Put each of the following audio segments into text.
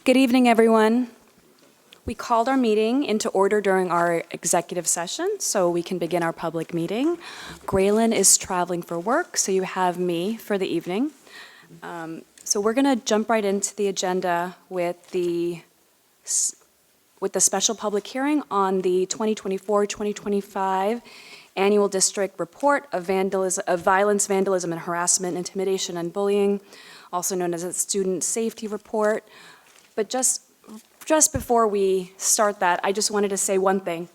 Good evening, everyone. We called our meeting into order during our executive session, so we can begin our public meeting. Graylin is traveling for work, so you have me for the evening. So we're going to jump right into the agenda with the special public hearing on the 2024-2025 Annual District Report of Violence, Vandalism, and Harassment, Intimidation, and Bullying, also known as a Student Safety Report. But just before we start that, I just wanted to say one thing.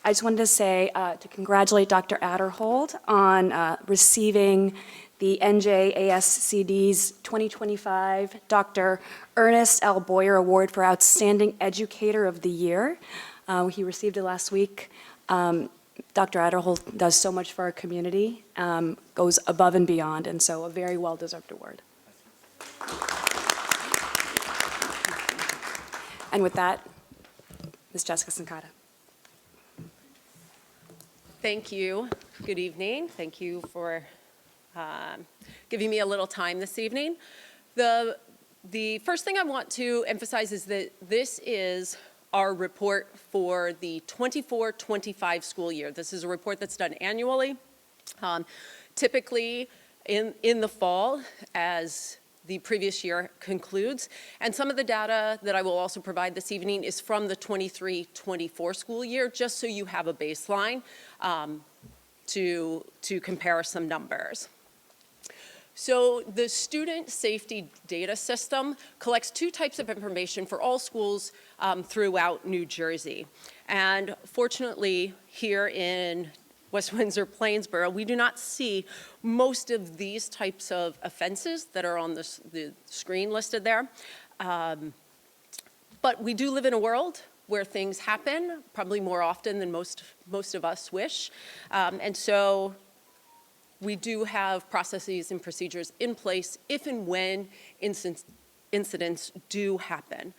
I just wanted to say, to congratulate Dr. Adderhold on receiving the NJASCD's 2025 Dr. Ernest L. Boyer Award for Outstanding Educator of the Year. He received it last week. Dr. Adderhold does so much for our community, goes above and beyond, and so a very well-deserved award. And with that, Ms. Jessica Sankata. Thank you. Good evening. Thank you for giving me a little time this evening. The first thing I want to emphasize is that this is our report for the 24-25 school year. This is a report that's done annually, typically in the fall as the previous year concludes. And some of the data that I will also provide this evening is from the 23-24 school year, just so you have a baseline to compare some numbers. So the Student Safety Data System collects two types of information for all schools throughout New Jersey. And fortunately, here in West Windsor-Plainsboro, we do not see most of these types of offenses that are on the screen listed there. But we do live in a world where things happen, probably more often than most of us wish. And so we do have processes and procedures in place if and when incidents do happen.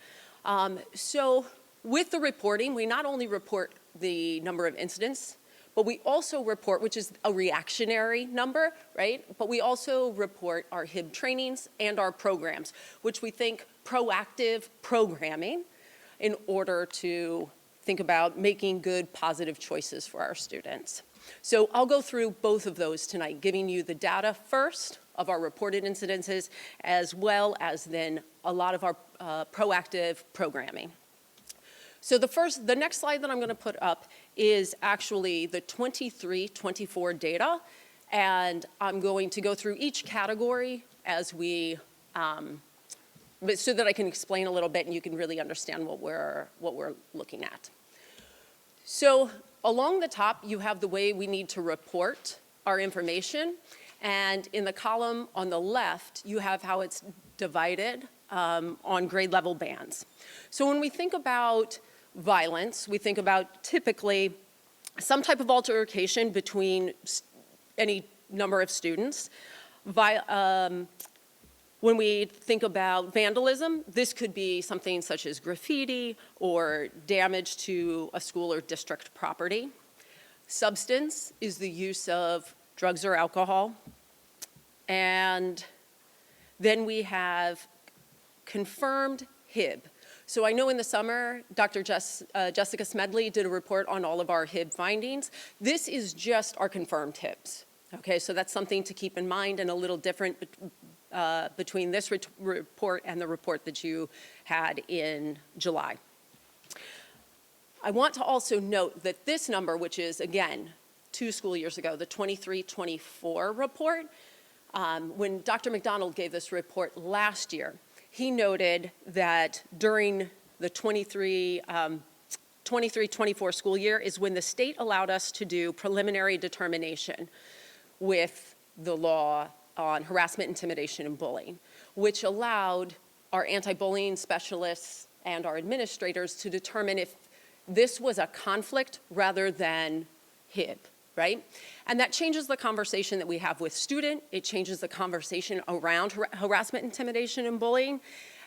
So with the reporting, we not only report the number of incidents, but we also report, which is a reactionary number, right? But we also report our HIB trainings and our programs, which we think proactive programming in order to think about making good, positive choices for our students. So I'll go through both of those tonight, giving you the data first of our reported incidences, as well as then a lot of our proactive programming. So the next slide that I'm going to put up is actually the 23-24 data, and I'm going to go through each category as we, so that I can explain a little bit and you can really understand what we're looking at. So along the top, you have the way we need to report our information, and in the column on the left, you have how it's divided on grade level bands. So when we think about violence, we think about typically some type of altercation between any number of students. When we think about vandalism, this could be something such as graffiti or damage to a school or district property. Substance is the use of drugs or alcohol. And then we have confirmed HIB. So I know in the summer, Dr. Jessica Smedley did a report on all of our HIB findings. This is just our confirmed HIBs. Okay, so that's something to keep in mind and a little different between this report and the report that you had in July. I want to also note that this number, which is again 2 school years ago, the 23-24 report, when Dr. McDonald gave this report last year, he noted that during the 23-24 school year is when the state allowed us to do preliminary determination with the law on harassment, intimidation, and bullying, which allowed our anti-bullying specialists and our administrators to determine if this was a conflict rather than HIB, right? And that changes the conversation that we have with student. It changes the conversation around harassment, intimidation, and bullying.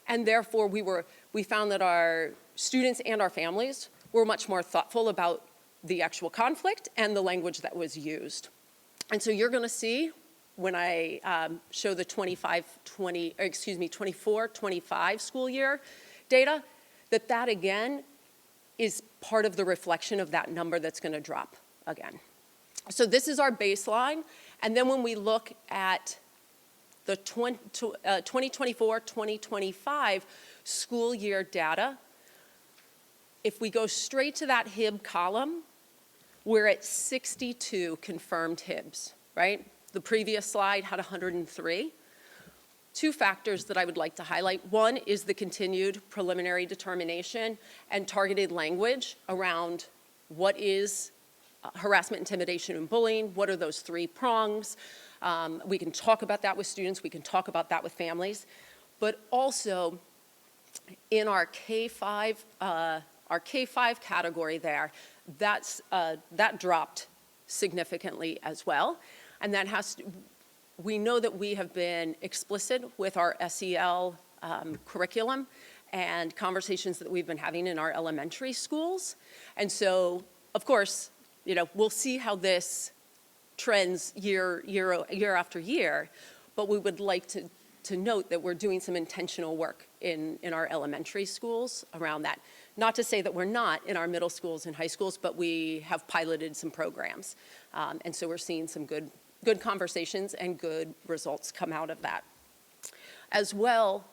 And therefore, we found that our students and our families were much more thoughtful about the actual conflict and the language that was used. And so you're going to see when I show the 24-25 school year data, that again is part of the reflection of that number that's going to drop again. So this is our baseline, and then when we look at the 2024-2025 school year data, if we go straight to that HIB column, we're at 62 confirmed HIBs, right? The previous slide had 103. Two factors that I would like to highlight. One is the continued preliminary determination and targeted language around what is harassment, intimidation, and bullying. What are those three prongs? We can talk about that with students. We can talk about that with families. But also in our K-5 category there, that dropped significantly as well. And that has to, we know that we have been explicit with our SEL curriculum and conversations that we've been having in our elementary schools. And so, of course, we'll see how this trends year after year, but we would like to note that we're doing some intentional work in our elementary schools around that. Not to say that we're not in our middle schools and high schools, but we have piloted some programs. And so we're seeing some good conversations and good results come out of that. As well,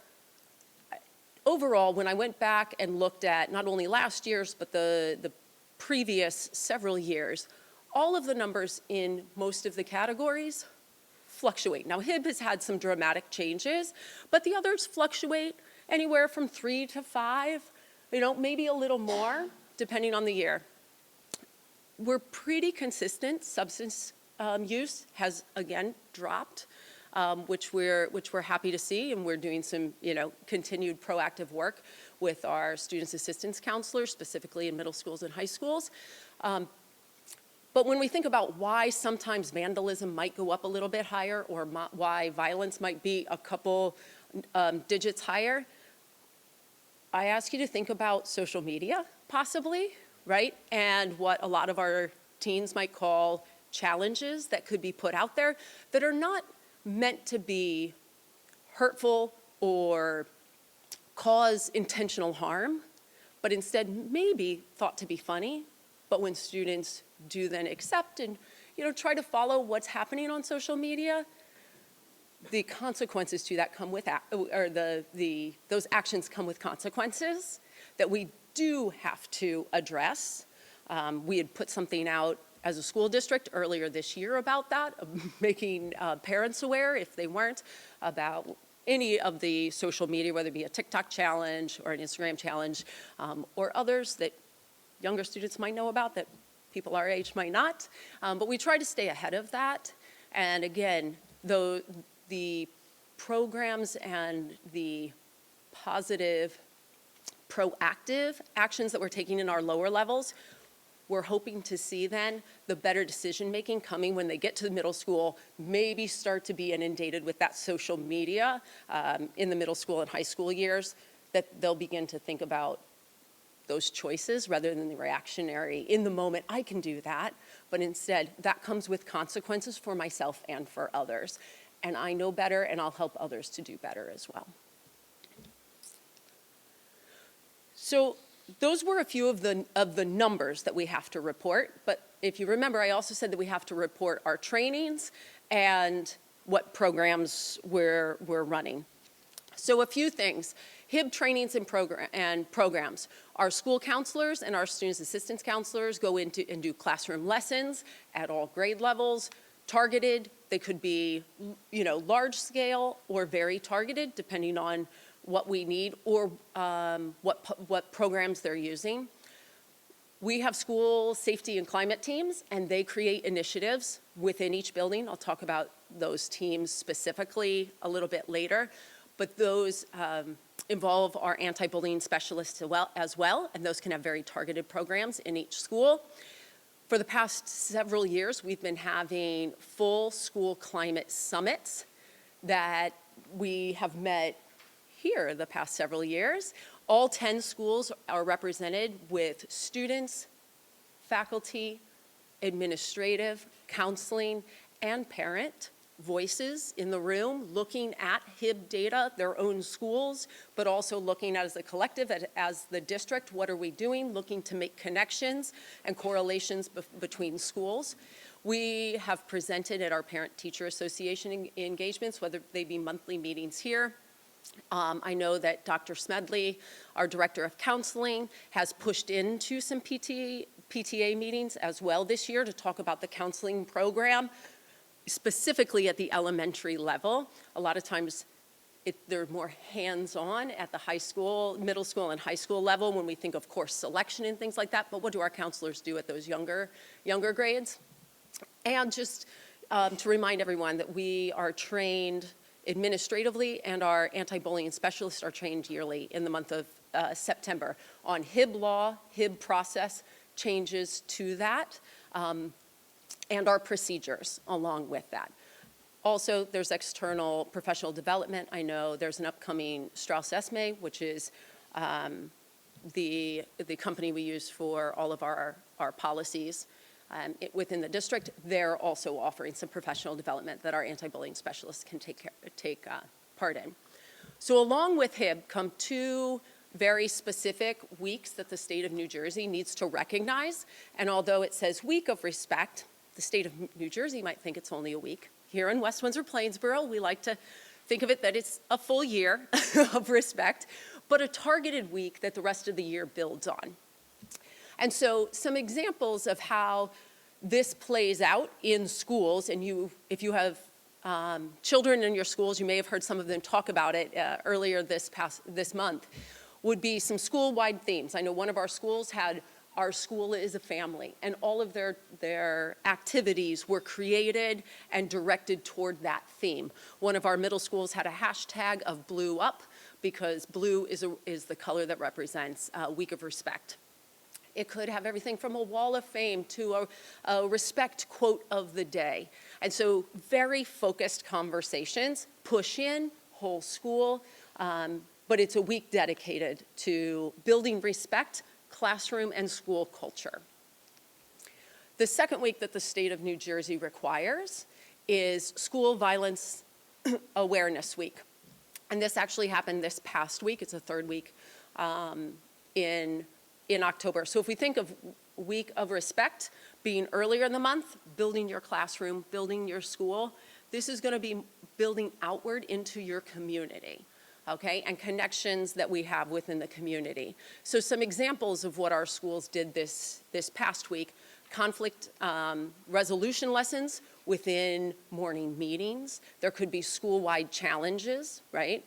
overall, when I went back and looked at not only last year's, but the previous several years, all of the numbers in most of the categories fluctuate. Now, HIB has had some dramatic changes, but the others fluctuate anywhere from 3 to 5, maybe a little more, depending on the year. We're pretty consistent. Substance use has, again, dropped, which we're happy to see, and we're doing some, continued proactive work with our students' assistance counselors, specifically in middle schools and high schools. But when we think about why sometimes vandalism might go up a little bit higher or why violence might be a couple digits higher, I ask you to think about social media, possibly, right? And what a lot of our teens might call challenges that could be put out there that are not meant to be hurtful or cause intentional harm, but instead maybe thought to be funny. But when students do then accept and try to follow what's happening on social media, the consequences to that come with, those actions come with consequences that we do have to address. We had put something out as a school district earlier this year about that, making parents aware, if they weren't, about any of the social media, whether it be a TikTok challenge or an Instagram challenge, or others that younger students might know about that people our age might not. But we try to stay ahead of that. And again, the programs and the positive, proactive actions that we're taking in our lower levels, we're hoping to see then the better decision-making coming when they get to the middle school, maybe start to be inundated with that social media in the middle school and high school years, that they'll begin to think about those choices rather than the reactionary, in the moment, I can do that, but instead, that comes with consequences for myself and for others. And I know better, and I'll help others to do better as well. So those were a few of the numbers that we have to report, but if you remember, I also said that we have to report our trainings and what programs we're running. So a few things. HIB trainings and programs. Our school counselors and our students' assistance counselors go into and do classroom lessons at all grade levels, targeted. They could be, large scale or very targeted, depending on what we need or what programs they're using. We have school safety and climate teams, and they create initiatives within each building. I'll talk about those teams specifically a little bit later, but those involve our anti-bullying specialists as well, and those can have very targeted programs in each school. For the past several years, we've been having full school climate summits that we have met here the past several years. All 10 schools are represented with students, faculty, administrative, counseling, and parent voices in the room looking at HIB data, their own schools, but also looking at as a collective, as the district, what are we doing, looking to make connections and correlations between schools. We have presented at our Parent-Teacher Association engagements, whether they be monthly meetings here. I know that Dr. Smedley, our Director of Counseling, has pushed into some PTA meetings as well this year to talk about the counseling program, specifically at the elementary level. A lot of times they're more hands-on at the high school, middle school, and high school level when we think of course selection and things like that, but what do our counselors do at those younger grades? And just to remind everyone that we are trained administratively, and our anti-bullying specialists are trained yearly in the month of September on HIB law, HIB process, changes to that, and our procedures along with that. Also, there's external professional development. I know there's an upcoming Strauss Esme, which is the company we use for all of our policies within the district. They're also offering some professional development that our anti-bullying specialists can take part in. So along with HIB come two very specific weeks that the state of New Jersey needs to recognize. And although it says Week of Respect, the state of New Jersey might think it's only a week. Here in West Windsor-Plainsboro, we like to think of it that it's a full year of respect, but a targeted week that the rest of the year builds on. And so some examples of how this plays out in schools, and if you have children in your schools, you may have heard some of them talk about it earlier this month, would be some school-wide themes. I know one of our schools had Our School is a Family, and all of their activities were created and directed toward that theme. One of our middle schools had a hashtag of Blue Up, because blue is the color that represents Week of Respect. It could have everything from a wall of fame to a respect quote of the day. And so very focused conversations, push in, whole school, but it's a week dedicated to building respect, classroom, and school culture. The second week that the state of New Jersey requires is School Violence Awareness Week. And this actually happened this past week. It's the third week in October. So if we think of Week of Respect being earlier in the month, building your classroom, building your school, this is going to be building outward into your community, okay, and connections that we have within the community. So some examples of what our schools did this past week: conflict resolution lessons within morning meetings. There could be school-wide challenges, right,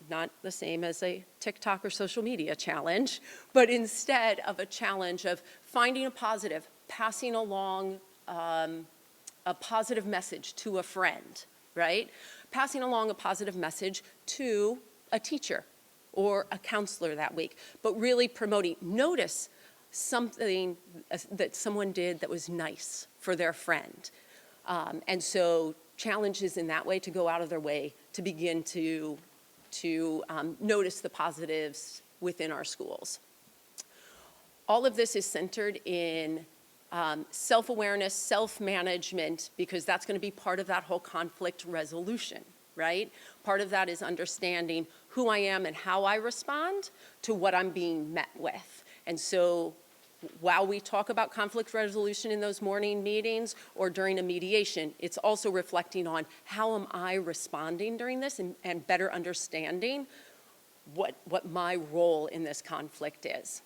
not the same as a TikTok or social media challenge, but instead of a challenge of finding a positive, passing along a positive message to a friend, right? Passing along a positive message to a teacher or a counselor that week, but really promoting, notice something that someone did that was nice for their friend. And so challenges in that way to go out of their way to begin to notice the positives within our schools. All of this is centered in self-awareness, self-management, because that's going to be part of that whole conflict resolution, right? Part of that is understanding who I am and how I respond to what I'm being met with. And so while we talk about conflict resolution in those morning meetings or during a mediation, it's also reflecting on how am I responding during this and better understanding what my role in this conflict is.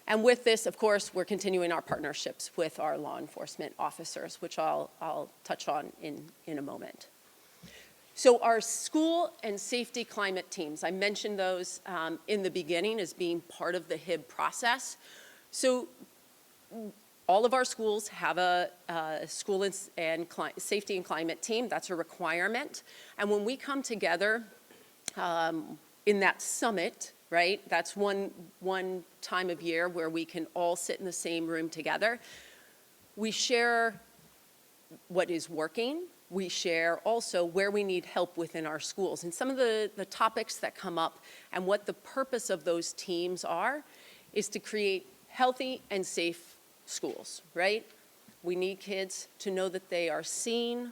And with this, of course, we're continuing our partnerships with our law enforcement officers, which I'll touch on in a moment. So our school and safety climate teams, I mentioned those in the beginning as being part of the HIB process. So all of our schools have a school and safety and climate team. That's a requirement. And when we come together in that summit, right, that's one time of year where we can all sit in the same room together. We share what is working. We share also where we need help within our schools. And some of the topics that come up and what the purpose of those teams are is to create healthy and safe schools, right? We need kids to know that they are seen,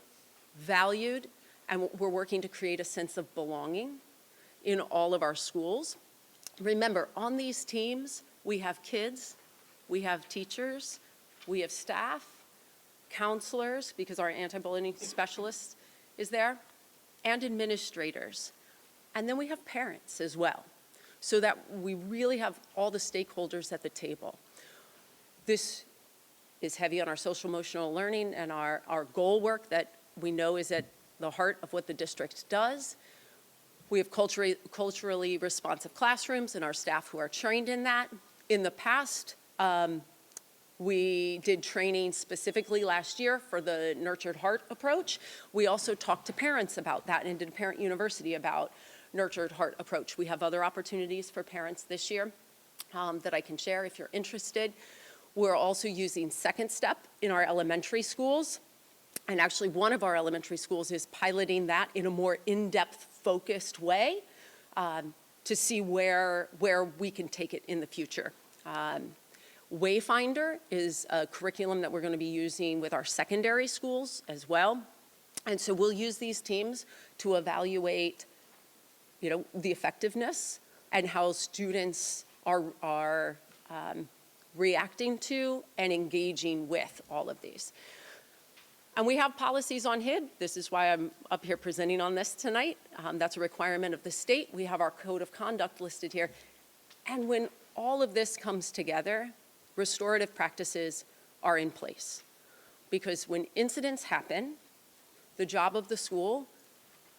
valued, and we're working to create a sense of belonging in all of our schools. Remember, on these teams, we have kids, we have teachers, we have staff, counselors, because our anti-bullying specialist is there, and administrators. And then we have parents as well, so that we really have all the stakeholders at the table. This is heavy on our social emotional learning and our goal work that we know is at the heart of what the district does. We have culturally responsive classrooms and our staff who are trained in that. In the past, we did training specifically last year for the Nurtured Heart approach. We also talked to parents about that and did a parent university about Nurtured Heart approach. We have other opportunities for parents this year that I can share if you're interested. We're also using Second Step in our elementary schools. And actually, one of our elementary schools is piloting that in a more in-depth, focused way to see where we can take it in the future. Wayfinder is a curriculum that we're going to be using with our secondary schools as well. And so we'll use these teams to evaluate, the effectiveness and how students are reacting to and engaging with all of these. And we have policies on HID. This is why I'm up here presenting on this tonight. That's a requirement of the state. We have our code of conduct listed here. And when all of this comes together, restorative practices are in place. Because when incidents happen, the job of the school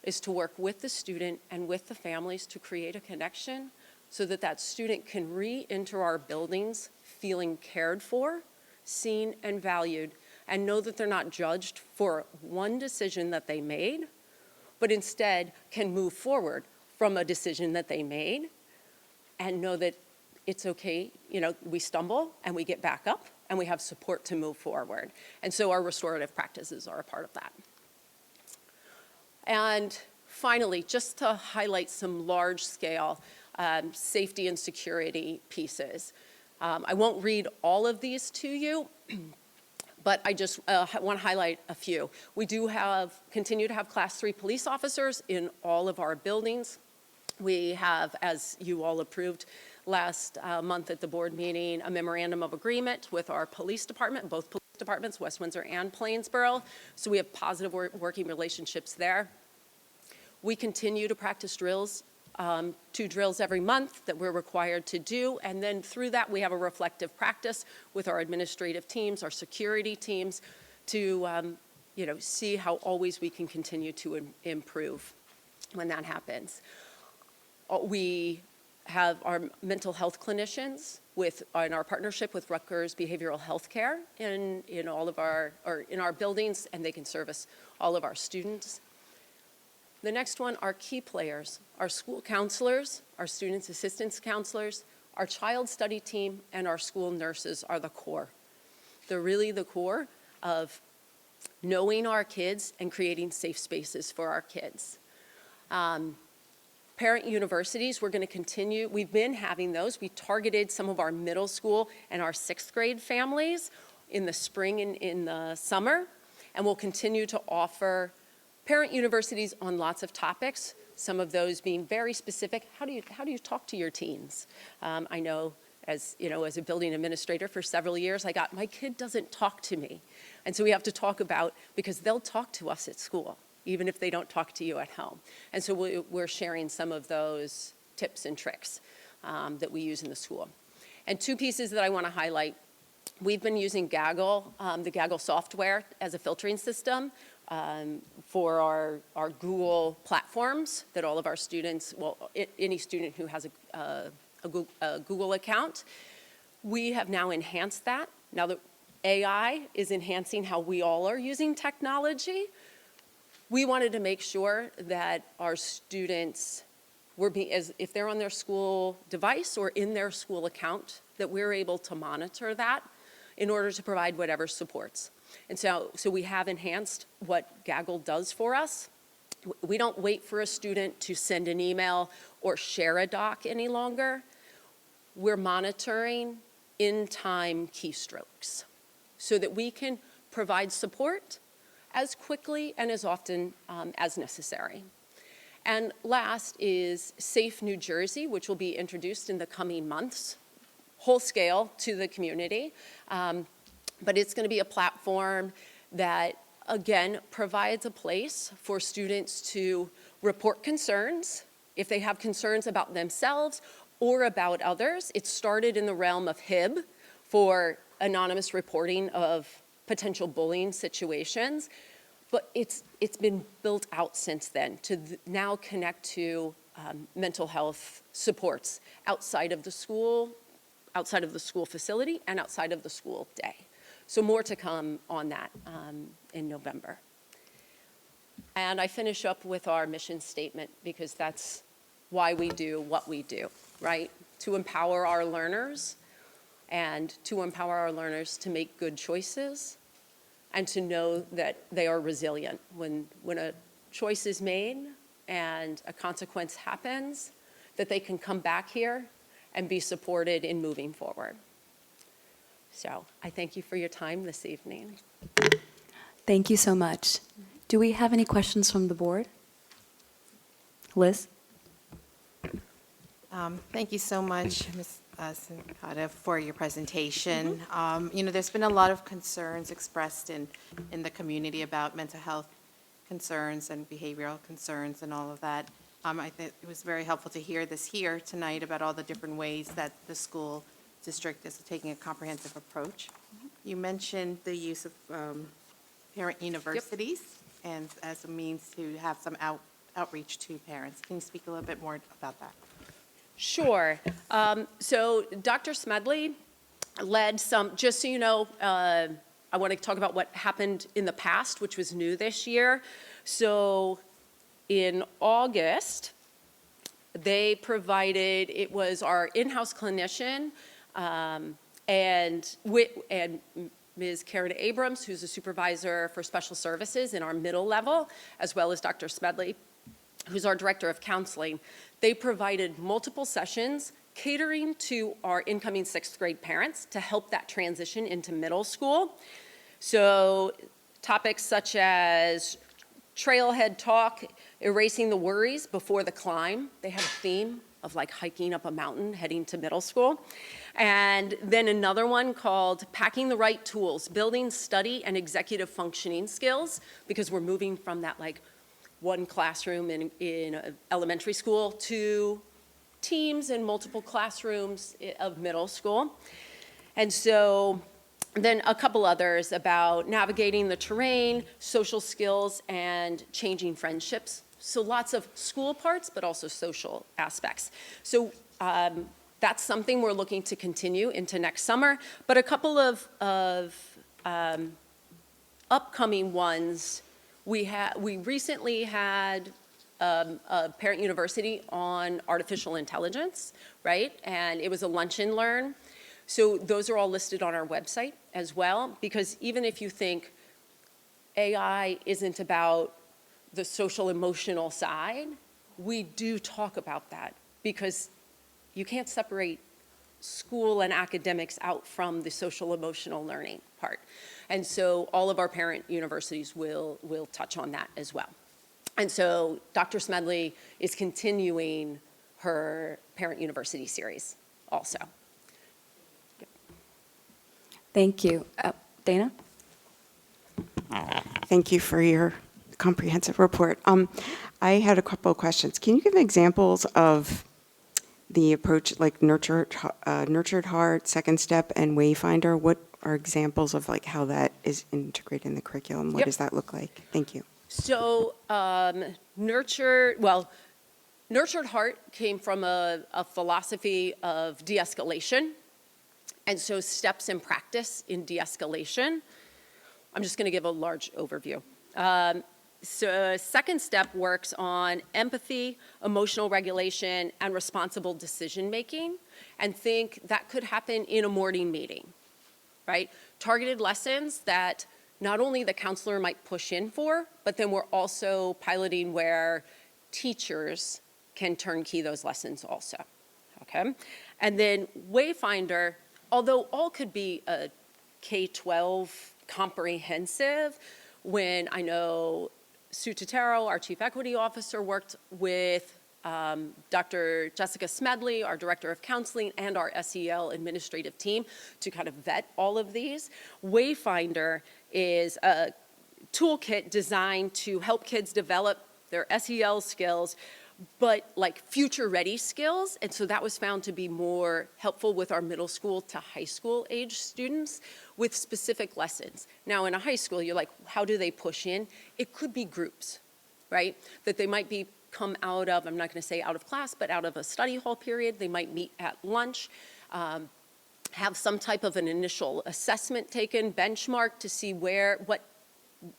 is to work with the student and with the families to create a connection so that that student can re-enter our buildings feeling cared for, seen, and valued, and know that they're not judged for one decision that they made, but instead can move forward from a decision that they made and know that it's okay, we stumble and we get back up and we have support to move forward. And so our restorative practices are a part of that. And finally, just to highlight some large-scale safety and security pieces. I won't read all of these to you, but I just want to highlight a few. We do continue to have Class 3 police officers in all of our buildings. We have, as you all approved last month at the board meeting, a memorandum of agreement with our police department, both police departments, West Windsor and Plainsboro. So we have positive working relationships there. We continue to practice drills, 2 drills every month that we're required to do. And then through that, we have a reflective practice with our administrative teams, our security teams, to see how always we can continue to improve when that happens. We have our mental health clinicians in our partnership with Rutgers Behavioral Health Care in our buildings, and they can service all of our students. The next one are key players, our school counselors, our students' assistance counselors, our child study team, and our school nurses are the core. They're really the core of knowing our kids and creating safe spaces for our kids. Parent universities, we're going to continue. We've been having those. We targeted some of our middle school and our 6th grade families in the spring and in the summer, and we'll continue to offer parent universities on lots of topics, some of those being very specific. How do you talk to your teens? I know as a building administrator for several years, my kid doesn't talk to me. And so we have to talk about, because they'll talk to us at school, even if they don't talk to you at home. And so we're sharing some of those tips and tricks that we use in the school. And 2 pieces that I want to highlight. We've been using Gaggle, the Gaggle software, as a filtering system for our Google platforms that all of our students, any student who has a Google account. We have now enhanced that. Now that AI is enhancing how we all are using technology, we wanted to make sure that our students if they're on their school device or in their school account, that we're able to monitor that in order to provide whatever supports. And so we have enhanced what Gaggle does for us. We don't wait for a student to send an email or share a doc any longer. We're monitoring in-time keystrokes so that we can provide support as quickly and as often as necessary. And last is Safe New Jersey, which will be introduced in the coming months, whole scale to the community. But it's going to be a platform that, again, provides a place for students to report concerns if they have concerns about themselves or about others. It started in the realm of HIB for anonymous reporting of potential bullying situations, but it's been built out since then to now connect to mental health supports outside of the school facility and outside of the school day. So more to come on that in November. And I finish up with our mission statement because that's why we do what we do, right? To empower our learners and to empower our learners to make good choices and to know that they are resilient. When a choice is made and a consequence happens, that they can come back here and be supported in moving forward. So I thank you for your time this evening. Thank you so much. Do we have any questions from the board? Liz? Thank you so much, Ms. Sincata, for your presentation. There's been a lot of concerns expressed in the community about mental health concerns and behavioral concerns and all of that. I think it was very helpful to hear this here tonight about all the different ways that the school district is taking a comprehensive approach. You mentioned the use of parent universities and as a means to have some outreach to parents. Can you speak a little bit more about that? Sure. So Dr. Smedley led some, just so you know, I want to talk about what happened in the past, which was new this year. So in August, they provided, it was our in-house clinician and Ms. Karen Abrams, who's a supervisor for special services in our middle level, as well as Dr. Smedley, who's our director of counseling. They provided multiple sessions catering to our incoming sixth grade parents to help that transition into middle school. So topics such as trailhead talk, erasing the worries before the climb. They had a theme of like hiking up a mountain, heading to middle school. And then another one called Packing the Right Tools, Building Study and Executive Functioning Skills, because we're moving from that like one classroom in elementary school to teams in multiple classrooms of middle school. And so then a couple others about navigating the terrain, social skills, and changing friendships. So lots of school parts, but also social aspects. So that's something we're looking to continue into next summer. But a couple of upcoming ones, we recently had a parent university on artificial intelligence, right? And it was a lunch and learn. So those are all listed on our website as well, because even if you think AI isn't about the social emotional side, we do talk about that because you can't separate school and academics out from the social emotional learning part. And so all of our parent universities will touch on that as well. And so Dr. Smedley is continuing her parent university series also. Thank you. Dana? Thank you for your comprehensive report. I had a couple of questions. Can you give examples of the approach, like Nurtured Heart, Second Step, and Wayfinder? What are examples of like how that is integrated in the curriculum? What Yep. does that look like? Thank you. So Nurtured Heart came from a philosophy of de-escalation. And so steps in practice in de-escalation. I'm just going to give a large overview. So Second Step works on empathy, emotional regulation, and responsible decision-making. And think that could happen in a morning meeting, right? Targeted lessons that not only the counselor might push in for, but then we're also piloting where teachers can turnkey those lessons also, okay? And then Wayfinder, although all could be a K-12 comprehensive when I know Sue Totaro, our Chief Equity Officer, worked with Dr. Jessica Smedley, our Director of Counseling, and our SEL administrative team to kind of vet all of these. Wayfinder is a toolkit designed to help kids develop their SEL skills, but like future-ready skills, and so that was found to be more helpful with our middle school to high school age students with specific lessons. Now, in a high school, you're like, how do they push in? It could be groups, right? That they might be come out of, I'm not going to say out of class, but out of a study hall period. They might meet at lunch, have some type of an initial assessment taken, benchmark to see what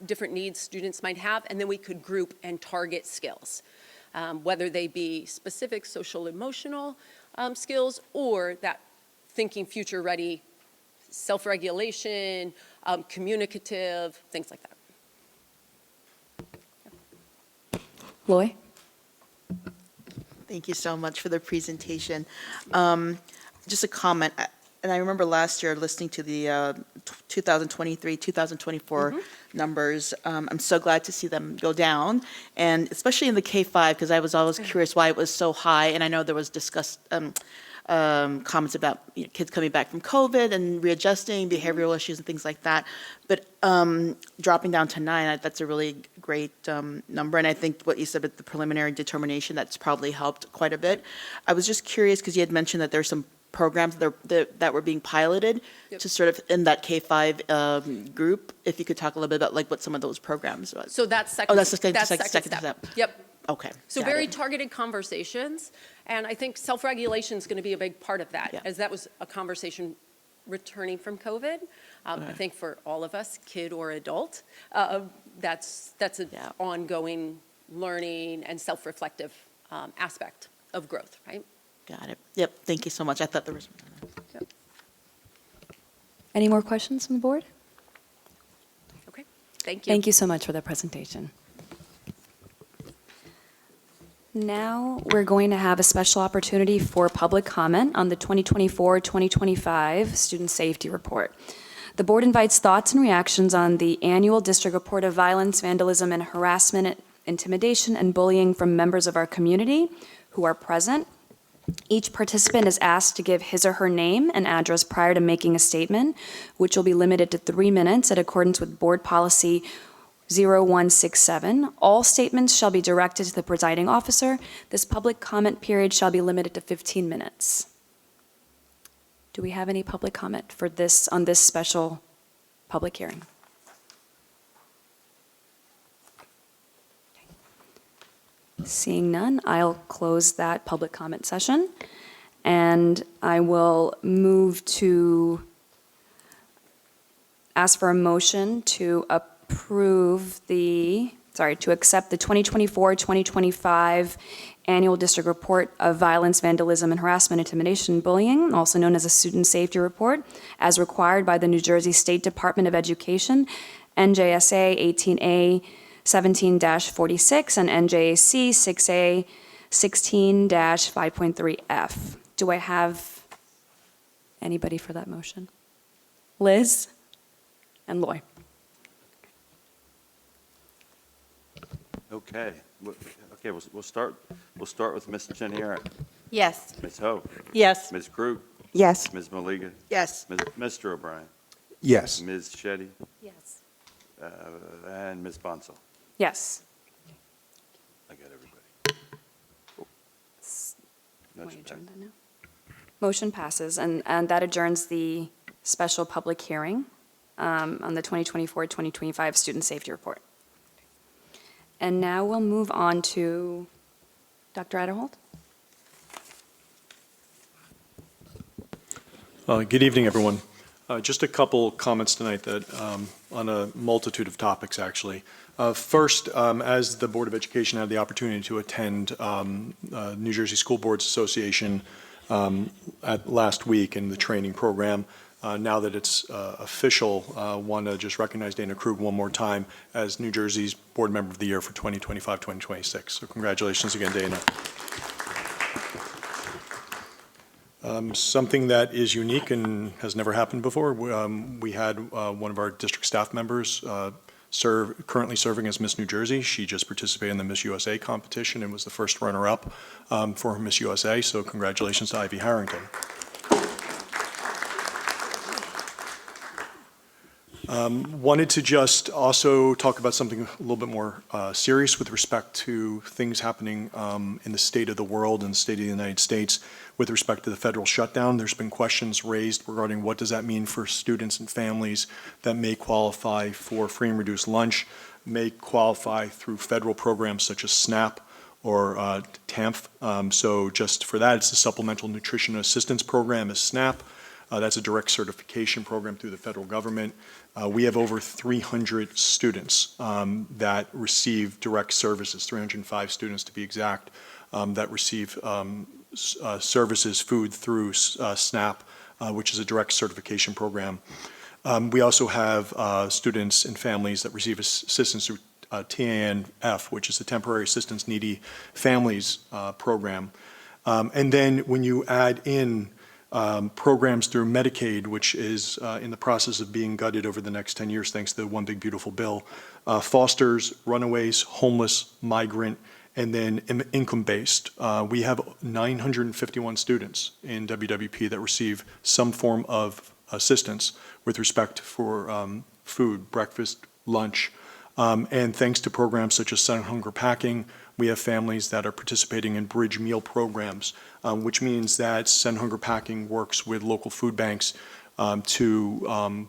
different needs students might have, and then we could group and target skills. Whether they be specific social emotional skills or that thinking future ready, self-regulation, communicative, things like that. Loy? Thank you so much for the presentation. Just a comment, and I remember last year listening to the 2023, 2024 numbers. I'm so glad to see them go down, and especially in the K-5, because I was always curious why it was so high, and I know there was comments about kids coming back from COVID and readjusting, behavioral issues and things like that. But dropping down to 9, that's a really great number. And I think what you said about the preliminary determination, that's probably helped quite a bit. I was just curious because you had mentioned that there's some programs that were being piloted to sort of in that K-5 group. If you could talk a little bit about like what some of those programs was. So that's second. Oh, that's the second step. step. Yep. Okay. So got very it. targeted conversations, and I think self-regulation is going to be a big part of that, Yeah. as that was a conversation returning from COVID. I think for all of us, kid or adult, that's an ongoing learning and self-reflective aspect of growth, right? Got it. Yep. Thank you so much. I thought there was. Any more questions from the board? Okay, thank you. Thank you so much for the presentation. Now, we're going to have a special opportunity for public comment on the 2024-2025 Student Safety Report. The board invites thoughts and reactions on the annual district report of violence, vandalism, and harassment, intimidation, and bullying from members of our community who are present. Each participant is asked to give his or her name and address prior to making a statement, which will be limited to 3 minutes in accordance with Board Policy 0167. All statements shall be directed to the presiding officer. This public comment period shall be limited to 15 minutes. Do we have any public comment for this on this special public hearing? Seeing none, I'll close that public comment session, and I will move to ask for a motion to accept the 2024-2025 Annual District Report of Violence, Vandalism, and Harassment, Intimidation, and Bullying, also known as a Student Safety Report, as required by the New Jersey State Department of Education, NJSA 18A 17-46 and NJAC 6A 16-5.3F. Do I have anybody for that motion? Liz and Loy. Okay. Okay, we'll start with Ms. Chenier. Yes. Ms. Ho. Yes. Ms. Krug. Yes. Ms. Maliga. Yes. Mr. O'Brien. Yes. Ms. Shetty. Yes. And Ms. Bonsall. Yes. I got everybody. Cool. Want to Motion adjourn passed. that now? Motion passes, and that adjourns the special public hearing on the 2024-2025 Student Safety Report. And now we'll move on to Dr. Adderholt. Good evening, everyone. Just a couple comments tonight that on a multitude of topics, actually. First, as the Board of Education had the opportunity to attend New Jersey School Boards Association last week in the training program, now that it's official, want to just recognize Dana Krug one more time as New Jersey's Board Member of the Year for 2025-2026. So congratulations again, Dana. Something that is unique and has never happened before. We had one of our district staff members currently serving as Miss New Jersey. She just participated in the Miss USA competition and was the first runner-up for Miss USA. So congratulations to Ivy Harrington. Wanted to just also talk about something a little bit more serious with respect to things happening in the state of the world and the state of the United States with respect to the federal shutdown. There's been questions raised regarding what does that mean for students and families that may qualify for free and reduced lunch, may qualify through federal programs such as SNAP or TAMF. So just for that, it's the Supplemental Nutrition Assistance Program is SNAP. That's a direct certification program through the federal government. We have over 300 students that receive direct services, 305 students to be exact, that receive services, food through SNAP, which is a direct certification program. We also have students and families that receive assistance through TANF, which is the Temporary Assistance Needy Families Program. And then when you add in programs through Medicaid, which is in the process of being gutted over the next 10 years, thanks to the One Big Beautiful Bill. Fosters, runaways, homeless, migrant, and then income-based. We have 951 students in WWP that receive some form of assistance with respect for food, breakfast, lunch. And thanks to programs such as Sun Hunger Packing, we have families that are participating in bridge meal programs, which means that Sun Hunger Packing works with local food banks to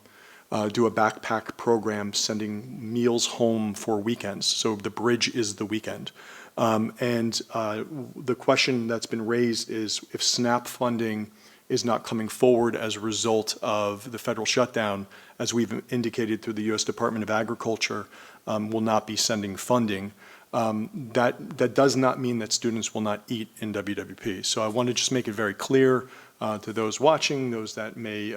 do a backpack program, sending meals home for weekends. So the bridge is the weekend. And the question that's been raised is if SNAP funding is not coming forward as a result of the federal shutdown, as we've indicated through the U.S. Department of Agriculture, will not be sending funding. That does not mean that students will not eat in WWP. So I want to just make it very clear to those watching, those that may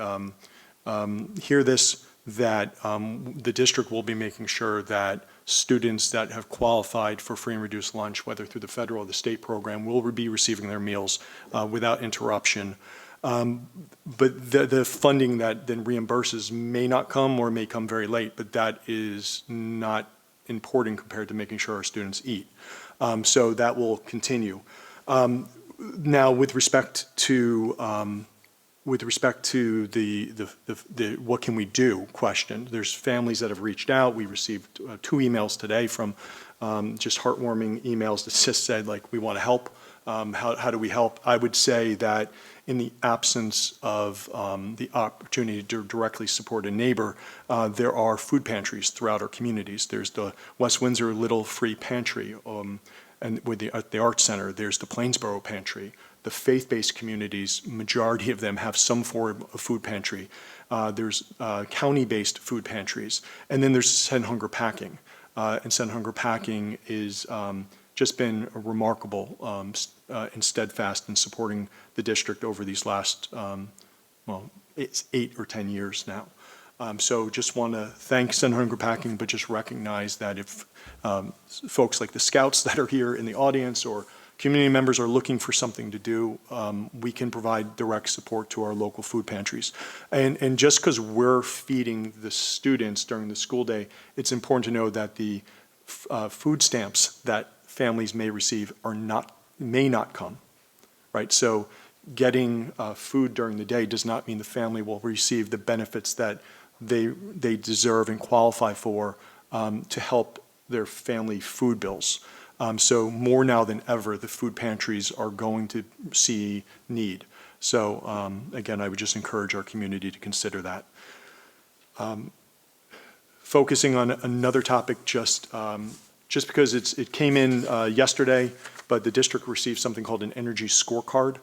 hear this, that the district will be making sure that students that have qualified for free and reduced lunch, whether through the federal or the state program, will be receiving their meals without interruption. But the funding that then reimburses may not come or may come very late, but that is not important compared to making sure our students eat. So that will continue. Now, with respect to the what can we do question, there's families that have reached out. We received 2 emails today from just heartwarming emails that just said, like, we want to help. How do we help? I would say that in the absence of the opportunity to directly support a neighbor, there are food pantries throughout our communities. There's the West Windsor Little Free Pantry, and at the Arts Center, there's the Plainsboro Pantry. The faith-based communities, majority of them have some form of food pantry. There's county-based food pantries, and then there's Sun Hunger Packing. And Sun Hunger Packing is just been remarkable and steadfast in supporting the district over these last, well, it's 8 or 10 years now. So just want to thank Sun Hunger Packing, but just recognize that if folks like the Scouts that are here in the audience or community members are looking for something to do, we can provide direct support to our local food pantries. And just because we're feeding the students during the school day, it's important to know that the food stamps that families may receive may not come, right? So getting food during the day does not mean the family will receive the benefits that they deserve and qualify for to help their family food bills. So more now than ever, the food pantries are going to see need. So again, I would just encourage our community to consider that. Focusing on another topic, just because it came in yesterday, but the district received something called an energy scorecard.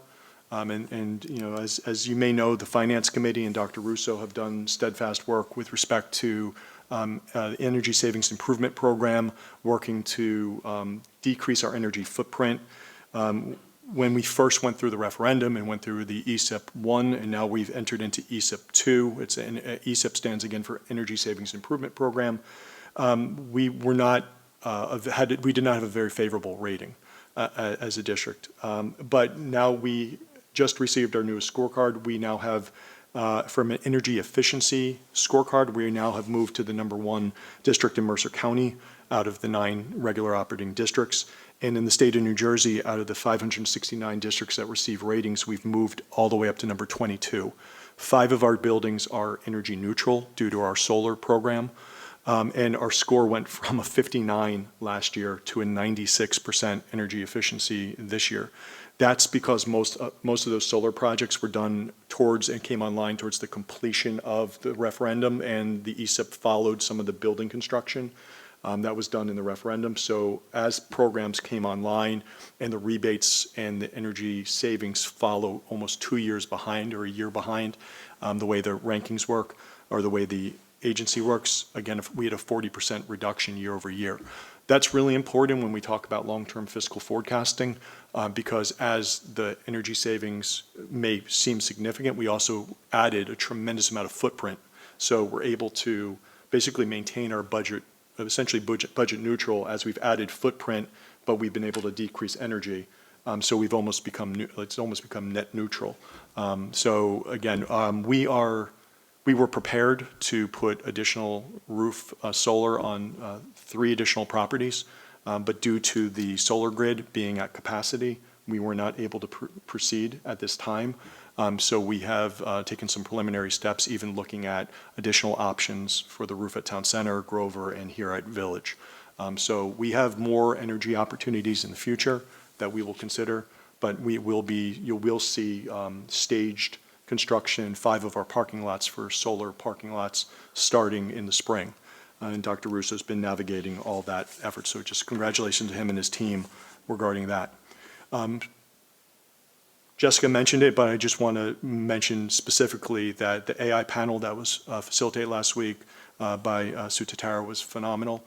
And you know, as you may know, the Finance Committee and Dr. Russo have done steadfast work with respect to the Energy Savings Improvement Program, working to decrease our energy footprint. When we first went through the referendum and went through the ESIP 1, and now we've entered into ESIP 2, ESIP stands again for Energy Savings Improvement Program. We did not have a very favorable rating as a district. But now we just received our newest scorecard. We now have, from an energy efficiency scorecard, we now have moved to the #1 district in Mercer County out of the 9 regular operating districts. And in the state of New Jersey, out of the 569 districts that receive ratings, we've moved all the way up to number 22. 5 of our buildings are energy neutral due to our solar program. And our score went from a 59 last year to a 96% energy efficiency this year. That's because most of those solar projects were done towards and came online towards the completion of the referendum, and the ESIP followed some of the building construction that was done in the referendum. So as programs came online and the rebates and the energy savings follow almost 2 years behind or a year behind the way the rankings work or the way the agency works, again, if we had a 40% reduction year over year. That's really important when we talk about long-term fiscal forecasting because as the energy savings may seem significant, we also added a tremendous amount of footprint. So we're able to basically maintain our budget, essentially budget neutral as we've added footprint, but we've been able to decrease energy. So we've almost become, it's almost become net neutral. So again, we were prepared to put additional roof solar on 3 additional properties, but due to the solar grid being at capacity, we were not able to proceed at this time. So we have taken some preliminary steps, even looking at additional options for the roof at Town Center, Grover, and here at Village. So we have more energy opportunities in the future that we will consider, but you will see staged construction in 5 of our parking lots for solar parking lots starting in the spring. And Dr. Russo's been navigating all that effort, so just congratulations to him and his team regarding that. Jessica mentioned it, but I just want to mention specifically that the AI panel that was facilitated last week by Sue Tatara was phenomenal.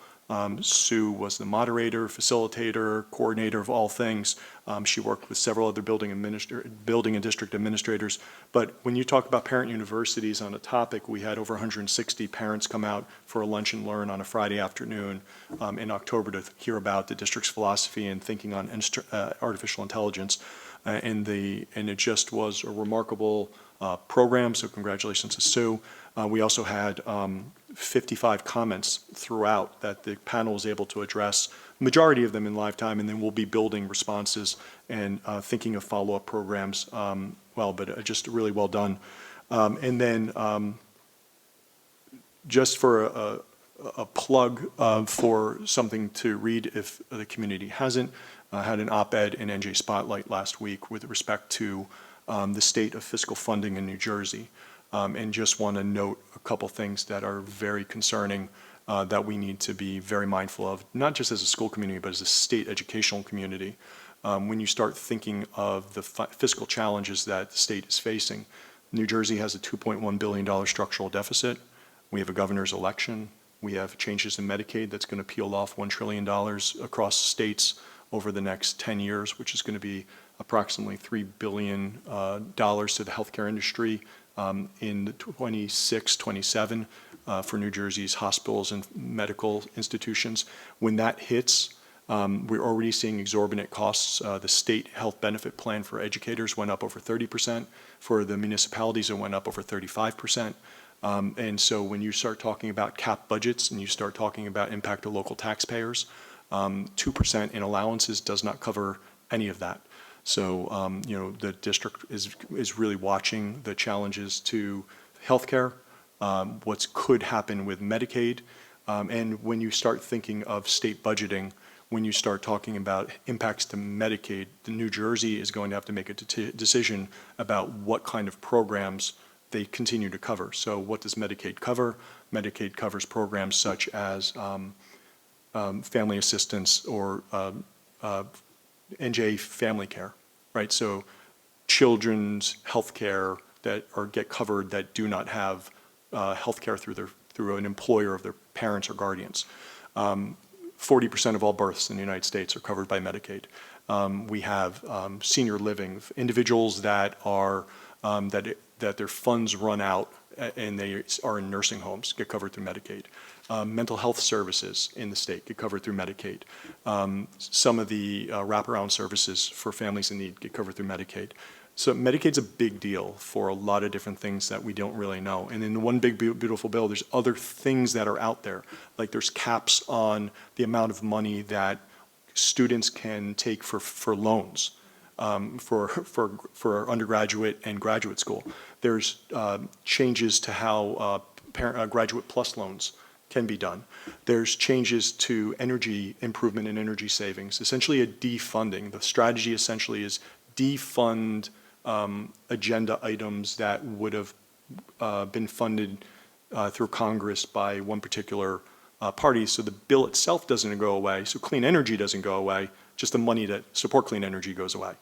Sue was the moderator, facilitator, coordinator of all things. She worked with several other building and district administrators. But when you talk about parent universities on a topic, we had over 160 parents come out for a lunch and learn on a Friday afternoon in October to hear about the district's philosophy and thinking on artificial intelligence. And it just was a remarkable program, so congratulations to Sue. We also had 55 comments throughout that the panel was able to address, majority of them in live time, and then we'll be building responses and thinking of follow-up programs, but just really well done. And then just for a plug for something to read if the community hasn't, had an op-ed in NJ Spotlight last week with respect to the state of fiscal funding in New Jersey. And just want to note a couple things that are very concerning that we need to be very mindful of, not just as a school community, but as a state educational community. When you start thinking of the fiscal challenges that the state is facing, New Jersey has a $2.1 billion structural deficit. We have a governor's election. We have changes in Medicaid that's going to peel off $1 trillion across states over the next 10 years, which is going to be approximately $3 billion to the healthcare industry in 26, 27 for New Jersey's hospitals and medical institutions. When that hits, we're already seeing exorbitant costs. The state health benefit plan for educators went up over 30%. For the municipalities, it went up over 35%. And so when you start talking about capped budgets and you start talking about impact to local taxpayers, 2% in allowances does not cover any of that. So, the district is really watching the challenges to healthcare, what could happen with Medicaid. And when you start thinking of state budgeting, when you start talking about impacts to Medicaid, New Jersey is going to have to make a decision about what kind of programs they continue to cover. So what does Medicaid cover? Medicaid covers programs such as family assistance or NJ family care, right? So children's health care that get covered that do not have health care through an employer of their parents or guardians. 40% of all births in the United States are covered by Medicaid. We have senior living, individuals that are that their funds run out and they are in nursing homes get covered through Medicaid. Mental health services in the state get covered through Medicaid. Some of the wraparound services for families in need get covered through Medicaid. So Medicaid's a big deal for a lot of different things that we don't really know. And in the one big beautiful bill, there's other things that are out there. Like there's caps on the amount of money that students can take for loans for undergraduate and graduate school. There's changes to how graduate plus loans can be done. There's changes to energy improvement and energy savings, essentially a defunding. The strategy essentially is defund agenda items that would have been funded through Congress by one particular party. So the bill itself doesn't go away, so clean energy doesn't go away, just the money to support clean energy goes away.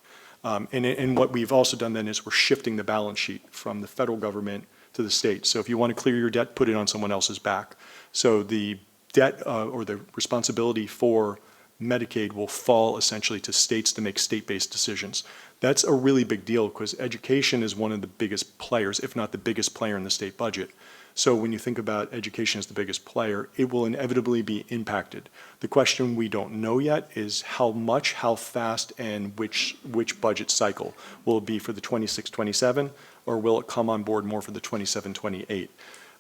And what we've also done then is we're shifting the balance sheet from the federal government to the state. So if you want to clear your debt, put it on someone else's back. So the debt or the responsibility for Medicaid will fall essentially to states to make state-based decisions. That's a really big deal because education is one of the biggest players, if not the biggest player in the state budget. So when you think about education as the biggest player, it will inevitably be impacted. The question we don't know yet is how much, how fast, and which budget cycle. Will it be for the 26-27, or will it come on board more for the 27-28?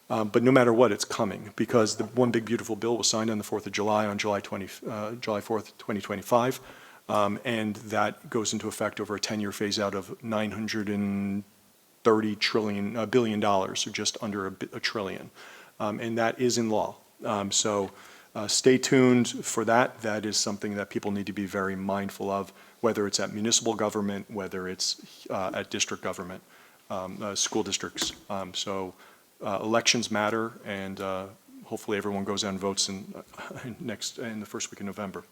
But no matter what, it's coming because the one big beautiful bill was signed on the 4th of July on July 4th, 2025. And that goes into effect over a 10-year phase out of $930 billion, so just under a trillion. And that is in law. So stay tuned for that. That is something that people need to be very mindful of, whether it's at municipal government, whether it's at district government, school districts. Elections matter, and hopefully everyone goes out and votes in the first week of November.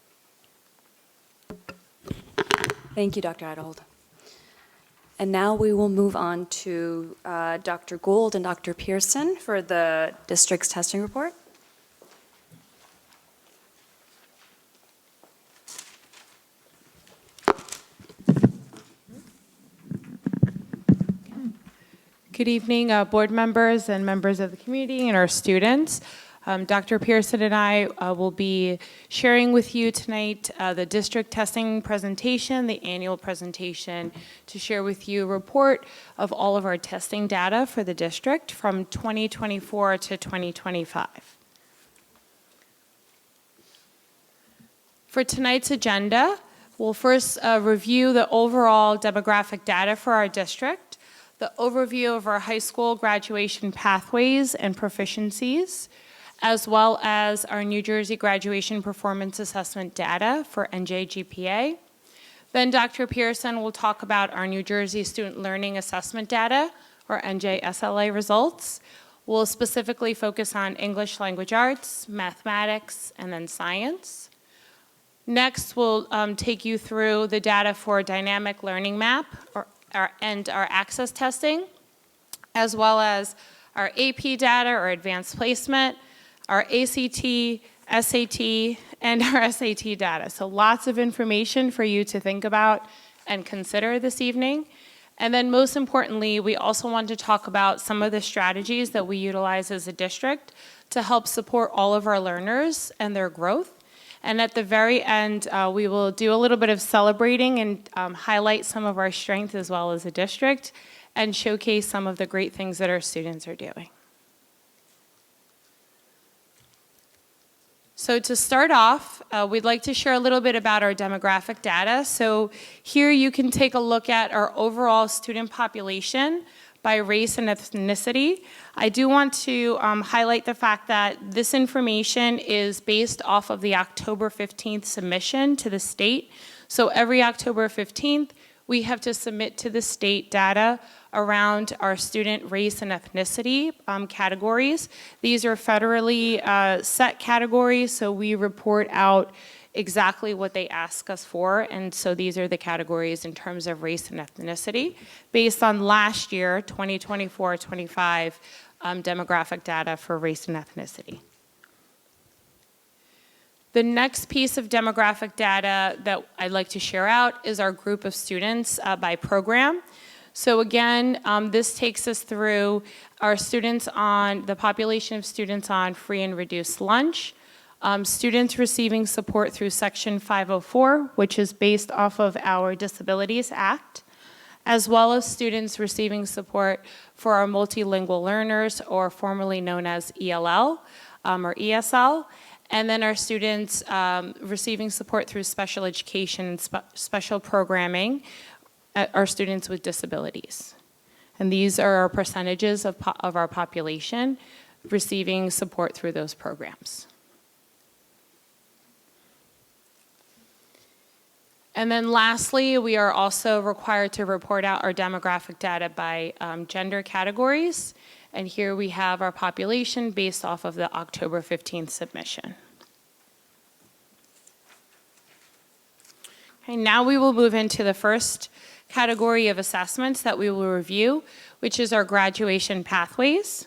Thank you, Dr. Idold. And now we will move on to Dr. Gould and Dr. Pearson for the district's testing report. Good evening, board members and members of the community and our students. Dr. Pearson and I will be sharing with you tonight the district testing presentation, the annual presentation, to share with you a report of all of our testing data for the district from 2024 to 2025. For tonight's agenda, we'll first review the overall demographic data for our district, the overview of our high school graduation pathways and proficiencies, as well as our New Jersey graduation performance assessment data for NJGPA. Then Dr. Pearson will talk about our New Jersey student learning assessment data, or NJSLA results. We'll specifically focus on English language arts, mathematics, and then science. Next, we'll take you through the data for dynamic learning map and our access testing, as well as our AP data or advanced placement, our ACT, SAT, and our SAT data. So lots of information for you to think about and consider this evening. And then most importantly, we also want to talk about some of the strategies that we utilize as a district to help support all of our learners and their growth. And at the very end, we will do a little bit of celebrating and highlight some of our strengths as well as a district and showcase some of the great things that our students are doing. So to start off, we'd like to share a little bit about our demographic data. So here you can take a look at our overall student population by race and ethnicity. I do want to highlight the fact that this information is based off of the October 15th submission to the state. So every October 15th, we have to submit to the state data around our student race and ethnicity categories. These are federally set categories, so we report out exactly what they ask us for, and so these are the categories in terms of race and ethnicity based on last year, 2024-25 demographic data for race and ethnicity. The next piece of demographic data that I'd like to share out is our group of students by program. So again, this takes us through our students on, the population of students on free and reduced lunch, students receiving support through Section 504, which is based off of our Disabilities Act, as well as students receiving support for our multilingual learners, or formerly known as ELL or ESL, and then our students receiving support through special education and special programming, our students with disabilities. And these are our percentages of our population receiving support through those programs. And then lastly, we are also required to report out our demographic data by gender categories. And here we have our population based off of the October 15th submission. Okay, now we will move into the first category of assessments that we will review, which is our graduation pathways.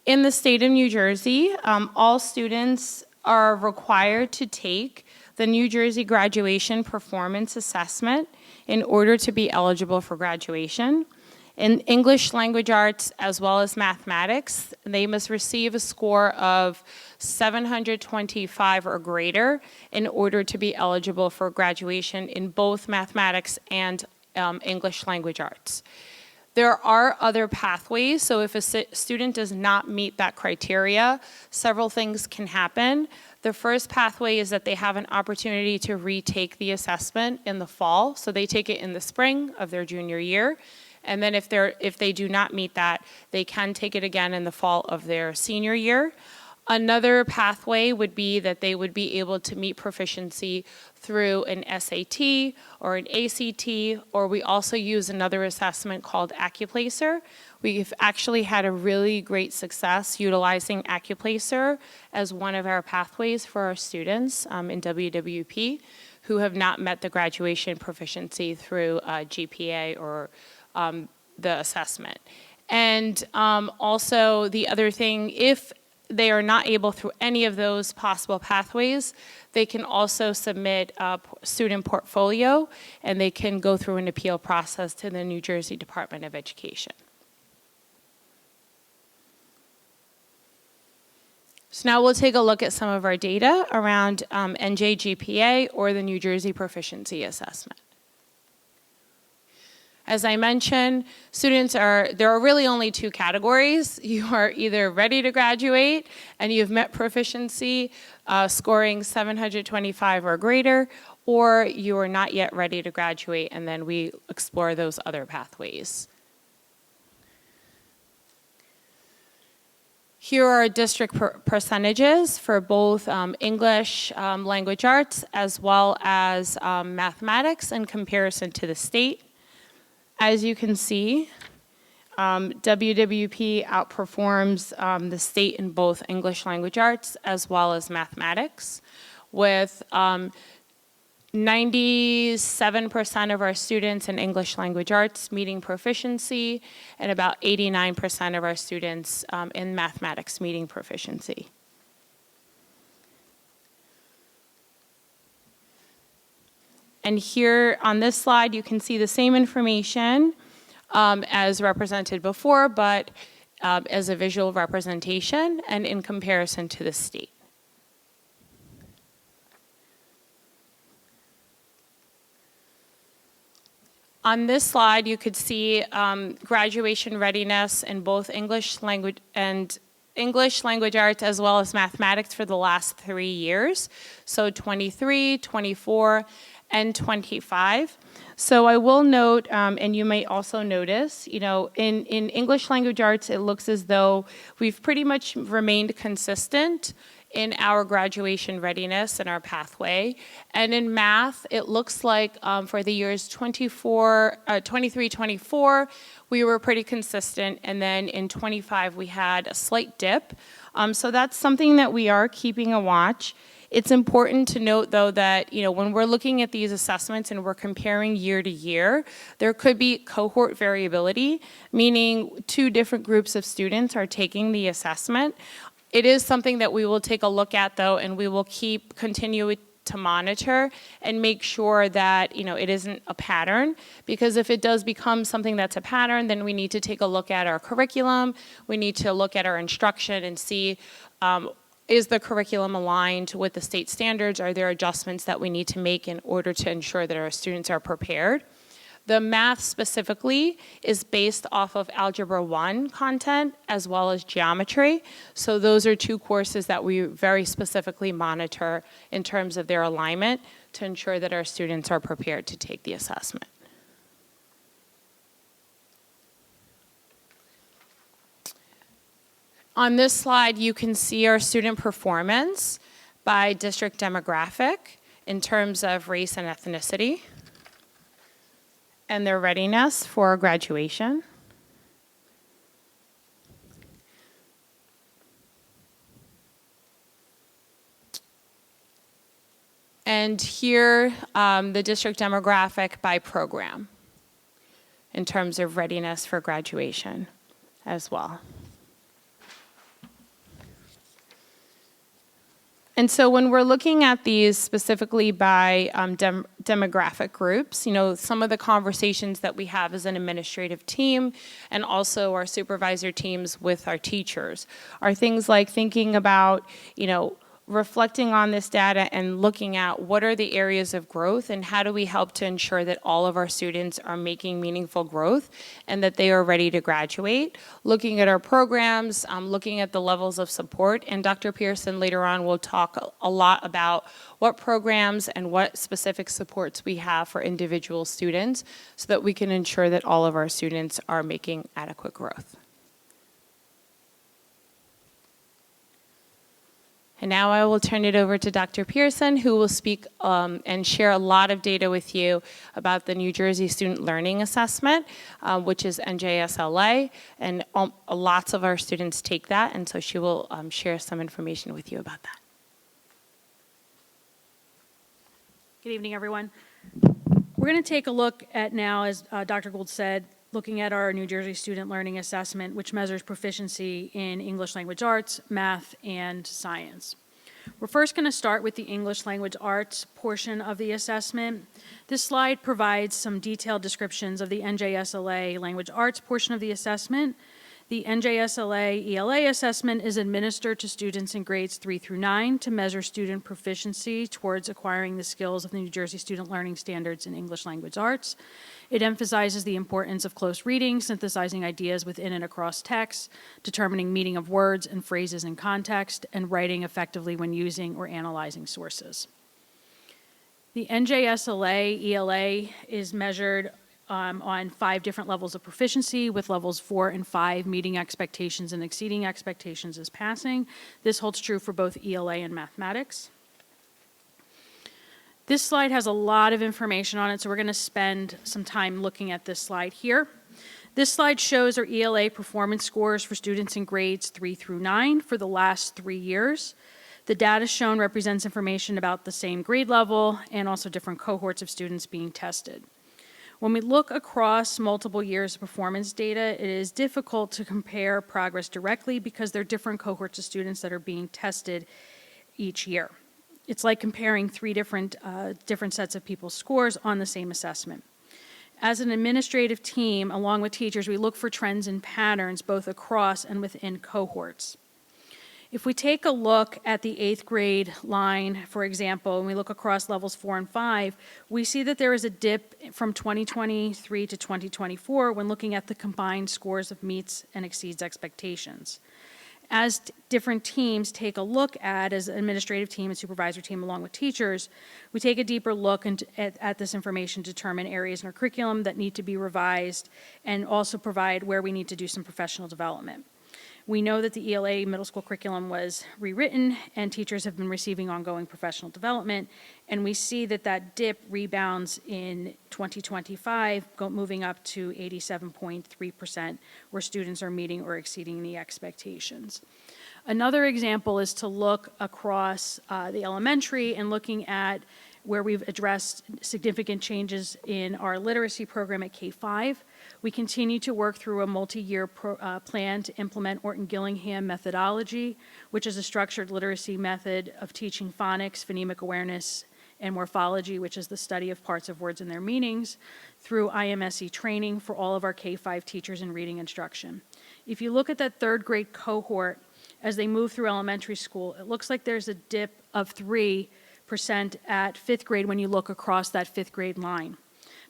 In the state of New Jersey, all students are required to take the New Jersey Graduation Performance Assessment in order to be eligible for graduation. In English language arts as well as mathematics, they must receive a score of 725 or greater in order to be eligible for graduation in both mathematics and English language arts. There are other pathways, so if a student does not meet that criteria, several things can happen. The first pathway is that they have an opportunity to retake the assessment in the fall, so they take it in the spring of their junior year. And then if they do not meet that, they can take it again in the fall of their senior year. Another pathway would be that they would be able to meet proficiency through an SAT or an ACT, or we also use another assessment called AccuPlacer. We've actually had a really great success utilizing AccuPlacer as one of our pathways for our students in WWP who have not met the graduation proficiency through GPA or the assessment. And also the other thing, if they are not able through any of those possible pathways, they can also submit a student portfolio and they can go through an appeal process to the New Jersey Department of Education. So now we'll take a look at some of our data around NJGPA or the New Jersey Proficiency Assessment. As I mentioned, there are really only two categories. You are either ready to graduate and you've met proficiency, scoring 725 or greater, or you are not yet ready to graduate, and then we explore those other pathways. Here are district percentages for both English language arts as well as mathematics in comparison to the state. As you can see, WWP outperforms the state in both English language arts as well as mathematics, with 97% of our students in English language arts meeting proficiency and about 89% of our students in mathematics meeting proficiency. And here on this slide, you can see the same information as represented before, but as a visual representation and in comparison to the state. On this slide, you could see graduation readiness in both English language arts as well as mathematics for the last 3 years. So 23, 24, and 25. So I will note, and you may also notice, in English language arts, it looks as though we've pretty much remained consistent in our graduation readiness and our pathway. And in math, it looks like for the years 23, 24, we were pretty consistent. And then in 25, we had a slight dip. So that's something that we are keeping a watch. It's important to note, though, that when we're looking at these assessments and we're comparing year to year, there could be cohort variability, meaning 2 different groups of students are taking the assessment. It is something that we will take a look at, though, and we will continue to monitor and make sure that it isn't a pattern, because if it does become something that's a pattern, then we need to take a look at our curriculum, we need to look at our instruction and see is the curriculum aligned with the state standards? Are there adjustments that we need to make in order to ensure that our students are prepared? The math specifically is based off of Algebra 1 content as well as geometry. So those are two courses that we very specifically monitor in terms of their alignment to ensure that our students are prepared to take the assessment. On this slide, you can see our student performance by district demographic in terms of race and ethnicity and their readiness for graduation. And here, the district demographic by program in terms of readiness for graduation as well. And so when we're looking at these specifically by demographic groups, you know, some of the conversations that we have as an administrative team and also our supervisor teams with our teachers are things like thinking about, you know, reflecting on this data and looking at what are the areas of growth and how do we help to ensure that all of our students are making meaningful growth and that they are ready to graduate. Looking at our programs, looking at the levels of support, and Dr. Pearson later on will talk a lot about what programs and what specific supports we have for individual students so that we can ensure that all of our students are making adequate growth. And now I will turn it over to Dr. Pearson, who will speak and share a lot of data with you about the New Jersey Student Learning Assessment, which is NJSLA, and lots of our students take that, and so she will share some information with you about that. Good evening, everyone. We're going to take a look at now, as Dr. Gould said, looking at our New Jersey Student Learning Assessment, which measures proficiency in English language arts, math, and science. We're first going to start with the English language arts portion of the assessment. This slide provides some detailed descriptions of the NJSLA language arts portion of the assessment. The NJSLA ELA assessment is administered to students in grades 3 through 9 to measure student proficiency towards acquiring the skills of the New Jersey Student Learning Standards in English language arts. It emphasizes the importance of close reading, synthesizing ideas within and across text, determining meaning of words and phrases in context, and writing effectively when using or analyzing sources. The NJSLA ELA is measured on 5 different levels of proficiency, with levels 4 and 5 meeting expectations and exceeding expectations as passing. This holds true for both ELA and mathematics. This slide has a lot of information on it, so we're going to spend some time looking at this slide here. This slide shows our ELA performance scores for students in grades 3 through 9 for the last 3 years. The data shown represents information about the same grade level and also different cohorts of students being tested. When we look across multiple years of performance data, it is difficult to compare progress directly because there are different cohorts of students that are being tested each year. It's like comparing 3 different sets of people's scores on the same assessment. As an administrative team, along with teachers, we look for trends and patterns both across and within cohorts. If we take a look at the 8th grade line, for example, and we look across levels 4 and 5, we see that there is a dip from 2023 to 2024 when looking at the combined scores of meets and exceeds expectations. As different teams take a look at, as an administrative team and supervisor team along with teachers, we take a deeper look at this information to determine areas in our curriculum that need to be revised and also provide where we need to do some professional development. We know that the ELA middle school curriculum was rewritten and teachers have been receiving ongoing professional development, and we see that that dip rebounds in 2025, moving up to 87.3%, where students are meeting or exceeding the expectations. Another example is to look across the elementary and looking at where we've addressed significant changes in our literacy program at K-5. We continue to work through a multi-year plan to implement Orton-Gillingham methodology, which is a structured literacy method of teaching phonics, phonemic awareness, and morphology, which is the study of parts of words and their meanings, through IMSE training for all of our K-5 teachers in reading instruction. If you look at that 3rd grade cohort, as they move through elementary school, it looks like there's a dip of 3% at fifth grade when you look across that fifth grade line.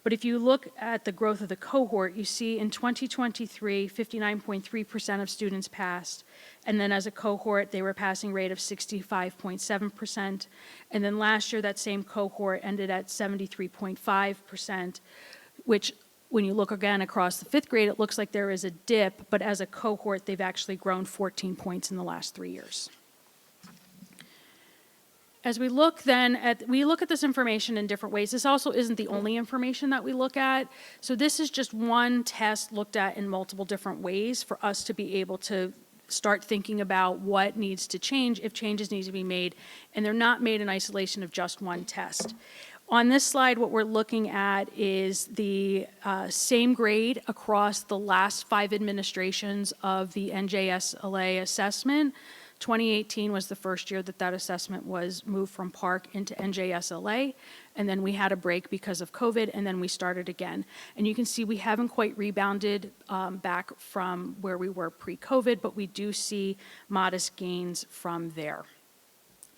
But if you look at the growth of the cohort, you see in 2023, 59.3% of students passed. And then as a cohort, they were a passing rate of 65.7%. And then last year, that same cohort ended at 73.5%, which when you look again across the fifth grade, it looks like there is a dip, but as a cohort, they've actually grown 14 points in the last 3 years. As we look then we look at this information in different ways. This also isn't the only information that we look at. So this is just one test looked at in multiple different ways for us to be able to start thinking about what needs to change, if changes need to be made, and they're not made in isolation of just one test. On this slide, what we're looking at is the same grade across the last 5 administrations of the NJSLA assessment. 2018 was the first year that that assessment was moved from Park into NJSLA, and then we had a break because of COVID, and then we started again. And you can see we haven't quite rebounded back from where we were pre-COVID, but we do see modest gains from there.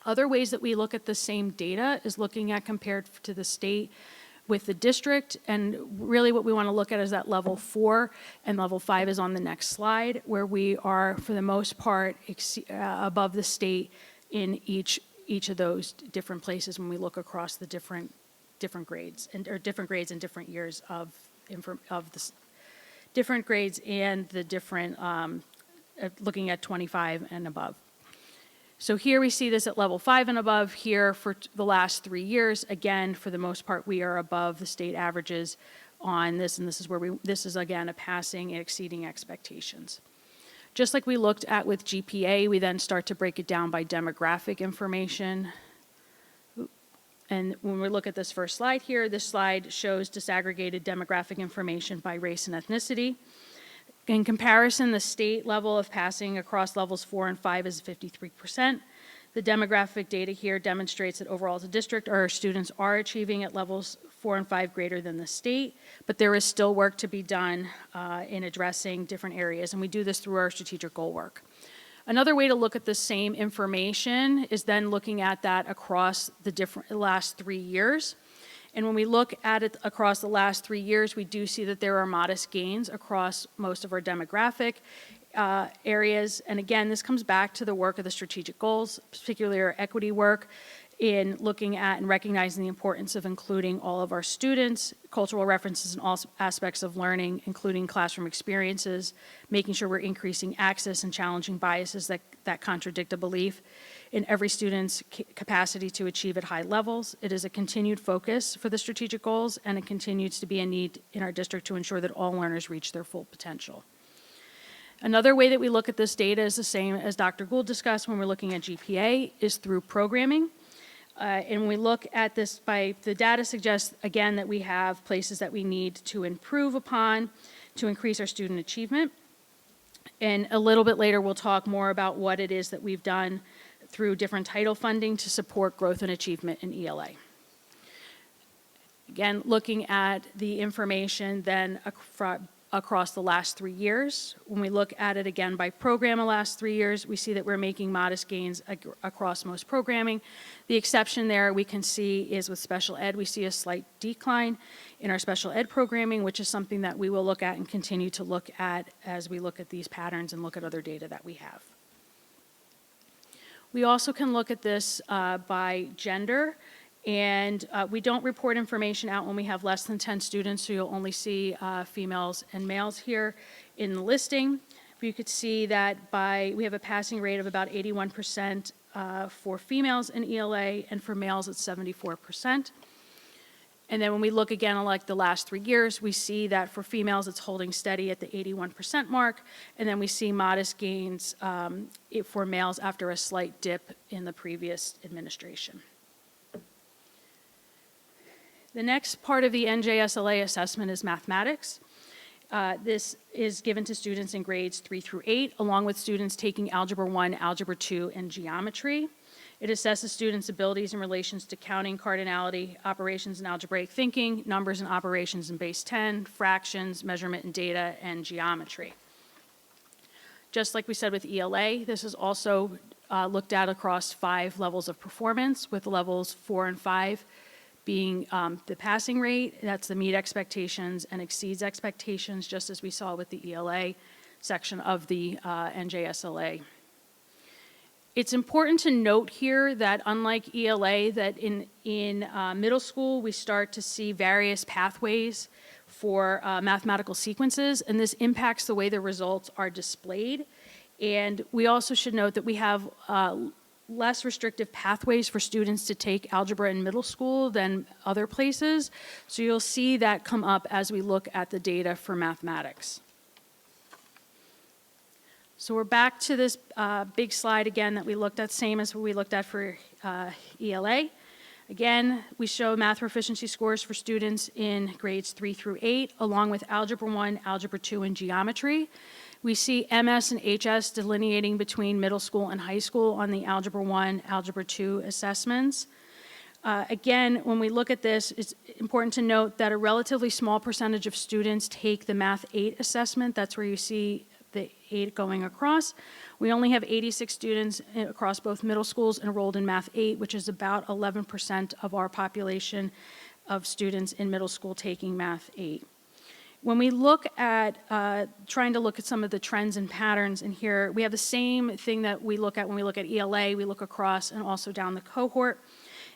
Other ways that we look at the same data is looking at compared to the state with the district, and really what we want to look at is that level 4, and level 5 is on the next slide, where we are, for the most part, above the state in each of those different places when we look across the different grades, or different grades in different years of the different grades and the different, looking at 25 and above. So here we see this at level 5 and above. Here for the last 3 years, again, for the most part, we are above the state averages on this, and this is where this is again a passing and exceeding expectations. Just like we looked at with GPA, we then start to break it down by demographic information. And when we look at this first slide here, this slide shows disaggregated demographic information by race and ethnicity. In comparison, the state level of passing across levels 4 and 5 is 53%. The demographic data here demonstrates that overall as a district, our students are achieving at levels 4 and 5 greater than the state, but there is still work to be done in addressing different areas, and we do this through our strategic goal work. Another way to look at the same information is then looking at that across the last 3 years. And when we look at it across the last 3 years, we do see that there are modest gains across most of our demographic areas. And again, this comes back to the work of the strategic goals, particularly our equity work in looking at and recognizing the importance of including all of our students, cultural references in all aspects of learning, including classroom experiences, making sure we're increasing access and challenging biases that contradict a belief in every student's capacity to achieve at high levels. It is a continued focus for the strategic goals, and it continues to be a need in our district to ensure that all learners reach their full potential. Another way that we look at this data is the same as Dr. Gould discussed when we're looking at GPA, is through programming. And when we look at this, the data suggests, again, that we have places that we need to improve upon to increase our student achievement. And a little bit later, we'll talk more about what it is that we've done through different title funding to support growth and achievement in ELA. Again, looking at the information then across the last 3 years. When we look at it again by program the last 3 years, we see that we're making modest gains across most programming. The exception there we can see is with special ed. We see a slight decline in our special ed programming, which is something that we will look at and continue to look at as we look at these patterns and look at other data that we have. We also can look at this by gender, and we don't report information out when we have less than 10 students, so you'll only see females and males here in the listing. But you could see that we have a passing rate of about 81% for females in ELA, and for males it's 74%. And then when we look again at like the last 3 years, we see that for females, it's holding steady at the 81% mark. And then we see modest gains for males after a slight dip in the previous administration. The next part of the NJSLA assessment is mathematics. This is given to students in grades 3 through 8, along with students taking Algebra 1, Algebra 2, and geometry. It assesses students' abilities in relations to counting, cardinality, operations and algebraic thinking, numbers and operations in base 10, fractions, measurement and data, and geometry. Just like we said with ELA, this is also looked at across 5 levels of performance, with levels 4 and 5 being the passing rate. That's the meet expectations and exceeds expectations, just as we saw with the ELA section of the NJSLA. It's important to note here that unlike ELA, that in middle school, we start to see various pathways for mathematical sequences, and this impacts the way the results are displayed. And we also should note that we have less restrictive pathways for students to take algebra in middle school than other places. So you'll see that come up as we look at the data for mathematics. So we're back to this big slide again that we looked at, same as what we looked at for ELA. Again, we show math proficiency scores for students in grades 3 through 8, along with Algebra 1, Algebra 2, and Geometry. We see MS and HS delineating between middle school and high school on the Algebra 1, Algebra 2 assessments. Again, when we look at this, it's important to note that a relatively small percentage of students take the Math 8 assessment. That's where you see the 8 going across. We only have 86 students across both middle schools enrolled in Math 8, which is about 11% of our population of students in middle school taking Math 8. When we look at trying to look at some of the trends and patterns in here, we have the same thing that we look at when we look at ELA. We look across and also down the cohort.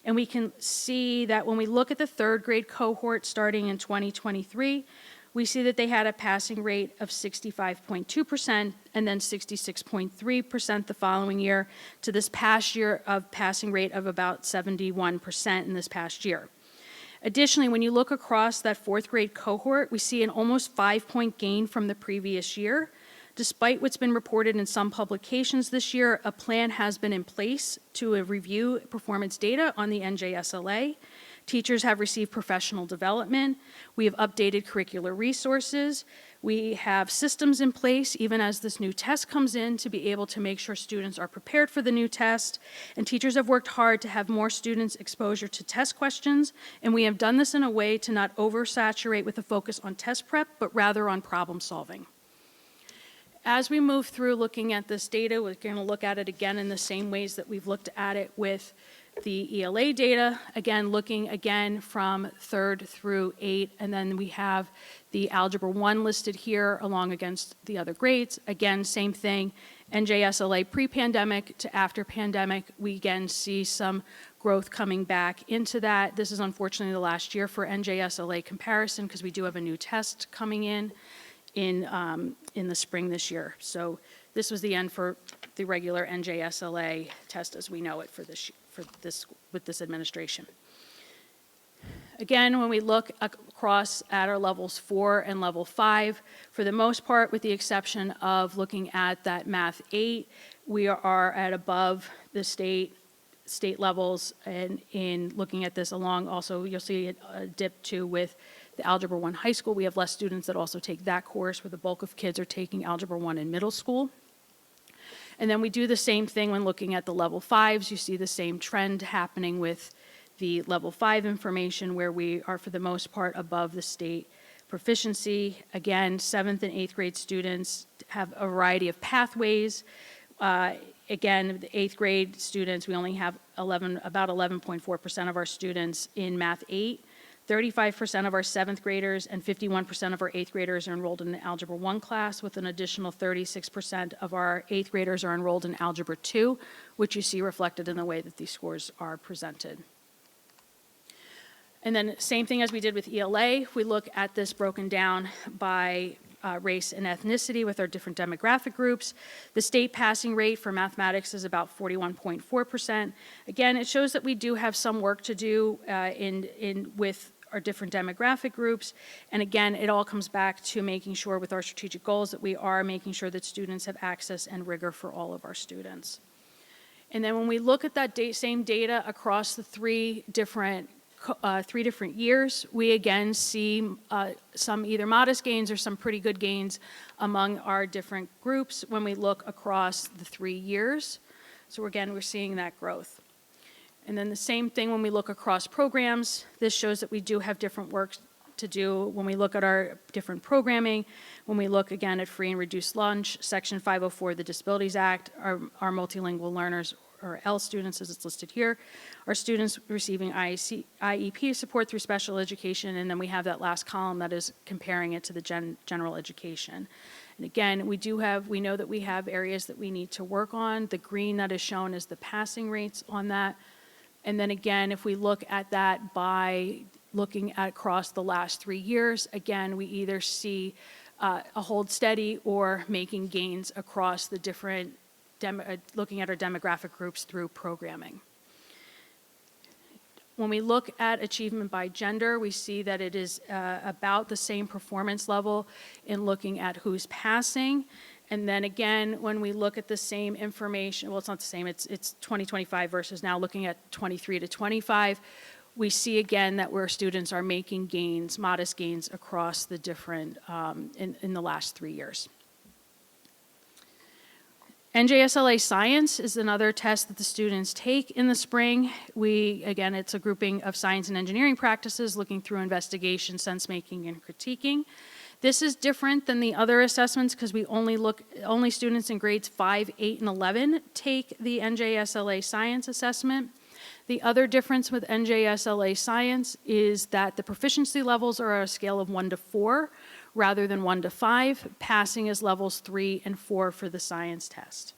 And we can see that when we look at the 3rd grade cohort starting in 2023, we see that they had a passing rate of 65.2% and then 66.3% the following year, to this past year of passing rate of about 71% in this past year. Additionally, when you look across that 4th grade cohort, we see an almost 5-point gain from the previous year. Despite what's been reported in some publications this year, a plan has been in place to review performance data on the NJSLA. Teachers have received professional development. We have updated curricular resources. We have systems in place, even as this new test comes in, to be able to make sure students are prepared for the new test. And teachers have worked hard to have more students exposure to test questions. And we have done this in a way to not oversaturate with a focus on test prep, but rather on problem solving. As we move through looking at this data, we're going to look at it again in the same ways that we've looked at it with the ELA data, again, looking again from 3rd through 8, and then we have the Algebra 1 listed here along against the other grades. Again, same thing, NJSLA pre-pandemic to after pandemic, we again see some growth coming back into that. This is unfortunately the last year for NJSLA comparison because we do have a new test coming in the spring this year. So this was the end for the regular NJSLA test as we know it for this with this administration. Again, when we look across at our levels 4 and level 5, for the most part, with the exception of looking at that Math 8, we are at above the state levels, and in looking at this along also, you'll see a dip too with the Algebra 1 high school. We have less students that also take that course, where the bulk of kids are taking Algebra 1 in middle school. And then we do the same thing when looking at the level 5s. You see the same trend happening with the level 5 information, where we are for the most part above the state proficiency. Again, 7th and 8th grade students have a variety of pathways. Again, the 8th grade students, we only have about 11.4% of our students in Math 8. 35% of our 7th graders and 51% of our 8th graders are enrolled in the Algebra 1 class, with an additional 36% of our 8th graders are enrolled in Algebra 2, which you see reflected in the way that these scores are presented. And then same thing as we did with ELA, if we look at this broken down by race and ethnicity with our different demographic groups. The state passing rate for mathematics is about 41.4%. Again, it shows that we do have some work to do with our different demographic groups. And again, it all comes back to making sure with our strategic goals that we are making sure that students have access and rigor for all of our students. And then when we look at that same data across the three different years, we again see some either modest gains or some pretty good gains among our different groups when we look across the 3 years. So again, we're seeing that growth. And then the same thing when we look across programs. This shows that we do have different work to do when we look at our different programming, when we look again at free and reduced lunch, Section 504 of the Disabilities Act, our multilingual learners, or L students as it's listed here, our students receiving IEP support through special education, and then we have that last column that is comparing it to the general education. And again, we know that we have areas that we need to work on. The green that is shown is the passing rates on that. And then again, if we look at that by looking at across the last 3 years, again, we either see a hold steady or making gains across the different, looking at our demographic groups through programming. When we look at achievement by gender, we see that it is about the same performance level in looking at who's passing. And then again, when we look at the same information, well, it's not the same, it's 2025 versus now looking at 23 to 25, we see again that where students are making gains, modest gains across the different, in the last 3 years. NJSLA Science is another test that the students take in the spring. Again, it's a grouping of science and engineering practices looking through investigation, sense-making, and critiquing. This is different than the other assessments because we only students in grades 5, 8, and 11 take the NJSLA Science assessment. The other difference with NJSLA Science is that the proficiency levels are a scale of 1 to 4 rather than 1 to 5. Passing is levels 3 and 4 for the science test.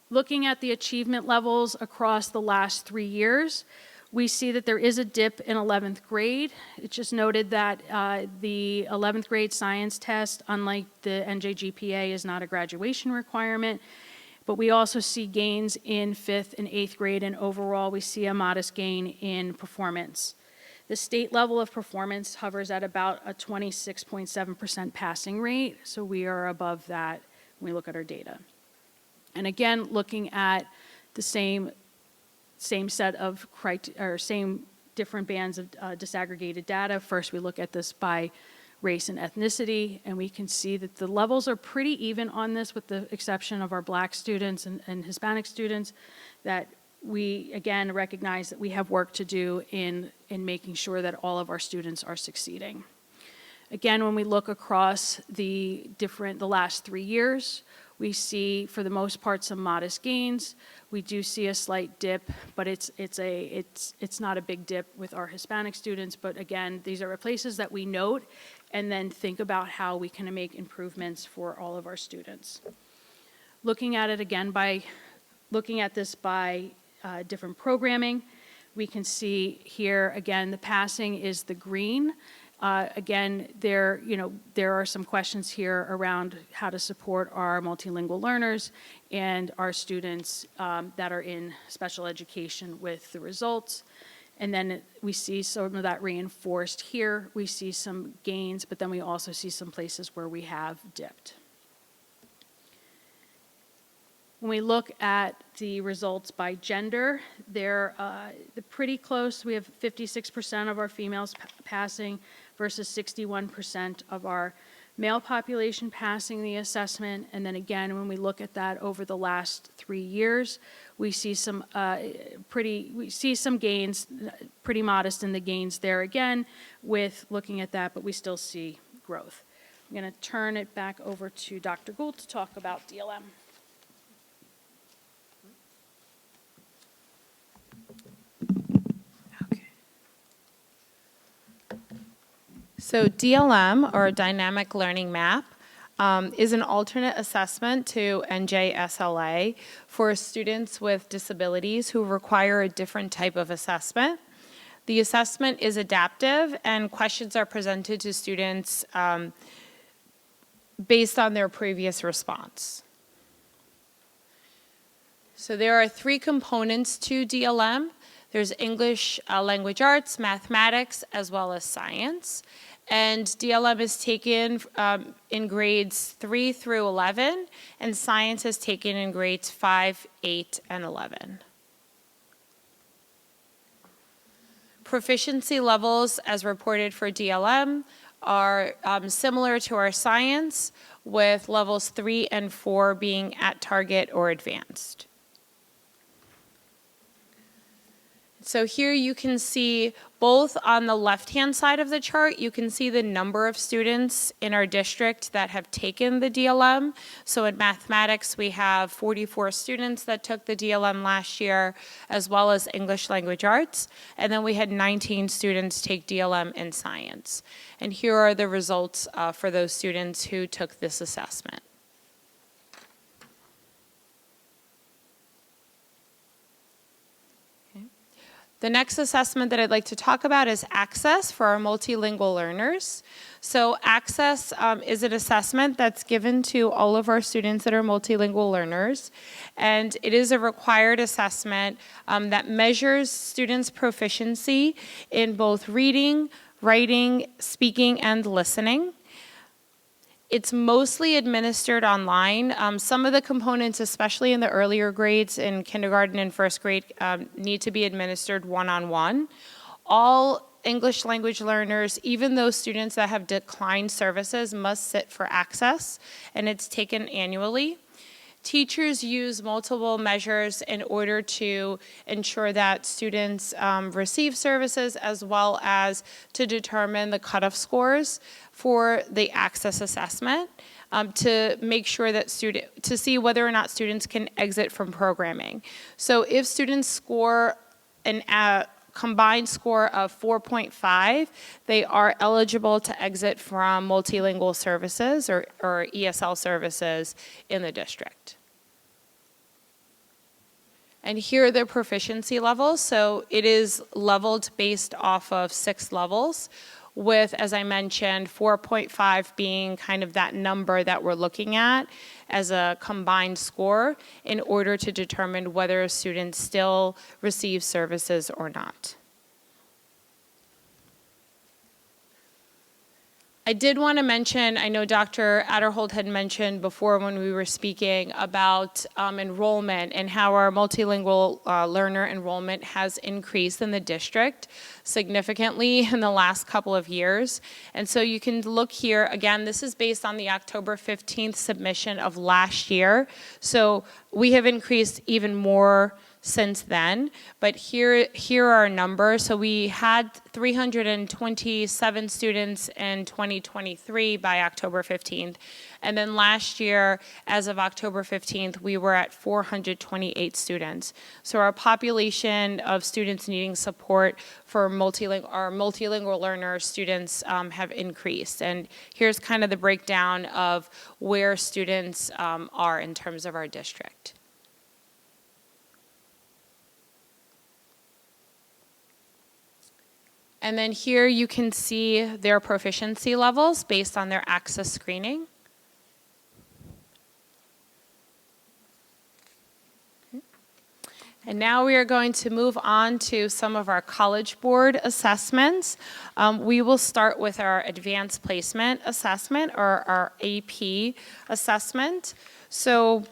Looking at the achievement levels across the last 3 years, we see that there is a dip in 11th grade. It's just noted that the 11th grade science test, unlike the NJGPA, is not a graduation requirement. But we also see gains in 5th and 8th grade, and overall we see a modest gain in performance. The state level of performance hovers at about a 26.7% passing rate, so we are above that when we look at our data. And again, looking at the same set of same different bands of disaggregated data. First, we look at this by race and ethnicity, and we can see that the levels are pretty even on this with the exception of our Black students and Hispanic students, that we, again, recognize that we have work to do in making sure that all of our students are succeeding. Again, when we look across the last 3 years, we see, for the most part, some modest gains. We do see a slight dip, but it's not a big dip with our Hispanic students. But again, these are places that we note and then think about how we can make improvements for all of our students. Looking at it again looking at this by different programming, we can see here again the passing is the green. Again, there are some questions here around how to support our multilingual learners and our students that are in special education with the results. And then we see some of that reinforced here. We see some gains, but then we also see some places where we have dipped. When we look at the results by gender, they're pretty close. We have 56% of our females passing versus 61% of our male population passing the assessment. And then again, when we look at that over the last 3 years, we see some gains, pretty modest in the gains there again with looking at that, but we still see growth. I'm going to turn it back over to Dr. Gould to talk about DLM. So DLM, or Dynamic Learning Map, is an alternate assessment to NJSLA for students with disabilities who require a different type of assessment. The assessment is adaptive, and questions are presented to students based on their previous response. So there are 3 components to DLM. There's English language arts, mathematics, as well as science. And DLM is taken in grades 3 through 11, and science is taken in grades 5, 8, and 11. Proficiency levels, as reported for DLM, are similar to our science, with levels 3 and 4 being at target or advanced. So here you can see both on the left-hand side of the chart, you can see the number of students in our district that have taken the DLM. So in mathematics, we have 44 students that took the DLM last year, as well as English language arts. And then we had 19 students take DLM in science. And here are the results for those students who took this assessment. The next assessment that I'd like to talk about is access for our multilingual learners. So access is an assessment that's given to all of our students that are multilingual learners. And it is a required assessment that measures students' proficiency in both reading, writing, speaking, and listening. It's mostly administered online. Some of the components, especially in the earlier grades in kindergarten and first grade, need to be administered one-on-one. All English language learners, even those students that have declined services, must sit for access, and it's taken annually. Teachers use multiple measures in order to ensure that students receive services, as well as to determine the cutoff scores for the access assessment, to make sure that to see whether or not students can exit from programming. So if students score a combined score of 4.5, they are eligible to exit from multilingual services or ESL services in the district. And here are the proficiency levels. So it is leveled based off of 6 levels, with, as I mentioned, 4.5 being kind of that number that we're looking at as a combined score in order to determine whether a student still receives services or not. I did want to mention, I know Dr. Adderholt had mentioned before when we were speaking about enrollment and how our multilingual learner enrollment has increased in the district significantly in the last couple of years. And so you can look here, again, this is based on the October 15th submission of last year. So we have increased even more since then, but here are our numbers. So we had 327 students in 2023 by October 15th, and then last year, as of October 15th, we were at 428 students. So our population of students needing support for our multilingual learner students have increased. And here's kind of the breakdown of where students are in terms of our district. And then here you can see their proficiency levels based on their access screening. And now we are going to move on to some of our College Board assessments. We will start with our Advanced Placement Assessment, or our AP assessment. So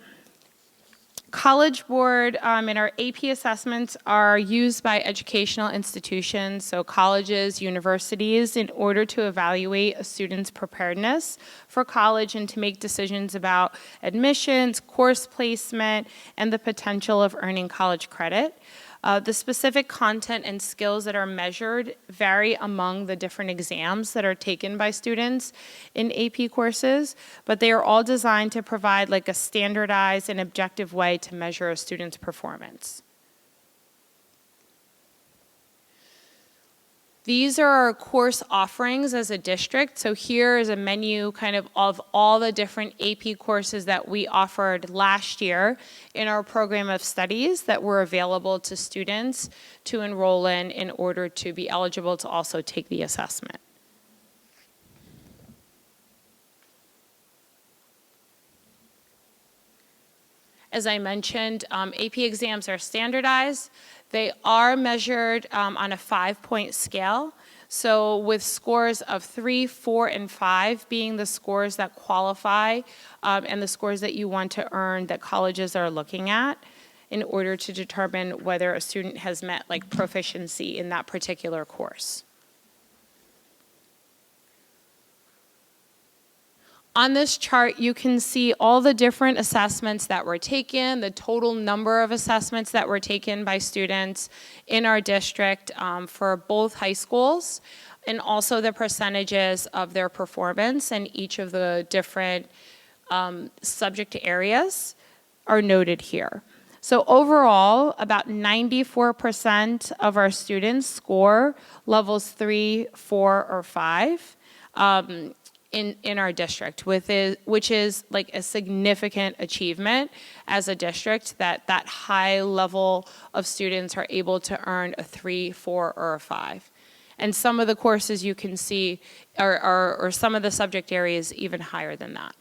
College Board and our AP assessments are used by educational institutions, so colleges, universities, in order to evaluate a student's preparedness for college and to make decisions about admissions, course placement, and the potential of earning college credit. The specific content and skills that are measured vary among the different exams that are taken by students in AP courses, but they are all designed to provide like a standardized and objective way to measure a student's performance. These are our course offerings as a district. So here is a menu kind of all the different AP courses that we offered last year in our program of studies that were available to students to enroll in order to be eligible to also take the assessment. As I mentioned, AP exams are standardized. They are measured on a 5-point scale. So with scores of 3, 4, and 5 being the scores that qualify and the scores that you want to earn that colleges are looking at in order to determine whether a student has met like proficiency in that particular course. On this chart, you can see all the different assessments that were taken, the total number of assessments that were taken by students in our district for both high schools, and also the percentages of their performance in each of the different subject areas are noted here. So overall, about 94% of our students score levels 3, 4, or 5. In our district, which is like a significant achievement as a district, that high level of students are able to earn a 3, 4, or a 5. And some of the courses you can see or some of the subject areas even higher than that.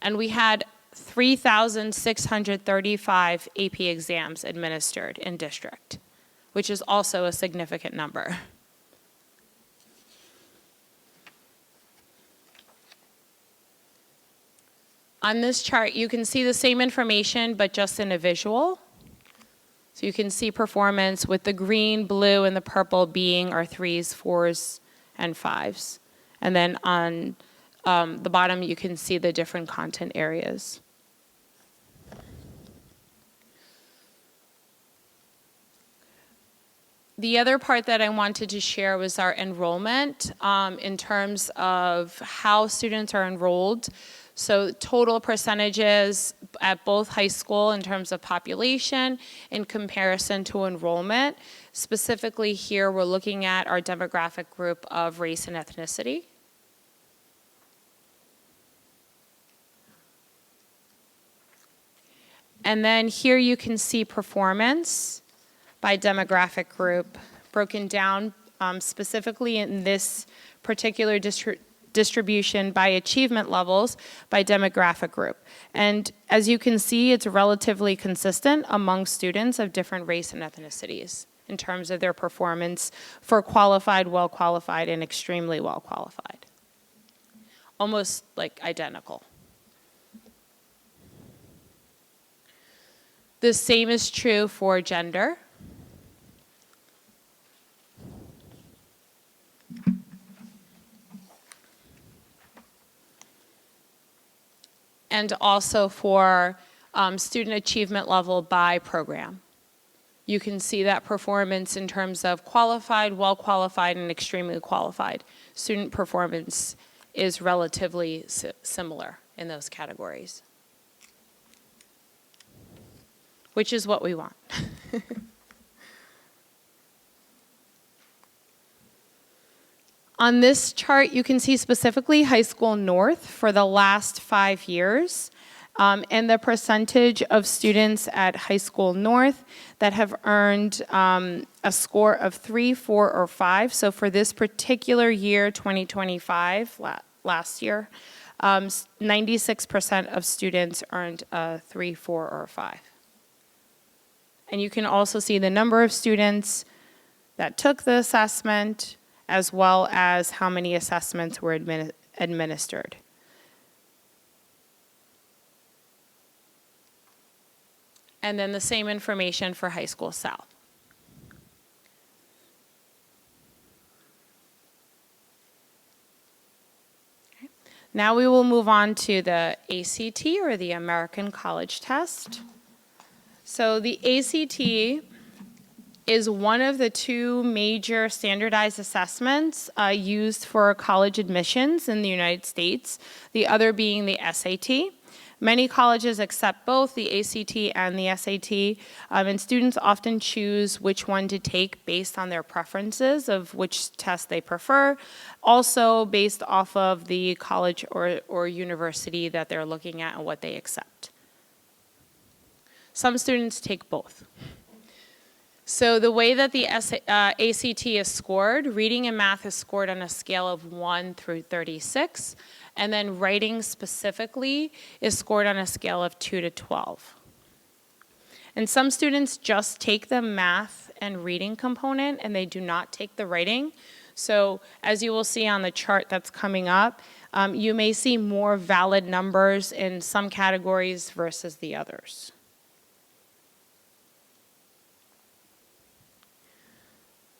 And we had 3,635 AP exams administered in district, which is also a significant number. On this chart, you can see the same information, but just in a visual. So you can see performance with the green, blue, and the purple being our 3s, 4s, and 5s. And then on the bottom, you can see the different content areas. The other part that I wanted to share was our enrollment in terms of how students are enrolled. So total percentages at both high school in terms of population in comparison to enrollment. Specifically here, we're looking at our demographic group of race and ethnicity. And then here you can see performance by demographic group broken down specifically in this particular distribution by achievement levels by demographic group. And as you can see, it's relatively consistent among students of different race and ethnicities in terms of their performance for qualified, well-qualified, and extremely well-qualified. Almost like identical. The same is true for gender. And also for student achievement level by program. You can see that performance in terms of qualified, well-qualified, and extremely qualified. Student performance is relatively similar in those categories, which is what we want. On this chart, you can see specifically high school north for the last 5 years, and the percentage of students at high school north that have earned a score of 3, 4, or 5. So for this particular year, 2025, last year, 96% of students earned a 3, 4, or 5. And you can also see the number of students that took the assessment, as well as how many assessments were administered. And then the same information for high school south. Okay. Now we will move on to the ACT, or the American College Test. So the ACT is one of the 2 major standardized assessments used for college admissions in the United States, the other being the SAT. Many colleges accept both the ACT and the SAT, and students often choose which one to take based on their preferences of which test they prefer, also based off of the college or university that they're looking at and what they accept. Some students take both. So the way that the ACT is scored, reading and math is scored on a scale of 1 through 36, and then writing specifically is scored on a scale of 2 to 12. And some students just take the math and reading component, and they do not take the writing. So as you will see on the chart that's coming up, you may see more valid numbers in some categories versus the others.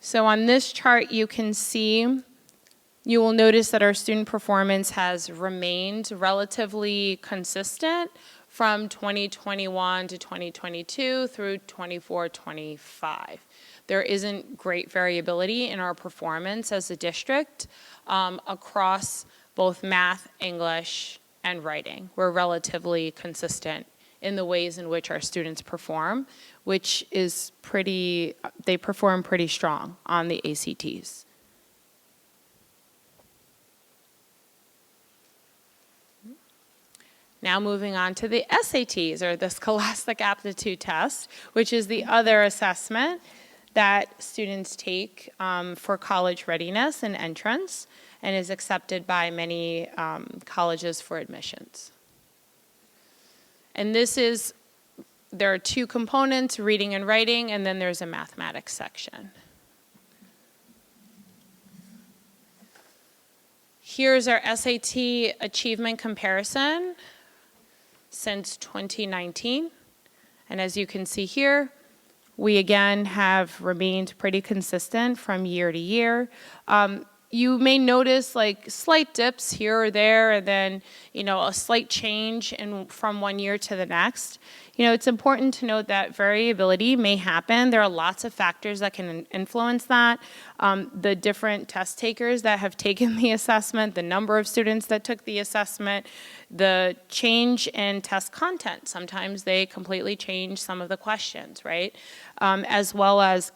So on this chart, you can see You will notice that our student performance has remained relatively consistent from 2021 to 2022 through 24-25. There isn't great variability in our performance as a district across both math, English, and writing. We're relatively consistent in the ways in which our students perform, which is they perform pretty strong on the ACTs. Now moving on to the SATs, or the Scholastic Aptitude Test, which is the other assessment that students take for college readiness and entrance, and is accepted by many colleges for admissions. And there are two components, reading and writing, and then there's a mathematics section. Here's our SAT achievement comparison since 2019. And as you can see here, we again have remained pretty consistent from year to year. You may notice like slight dips here or there, and then, a slight change from one year to the next. It's important to note that variability may happen. There are lots of factors that can influence that. The different test takers that have taken the assessment, the number of students that took the assessment, the change in test content. Sometimes they completely change some of the questions, right? As well as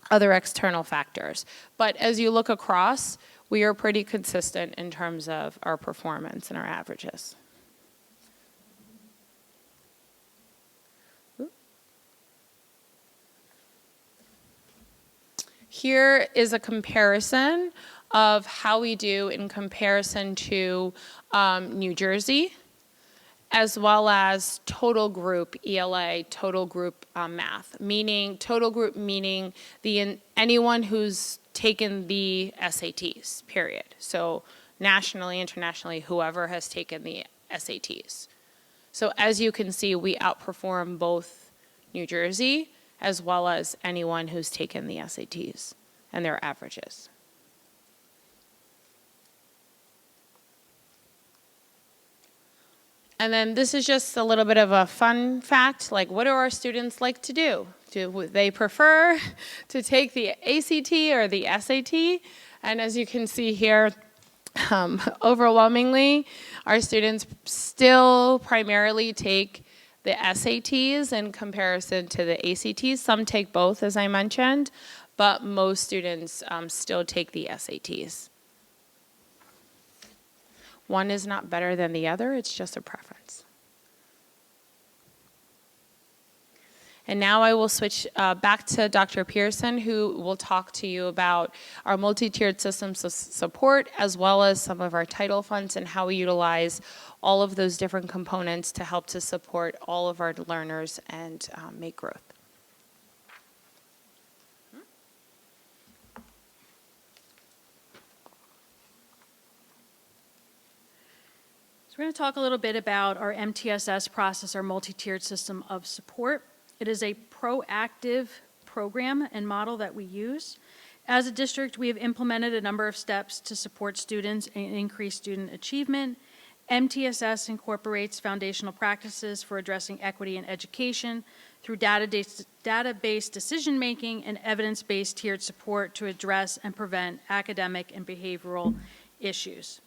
other external factors. But as you look across, we are pretty consistent in terms of our performance and our averages. Here is a comparison of how we do in comparison to New Jersey, as well as total group ELA, total group math, meaning total group meaning anyone who's taken the SATs, period. So nationally, internationally, whoever has taken the SATs. So as you can see, we outperform both New Jersey as well as anyone who's taken the SATs and their averages. And then this is just a little bit of a fun fact, like what do our students like to do? Do they prefer to take the ACT or the SAT? And as you can see here, overwhelmingly, our students still primarily take the SATs in comparison to the ACTs. Some take both, as I mentioned, but most students still take the SATs. One is not better than the other, it's just a preference. And now I will switch back to Dr. Pearson, who will talk to you about our multi-tiered systems of support, as well as some of our title funds and how we utilize all of those different components to help to support all of our learners and make growth. We're going to talk a little bit about our MTSS process, our multi-tiered system of support. It is a proactive program and model that we use. As a district, we have implemented a number of steps to support students and increase student achievement. MTSS incorporates foundational practices for addressing equity in education through data-based decision-making and evidence-based tiered support to address and prevent academic and behavioral issues.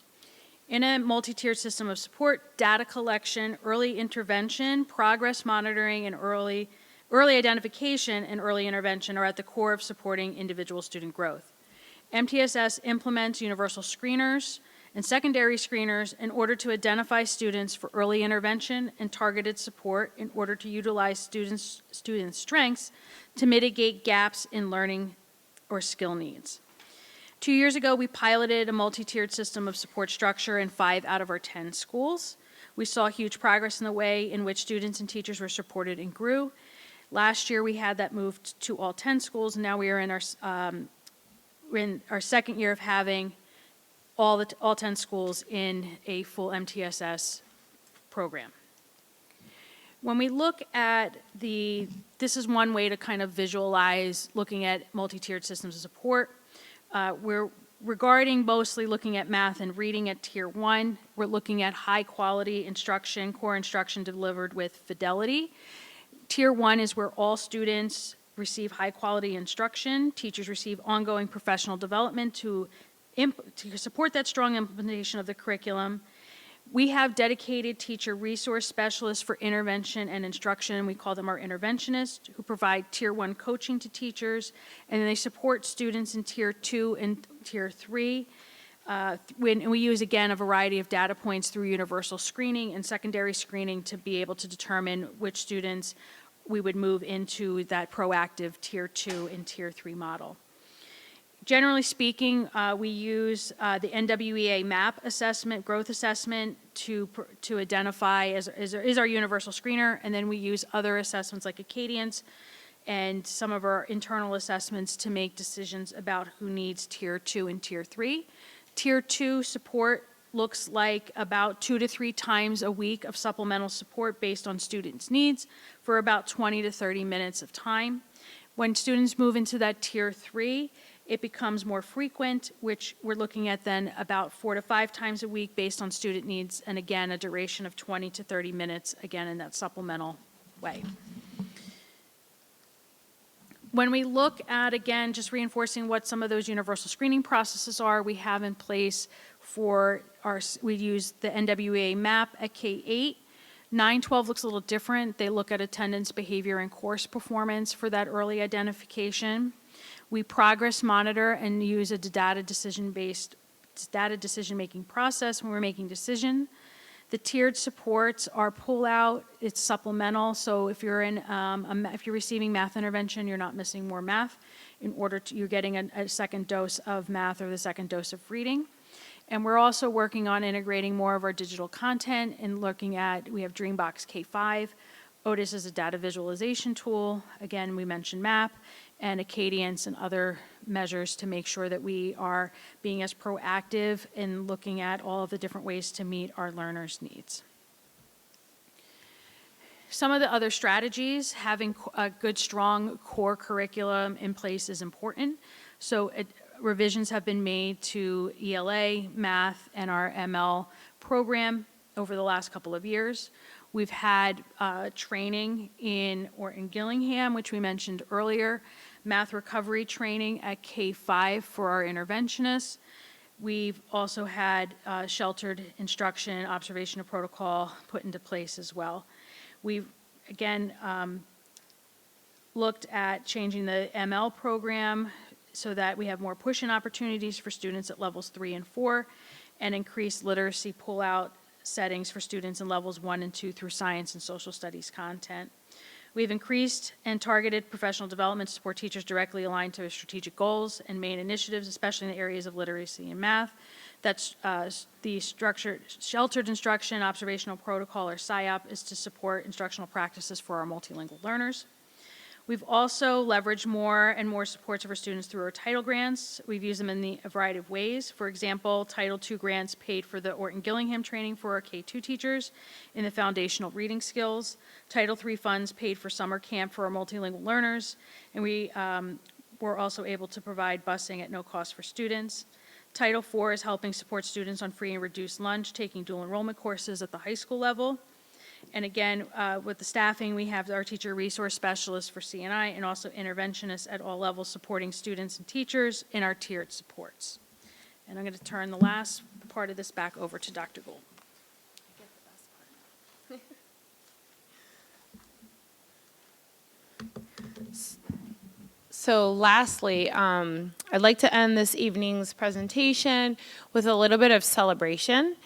In a multi-tiered system of support, data collection, early intervention, progress monitoring, and early identification and early intervention are at the core of supporting individual student growth. MTSS implements universal screeners and secondary screeners in order to identify students for early intervention and targeted support in order to utilize students' strengths to mitigate gaps in learning or skill needs. 2 years ago, we piloted a multi-tiered system of support structure in 5 out of our 10 schools. We saw huge progress in the way in which students and teachers were supported and grew. Last year, we had that moved to all 10 schools, and now we are in our second year of having all 10 schools in a full MTSS program. When we look at this is one way to kind of visualize looking at multi-tiered systems of support. regarding mostly looking at math and reading at Tier 1, we're looking at high-quality instruction, core instruction delivered with fidelity. Tier 1 is where all students receive high-quality instruction. Teachers receive ongoing professional development to support that strong implementation of the curriculum. We have dedicated teacher resource specialists for intervention and instruction. We call them our interventionists, who provide Tier 1 coaching to teachers, and they support students in Tier 2 and Tier 3. When we use, again, a variety of data points through universal screening and secondary screening to be able to determine which students we would move into that proactive Tier 2 and Tier 3 model. Generally speaking, we use the NWEA MAP assessment, growth assessment, to identify is our universal screener, and then we use other assessments like Acadience and some of our internal assessments to make decisions about who needs Tier 2 and Tier 3. Tier 2 support looks like about 2 to 3 times a week of supplemental support based on students' needs for about 20 to 30 minutes of time. When students move into that Tier 3, it becomes more frequent, which we're looking at then about 4 to 5 times a week based on student needs, and again, a duration of 20 to 30 minutes, again, in that supplemental way. When we look at, again, just reinforcing what some of those universal screening processes are, we have in place for we use the NWEA MAP at K-8. 9-12 looks a little different. They look at attendance, behavior, and course performance for that early identification. We progress monitor and use a data decision-making process when we're making decision. The tiered supports are pull-out, it's supplemental, so if you're if you're receiving math intervention, you're not missing more math. You're getting a second dose of math or the second dose of reading. And we're also working on integrating more of our digital content and looking at, we have Dreambox K5, Otis is a data visualization tool, again, we mentioned MAP, and Acadience and other measures to make sure that we are being as proactive in looking at all of the different ways to meet our learners' needs. Some of the other strategies, having a good, strong core curriculum in place is important. So revisions have been made to ELA, math, and our ML program over the last couple of years. We've had training in Gillingham, which we mentioned earlier, math recovery training at K-5 for our interventionists. We've also had sheltered instruction, observation of protocol put into place as well. We've, again, looked at changing the ML program so that we have more push-in opportunities for students at levels 3 and 4, and increased literacy pull-out settings for students in levels 1 and 2 through science and social studies content. We've increased and targeted professional development to support teachers directly aligned to strategic goals and main initiatives, especially in the areas of literacy and math. That's the sheltered instruction, observational protocol, or SIOP, is to support instructional practices for our multilingual learners. We've also leveraged more and more supports of our students through our Title grants. We've used them in a variety of ways. For example, Title II grants paid for the Orton-Gillingham training for our K-2 teachers in the foundational reading skills. Title III funds paid for summer camp for our multilingual learners. And we were also able to provide busing at no cost for students. Title IV is helping support students on free and reduced lunch, taking dual enrollment courses at the high school level. And again, with the staffing, we have our teacher resource specialists for C&I and also interventionists at all levels supporting students and teachers in our tiered supports. And I'm going to turn the last part of this back over to Dr. Gould. So lastly, I'd like to end this evening's presentation with a little bit of celebration.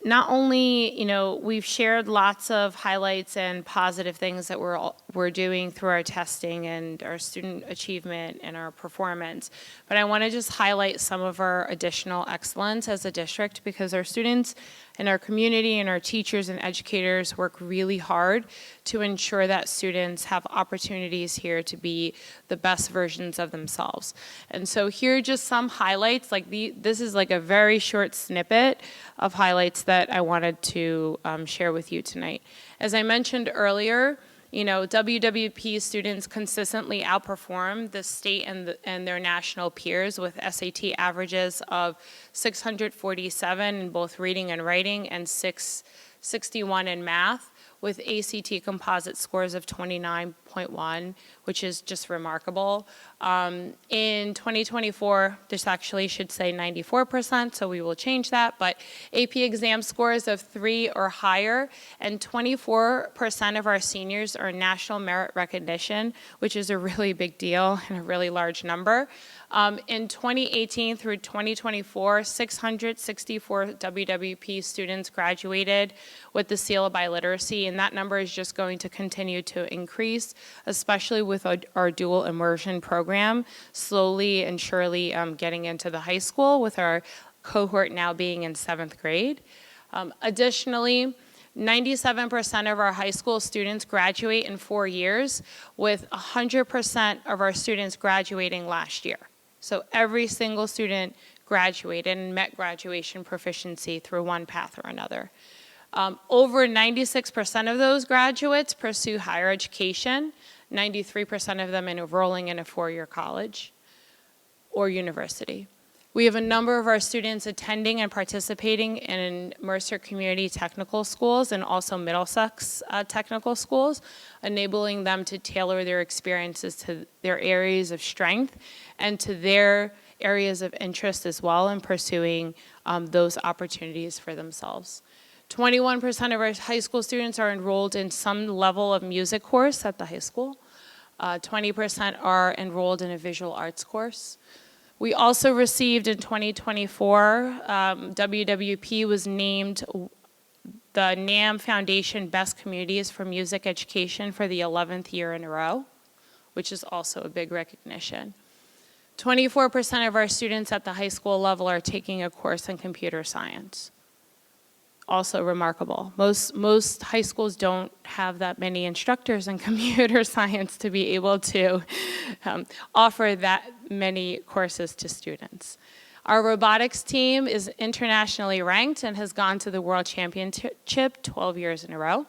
Not only, we've shared lots of highlights and positive things that we're doing through our testing and our student achievement and our performance, but I want to just highlight some of our additional excellence as a district, because our students and our community and our teachers and educators work really hard to ensure that students have opportunities here to be the best versions of themselves. And so here are just some highlights. This is like a very short snippet of highlights that I wanted to share with you tonight. As I mentioned earlier, You know, WWP students consistently outperform the state and their national peers with SAT averages of 647 in both reading and writing and 661 in math, with ACT composite scores of 29.1, which is just remarkable. In 2024, this actually should say 94%, so we will change that, but AP exam scores of 3 or higher, and 24% of our seniors earn national merit recognition, which is a really big deal and a really large number. In 2018 through 2024, 664 WWP students graduated with the seal of biliteracy, and that number is just going to continue to increase, especially with our dual immersion program, slowly and surely getting into the high school, with our cohort now being in 7th grade. Additionally, 97% of our high school students graduate in 4 years, with 100% of our students graduating last year. So every single student graduated and met graduation proficiency through one path or another. Over 96% of those graduates pursue higher education, 93% of them enrolling in a 4-year college or university. We have a number of our students attending and participating in Mercer Community Technical Schools and also Middlesex Technical Schools, enabling them to tailor their experiences to their areas of strength and to their areas of interest as well in pursuing those opportunities for themselves. 21% of our high school students are enrolled in some level of music course at the high school. 20% are enrolled in a visual arts course. We also received in 2024, WWP was named the NAM Foundation Best Communities for Music Education for the 11th year in a row, which is also a big recognition. 24% of our students at the high school level are taking a course in computer science. Also remarkable. Most high schools don't have that many instructors in computer science to be able to offer that many courses to students. Our robotics team is internationally ranked and has gone to the World Championship 12 years in a row.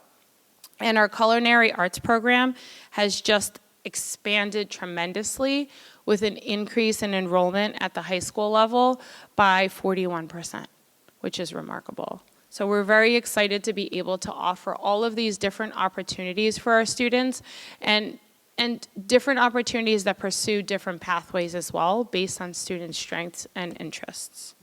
And our culinary arts program has just expanded tremendously with an increase in enrollment at the high school level by 41%, which is remarkable. So we're very excited to be able to offer all of these different opportunities for our students and different opportunities that pursue different pathways as well based on student strengths and interests.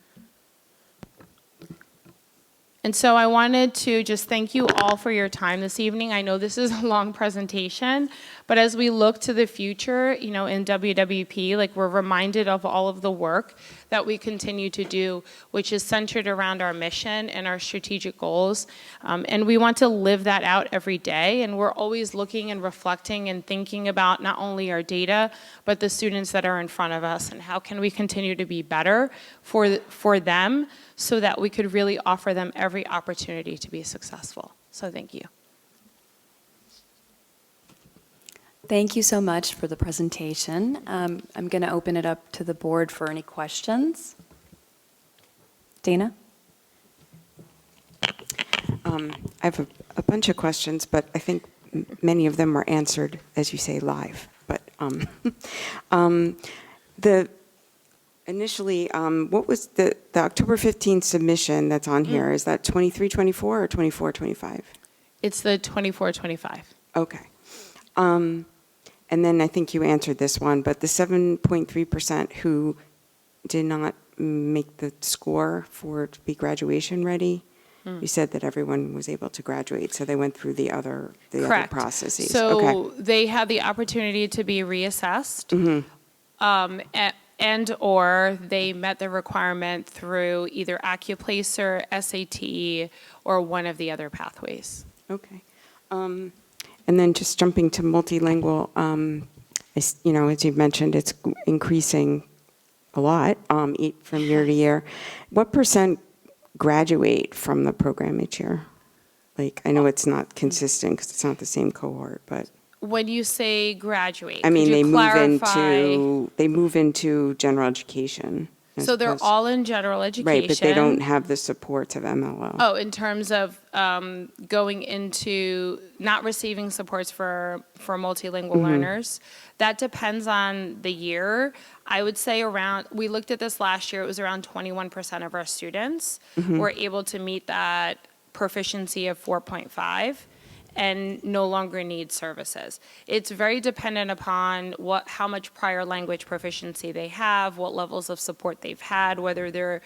And so I wanted to just thank you all for your time this evening. I know this is a long presentation, but as we look to the future, you know, in WWP, like we're reminded of all of the work that we continue to do, which is centered around our mission and our strategic goals. And we want to live that out every day. And we're always looking and reflecting and thinking about not only our data, but the students that are in front of us and how can we continue to be better for them so that we could really offer them every opportunity to be successful. So thank you. Thank you so much for the presentation. I'm going to open it up to the board for any questions. Dana? I have a bunch of questions, but I think many of them were answered, as you say, live. But initially, what was the October 15th submission that's on here? Is that 23-24 or 24-25? It's the 24-25. Okay. And then I think you answered this one, but the 7.3% who did not make the score to be graduation ready, you said that everyone was able to graduate, so they went through the other processes. So okay. They had the opportunity to be reassessed, and or they met the requirement through either AccuPlacer, SAT, or one of the other pathways. Okay. And then just jumping to multilingual, you know, as you mentioned, it's increasing a lot from year to year. What % graduate from the program each year? Like, I know it's not consistent because it's not the same cohort, but. When you say graduate, I mean, could you clarify? they move into general education as So they're opposed- all in general education. Right, but they don't have the supports of MLO. Oh, in terms of going into not receiving supports for multilingual learners, that depends on the year. I would say we looked at this last year, it was around 21% of our students were able to meet that proficiency of 4.5 and no longer need services. It's very dependent upon how much prior language proficiency they have, what levels of support they've had, whether they're,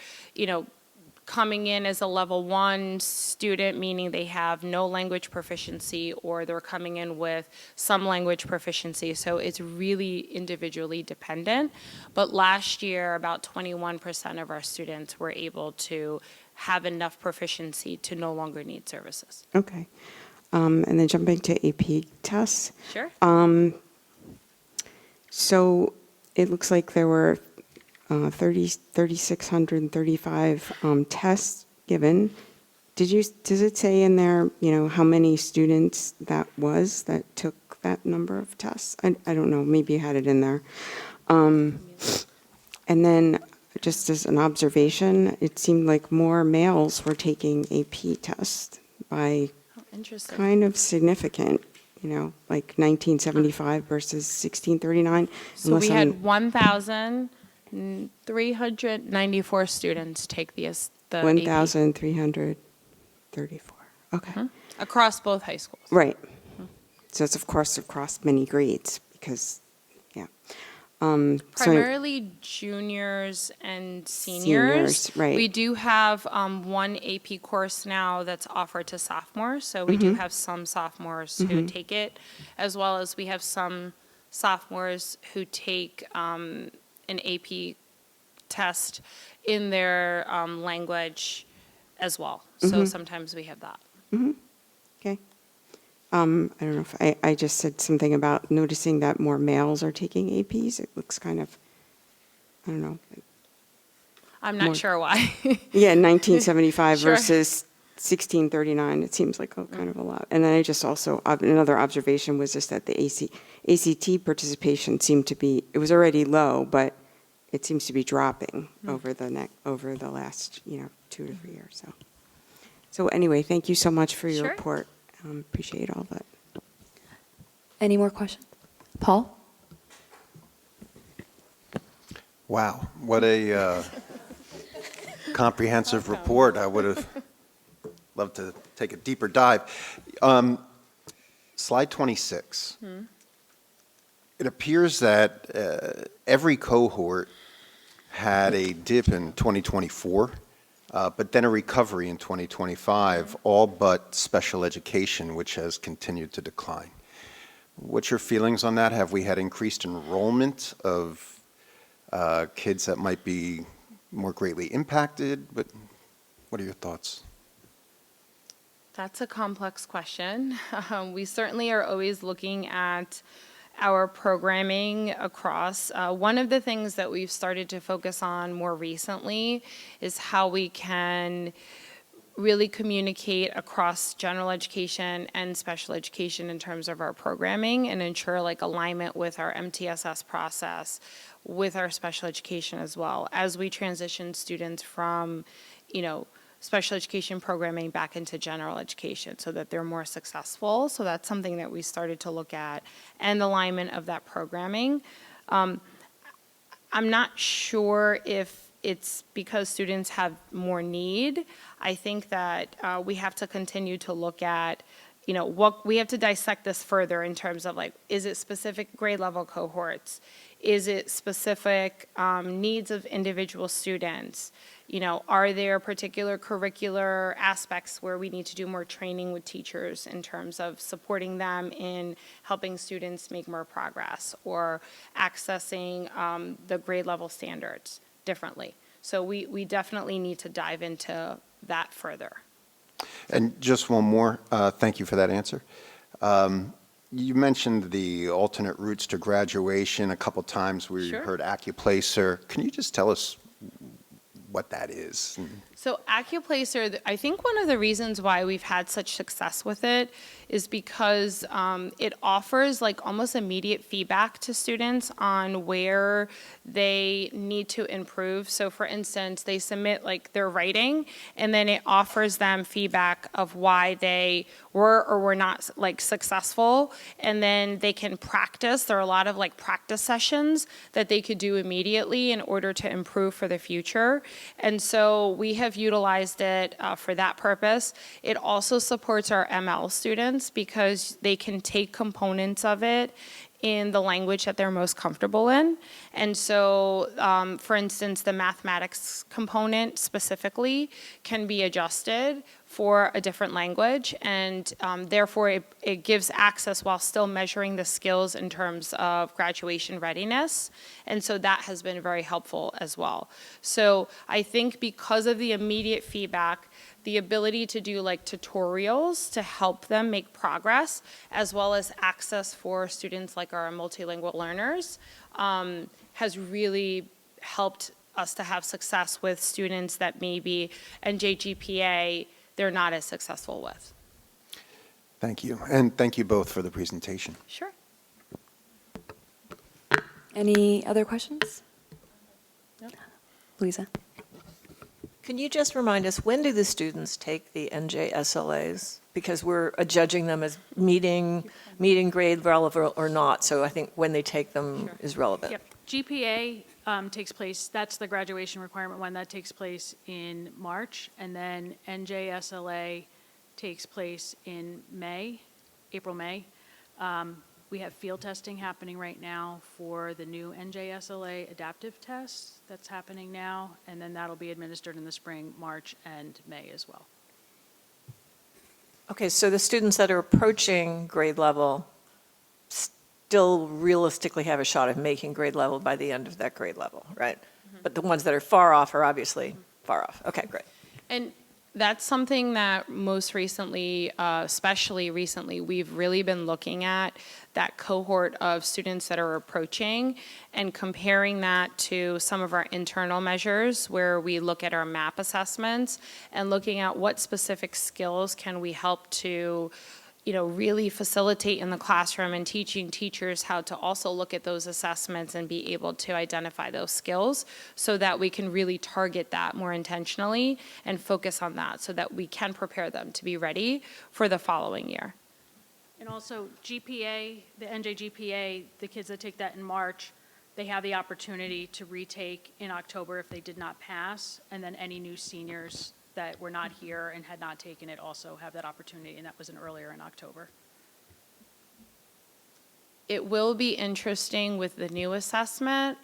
coming in as a level 1 student, meaning they have no language proficiency, or they're coming in with some language proficiency. So it's really individually dependent. But last year, about 21% of our students were able to have enough proficiency to no longer need services. Okay. And then jumping to AP tests. Sure. So it looks like there were 3,635 tests given. Does it say in there, how many students that took that number of tests? I don't know, maybe you had it in there. And then just as an observation, it seemed like more males were taking AP tests by Interesting. kind of significant, like 1975 versus 1639. So we had 1,394 students take the AP. 1,334. Okay. Across both high schools. Right. So it's, of course, across many grades because, yeah. So- Primarily juniors and seniors. Seniors, right. We do have one AP course now that's offered to sophomores, so we do have some sophomores who take it, as well as we have some sophomores who take an AP test in their language as well. So sometimes we have that. Okay. I don't know if I just said something about noticing that more males are taking APs. It looks kind of, I don't know. I'm not More- sure why. Yeah, 1975 Sure. versus 1639. It seems like kind of a lot. And then I just also, another observation was just that the ACT participation seemed to be, it was already low, but it seems to be dropping over the last, 2 to 3 years. So anyway, thank you so much for your Sure. report. Appreciate all that. Any more questions? Paul? Wow, what a comprehensive report. I would have loved to take a deeper dive. Slide 26. It appears that every cohort had a dip in 2024, but then a recovery in 2025, all but special education, which has continued to decline. What's your feelings on that? Have we had increased enrollment of kids that might be more greatly impacted? But what are your thoughts? That's a complex question. We certainly are always looking at our programming across. One of the things that we've started to focus on more recently is how we can really communicate across general education and special education in terms of our programming and ensure alignment with our MTSS process, with our special education as well, as we transition students from, special education programming back into general education so that they're more successful. So that's something that we started to look at, and alignment of that programming. I'm not sure if it's because students have more need. I think that we have to continue to look at, what we have to dissect this further in terms of is it specific grade level cohorts? Is it specific needs of individual students? Are there particular curricular aspects where we need to do more training with teachers in terms of supporting them in helping students make more progress or accessing the grade level standards differently? So we definitely need to dive into that further. And just one more, thank you for that answer. You mentioned the alternate routes to graduation a couple times. We Sure. heard AccuPlacer. Can you just tell us what that is? So AccuPlacer, I think one of the reasons why we've had such success with it is because it offers like almost immediate feedback to students on where they need to improve. So for instance, they submit like their writing, and then it offers them feedback of why they were or were not like successful, and then they can practice. There are a lot of like practice sessions that they could do immediately in order to improve for the future. And so we have utilized it for that purpose. It also supports our ML students because they can take components of it in the language that they're most comfortable in. And so, for instance, the mathematics component specifically can be adjusted for a different language, and therefore it gives access while still measuring the skills in terms of graduation readiness. And so that has been very helpful as well. So I think because of the immediate feedback, the ability to do like tutorials to help them make progress, as well as access for students like our multilingual learners, has really helped us to have success with students that maybe NJGPA they're not as successful with. Thank you. And thank you both for the presentation. Sure. Any other questions? No. Louisa? Can you just remind us, when do the students take the NJSLAs? Because we're judging them as meeting grade relevant or not, so I think when they take them is relevant. Yep. GPA takes place, that's the graduation requirement one, that takes place in March, and then NJSLA takes place in May, April, May. We have field testing happening right now for the new NJSLA adaptive test that's happening now, and then that'll be administered in the spring, March, and May as well. Okay, so the students that are approaching grade level still realistically have a shot of making grade level by the end of that grade level, right? But the ones that are far off are obviously far off. Okay, great. And that's something that most recently, especially recently, we've really been looking at, that cohort of students that are approaching and comparing that to some of our internal measures where we look at our MAP assessments and looking at what specific skills can we help to really facilitate in the classroom, and teaching teachers how to also look at those assessments and be able to identify those skills so that we can really target that more intentionally and focus on that so that we can prepare them to be ready for the following year. And also GPA, the NJGPA, the kids that take that in March, they have the opportunity to retake in October if they did not pass, and then any new seniors that were not here and had not taken it also have that opportunity, and that was earlier in October. It will be interesting with the new assessment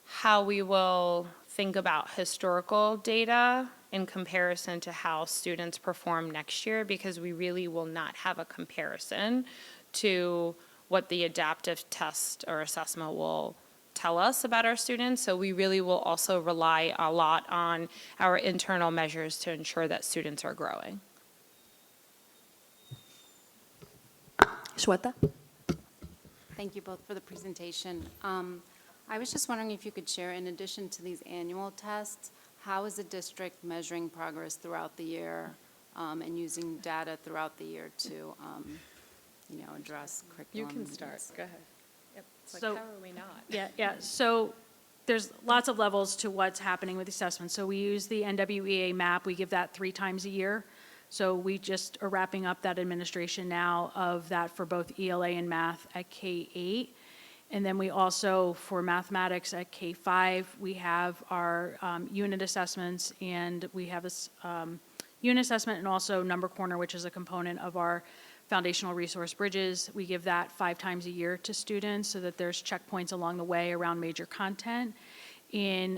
how we will think about historical data in comparison to how students perform next year, because we really will not have a comparison to what the adaptive test or assessment will tell us about our students. So we really will also rely a lot on our internal measures to ensure that students are growing. Shweta? Thank you both for the presentation. I was just wondering if you could share, in addition to these annual tests, how is the district measuring progress throughout the year and using data throughout the year to, address curriculum? You can start. Go ahead. It's So- like, how are we not? Yeah. So there's lots of levels to what's happening with the assessment. So we use the NWEA map. We give that 3 times a year. So we just are wrapping up that administration now of that for both ELA and math at K-8. And then we also, for mathematics at K-5, we have our unit assessments, and we have this unit assessment and also Number Corner, which is a component of our foundational resource bridges. We give that 5 times a year to students so that there's checkpoints along the way around major content. In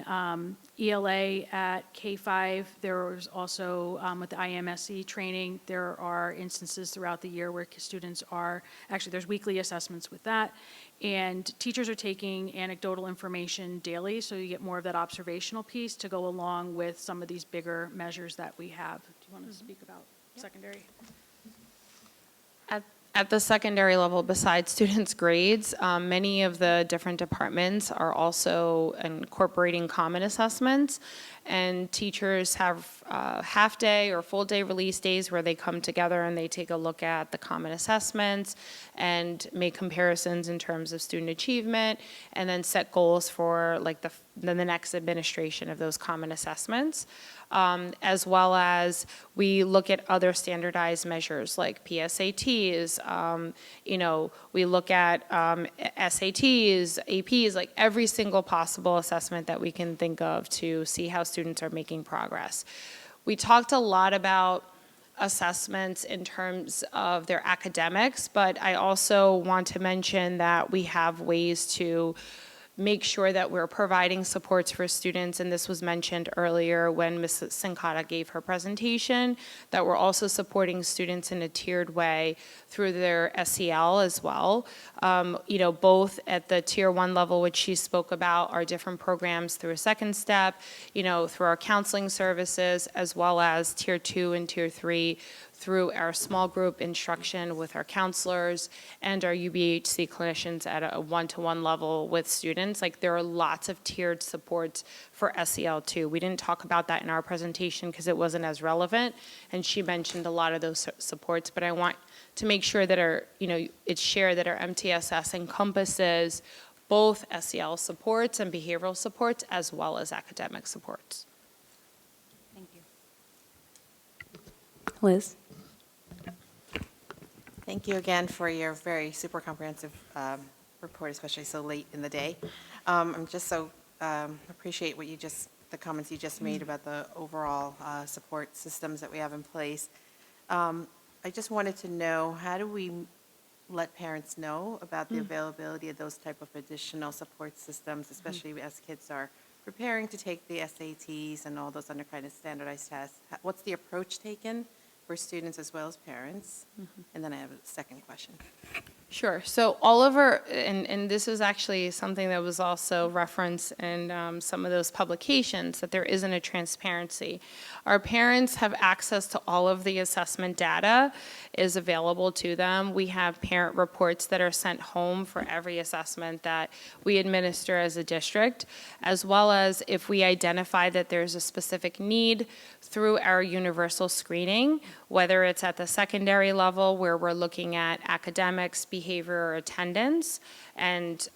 ELA at K-5, there's also, with the IMSE training, there are instances throughout the year where students are, actually there's weekly assessments with that, and teachers are taking anecdotal information daily, so you get more of that observational piece to go along with some of these bigger measures that we have. Do you want to speak about secondary? At the secondary level, besides students' grades, many of the different departments are also incorporating common assessments. and teachers have half-day or full-day release days where they come together and they take a look at the common assessments and make comparisons in terms of student achievement, and then set goals for like the next administration of those common assessments. As well as we look at other standardized measures like PSATs, we look at SATs, APs, like every single possible assessment that we can think of to see how students are making progress. We talked a lot about assessments in terms of their academics, but I also want to mention that we have ways to make sure that we're providing supports for students, and this was mentioned earlier when Ms. Sincata gave her presentation, that we're also supporting students in a tiered way through their SEL as well. Both at the Tier 1 level, which she spoke about, our different programs through a second step, through our counseling services, as well as Tier 2 and Tier 3 through our small group instruction with our counselors and our UBHC clinicians at a one-to-one level with students. Like, there are lots of tiered supports for SEL too. We didn't talk about that in our presentation because it wasn't as relevant, and she mentioned a lot of those supports, but I want to make sure that it's shared that our MTSS encompasses both SEL supports and behavioral supports as well as academic supports. Thank you. Liz? Thank you again for your very super comprehensive report, especially so late in the day. I'm just so appreciate the comments you just made about the overall support systems that we have in place. I just wanted to know, how do we let parents know about the availability of those type of additional support systems, especially as kids are preparing to take the SATs and all those other kind of standardized tests? What's the approach taken for students as well as parents? And then I have a second question. Sure. So all of our, and this is actually something that was also referenced in some of those publications, that there isn't a transparency. Our parents have access to all of the assessment data is available to them. We have parent reports that are sent home for every assessment that we administer as a district, as well as if we identify that there's a specific need through our universal screening, whether it's at the secondary level where we're looking at academics, behavior, or attendance, and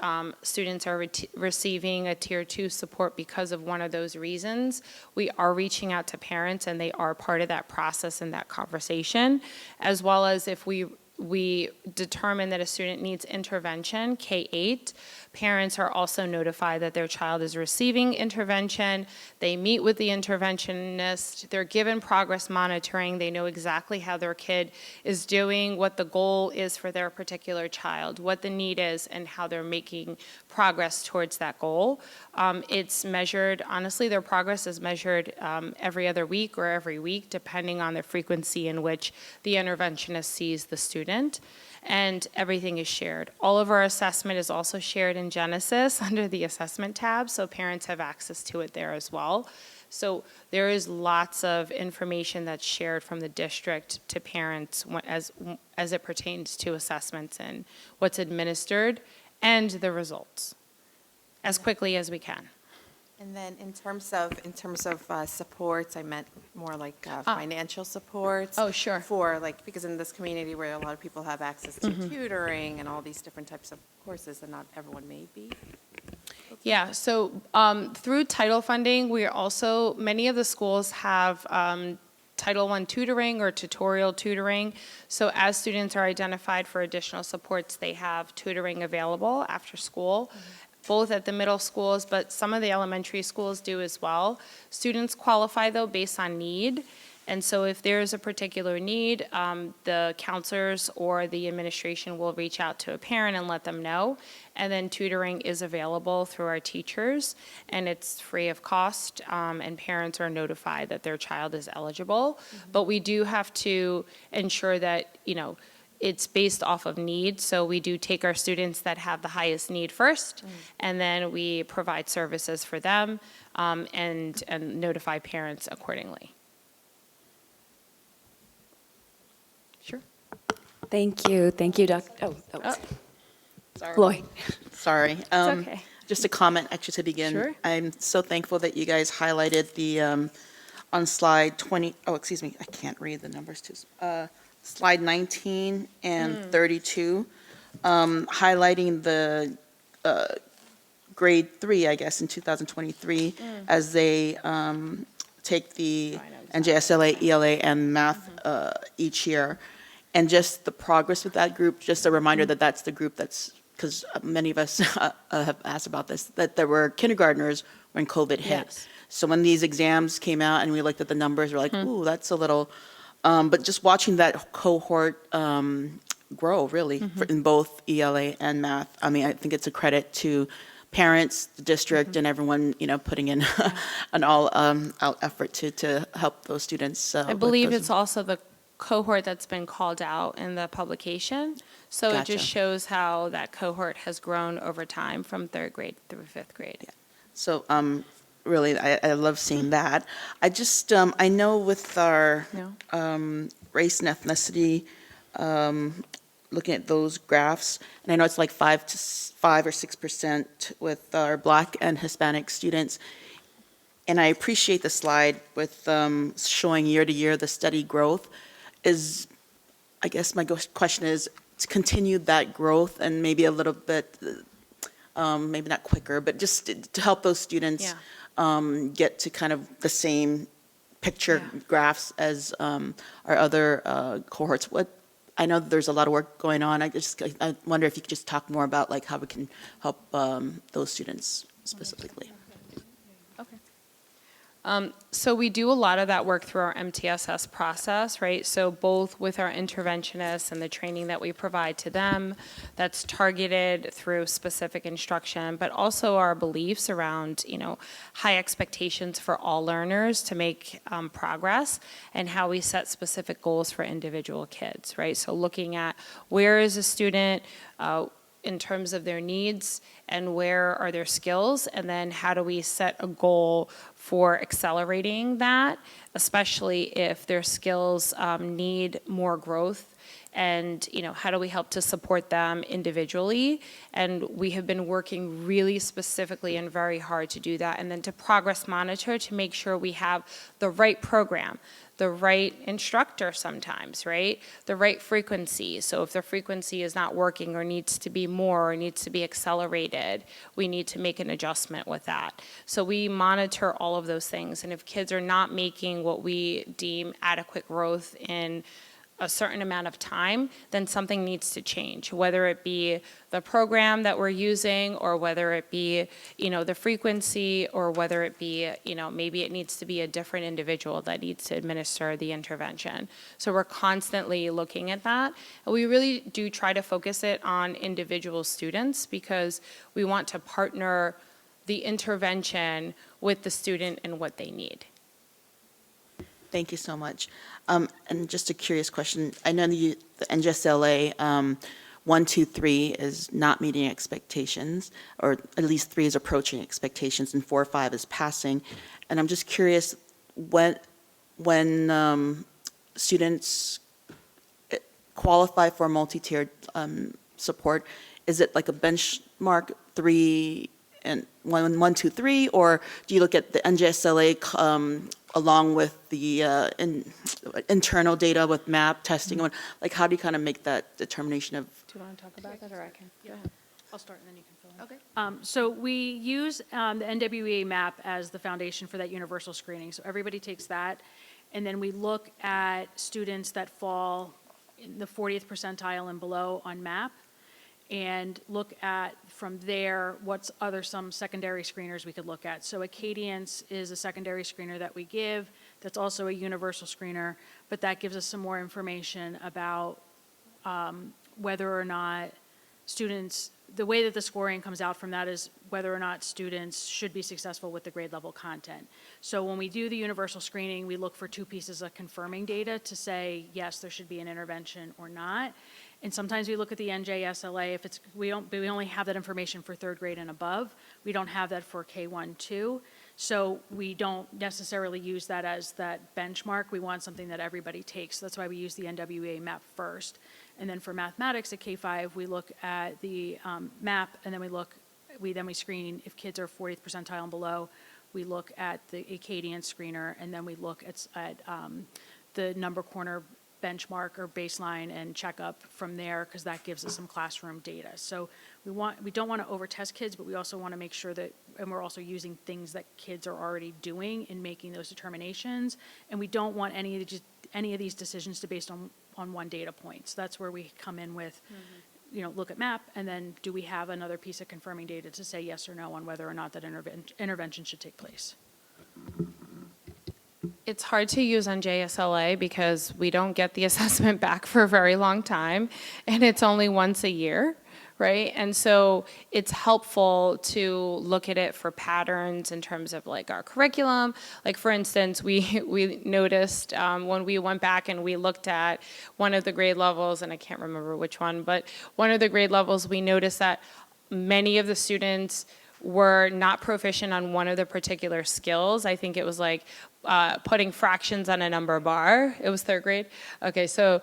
students are receiving a Tier 2 support because of one of those reasons, we are reaching out to parents and they are part of that process and that conversation, as well as if we determine that a student needs intervention, K-8, parents are also notified that their child is receiving intervention. They meet with the interventionist. They're given progress monitoring. They know exactly how their kid is doing, what the goal is for their particular child, what the need is, and how they're making progress towards that goal. It's measured, honestly, their progress is measured every other week or every week, depending on the frequency in which the interventionist sees the student. And everything is shared. All of our assessment is also shared in Genesis under the assessment tab, so parents have access to it there as well. So there is lots of information that's shared from the district to parents as it pertains to assessments and what's administered and the results as quickly as we can. And then in terms of supports, I meant more like financial supports. Oh, sure. For because in this community where a lot of people have access to tutoring and all these different types of courses, and not everyone may be. Yeah, so through title funding, many of the schools have Title I tutoring or tutorial tutoring. So as students are identified for additional supports, they have tutoring available after school. Both at the middle schools, but some of the elementary schools do as well. Students qualify, though, based on need. And so if there's a particular need, the counselors or the administration will reach out to a parent and let them know. And then tutoring is available through our teachers, and it's free of cost, and parents are notified that their child is eligible. But we do have to ensure that, it's based off of need, so we do take our students that have the highest need first, and then we provide services for them and notify parents accordingly. Sure. Thank you, Dr. Sorry. Lloyd. Sorry. okay. Just a comment, actually, to begin. Sure. I'm so thankful that you guys highlighted the, on slide 20, oh, excuse me, I can't read the numbers too. Slide 19 and 32, highlighting the grade 3, I guess, in 2023, as they take the NJSLA, ELA, and math each year. And just the progress with that group, just a reminder that that's the group that's, because many of us have asked about this, that there were kindergartners when COVID hit. Yes. So when these exams came out and we looked at the numbers, we're like, ooh, that's a little, but just watching that cohort grow, really, in both ELA and math, I mean, I think it's a credit to parents, the district, and everyone, putting in an all-out effort to help those students. I believe it's also the cohort that's been called out in the publication. So it Gotcha. just shows how that cohort has grown over time from 3rd grade through 5th grade. Yeah. So really, I love seeing that. I just, I know with our race and ethnicity, looking at those graphs, and I know it's like 5 or 6% with our Black and Hispanic students. And I appreciate the slide with showing year to year the steady growth. I guess my question is to continue that growth and maybe a little bit, maybe not quicker, but just to help those students get to kind of the same picture graphs as our other cohorts. I know that there's a lot of work going on. I wonder if you could just talk more about like how we can help those students specifically. So we do a lot of that work through our MTSS process, right? So both with our interventionists and the training that we provide to them, that's targeted through specific instruction, but also our beliefs around, high expectations for all learners to make progress, and how we set specific goals for individual kids, right? So looking at where is a student in terms of their needs and where are their skills, and then how do we set a goal for accelerating that, especially if their skills need more growth, and how do we help to support them individually. And we have been working really specifically and very hard to do that, and then to progress monitor to make sure we have the right program, the right instructor sometimes, right? The right frequency. So if the frequency is not working or needs to be more or needs to be accelerated, we need to make an adjustment with that. So we monitor all of those things. And if kids are not making what we deem adequate growth in a certain amount of time, then something needs to change, whether it be the program that we're using, or whether it be, the frequency, or whether it be, maybe it needs to be a different individual that needs to administer the intervention. So we're constantly looking at that. And we really do try to focus it on individual students, because we want to partner the intervention with the student and what they need. Thank you so much. And just a curious question. I know the NJSLA 1, 2, 3 is not meeting expectations, or at least 3 is approaching expectations, and 4, 5 is passing. And I'm just curious, when students qualify for multi-tiered support, is it like a benchmark 3 and 1, 2, 3, or do you look at the NJSLA along with the internal data with MAP testing? Like, how do you kind of make that determination of? Do you want to talk about that, or I can? Yeah, I'll start and then you can fill in. Okay. So we use the NWEA map as the foundation for that universal screening. So everybody takes that, and then we look at students that fall in the 40th percentile and below on MAP, and look at, from there, what's some secondary screeners we could look at. So Acadience is a secondary screener that we give, that's also a universal screener, but that gives us some more information about whether or not students, the way that the scoring comes out from that is whether or not students should be successful with the grade level content. So when we do the universal screening, we look for 2 pieces of confirming data to say, yes, there should be an intervention or not. And sometimes we look at the NJSLA, if it's, we only have that information for 3rd grade and above. We don't have that for K1, 2. So we don't necessarily use that as that benchmark. We want something that everybody takes. That's why we use the NWEA map first. And then for mathematics at K5, we look at the map, and then we look we screen if kids are 40th percentile and below. We look at the Acadian screener, and then we look at the number corner benchmark or baseline and check up from there, because that gives us some classroom data. So we don't want to over-test kids, but we also want to make sure that, and we're also using things that kids are already doing in making those determinations, and we don't want any of these decisions to be based on one data point. So that's where we come in with, look at MAP, and then do we have another piece of confirming data to say yes or no on whether or not that intervention should take place. It's hard to use on JSLA because we don't get the assessment back for a very long time, and it's only once a year, right? And so it's helpful to look at it for patterns in terms of like our curriculum. Like for instance, we noticed when we went back and we looked at one of the grade levels, and I can't remember which one, but one of the grade levels, we noticed that many of the students were not proficient on one of the particular skills. I think it was like putting fractions on a number bar. It was third grade. Okay, so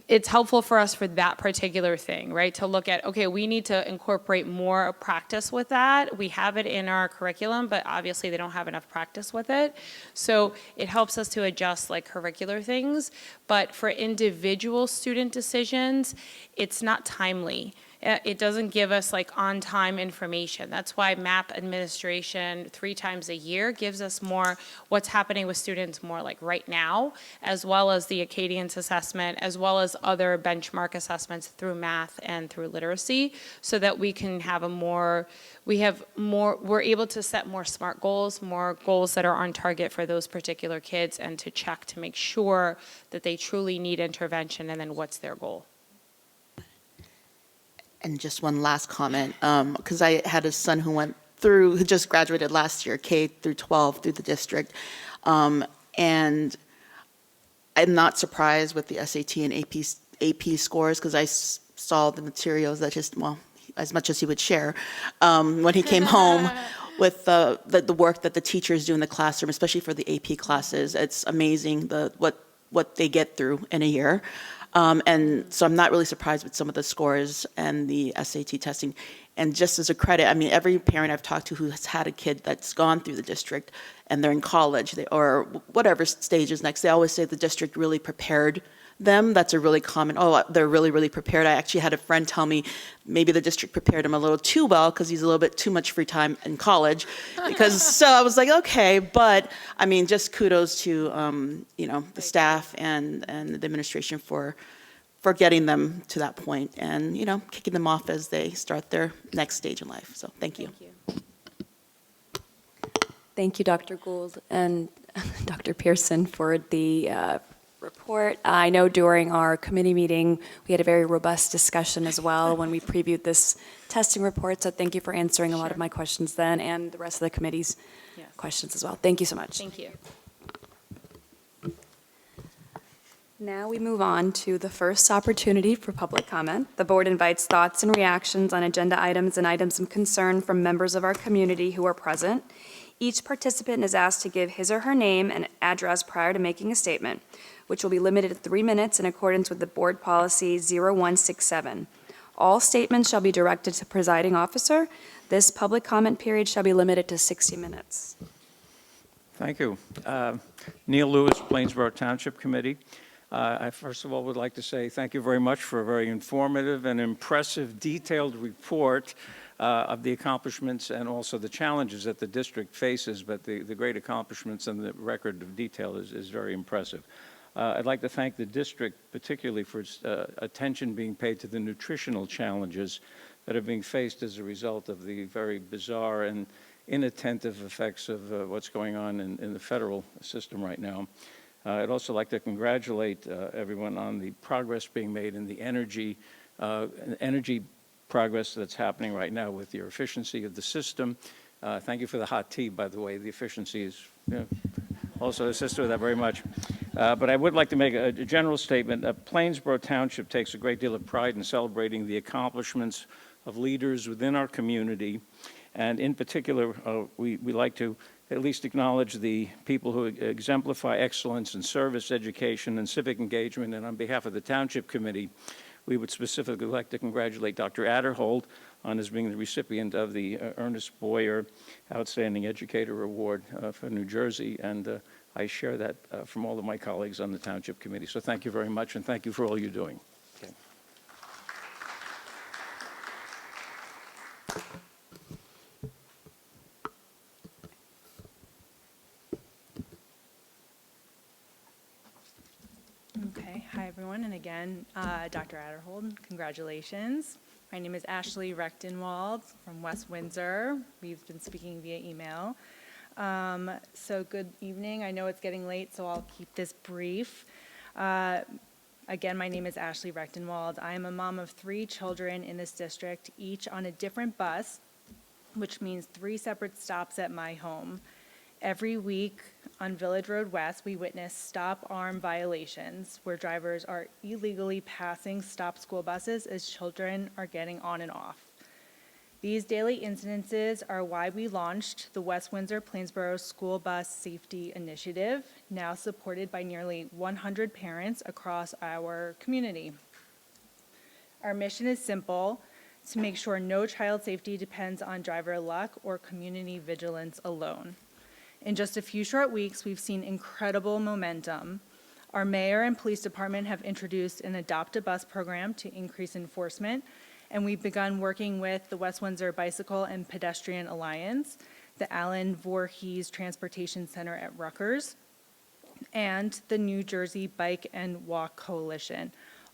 it's helpful for us for that particular thing, right? To look at, okay, we need to incorporate more practice with that. We have it in our curriculum, but obviously they don't have enough practice with it. So it helps us to adjust like curricular things. But for individual student decisions, it's not timely. It doesn't give us like on-time information. That's why MAP administration 3 times a year gives us more what's happening with students more like right now, as well as the Acadians assessment, as well as other benchmark assessments through math and through literacy, so that we can have we're able to set more SMART goals, more goals that are on target for those particular kids, and to check to make sure that they truly need intervention, and then what's their goal. And just one last comment, because I had a son who just graduated last year, K through 12 through the district. And I'm not surprised with the SAT and AP scores, because I saw the materials that as much as he would share, when he came home with the work that the teachers do in the classroom, especially for the AP classes. It's amazing what they get through in a year. And so I'm not really surprised with some of the scores and the SAT testing. And just as a credit, I mean, every parent I've talked to who has had a kid that's gone through the district and they're in college or whatever stage is next, they always say the district really prepared them. That's a really common, they're really, really prepared. I actually had a friend tell me maybe the district prepared him a little too well because he's a little bit too much free time in college. So I was like, okay, but I mean, just kudos to, the staff and the administration for getting them to that point and, kicking them off as they start their next stage in life. So thank you. Thank you, Dr. Gould and Dr. Pearson, for the report. I know during our committee meeting, we had a very robust discussion as well when we previewed this testing report, so thank you for answering a lot of my questions then and the rest of the committee's questions as well. Thank you so much. Thank you. Now we move on to the first opportunity for public comment. The board invites thoughts and reactions on agenda items and items of concern from members of our community who are present. Each participant is asked to give his or her name and address prior to making a statement, which will be limited to 3 minutes in accordance with the board policy 0167. All statements shall be directed to presiding officer. This public comment period shall be limited to 60 minutes. Thank you. Neil Lewis, Plainsboro Township Committee. I first of all would like to say thank you very much for a very informative and impressive, detailed report of the accomplishments and also the challenges that the district faces, but the great accomplishments and the record of detail is very impressive. I'd like to thank the district particularly for its attention being paid to the nutritional challenges that are being faced as a result of the very bizarre and inattentive effects of what's going on in the federal system right now. I'd also like to congratulate everyone on the progress being made in the energy progress that's happening right now with your efficiency of the system. Thank you for the hot tea, by the way. The efficiency is also assisted with that very much. But I would like to make a general statement. Plainsboro Township takes a great deal of pride in celebrating the accomplishments of leaders within our community. And in particular, we like to at least acknowledge the people who exemplify excellence in service, education, and civic engagement. And on behalf of the Township Committee, we would specifically like to congratulate Dr. Adderhold on as being the recipient of the Ernest Boyer Outstanding Educator Award for New Jersey, and I share that from all of my colleagues on the Township Committee. So thank you very much, and thank you for all you're doing. Okay. Okay, hi everyone, and again, Dr. Adderhold, congratulations. My name is Ashley Rechtenwald from West Windsor. We've been speaking via email. So good evening. I know it's getting late, so I'll keep this brief. Again, my name is Ashley Rechtenwald. I am a mom of 3 children in this district, each on a different bus, which means 3 separate stops at my home. Every week on Village Road West, we witness stop-arm violations where drivers are illegally passing stop school buses as children are getting on and off. These daily incidences are why we launched the West Windsor-Plainsboro School Bus Safety Initiative, now supported by nearly 100 parents across our community. Our mission is simple: to make sure no child safety depends on driver luck or community vigilance alone. In just a few short weeks, we've seen incredible momentum. Our mayor and police department have introduced an Adopt a Bus program to increase enforcement, and we've begun working with the West Windsor Bicycle and Pedestrian Alliance, the Allen Voorhees Transportation Center at Rutgers, and the New Jersey Bike and Walk Coalition,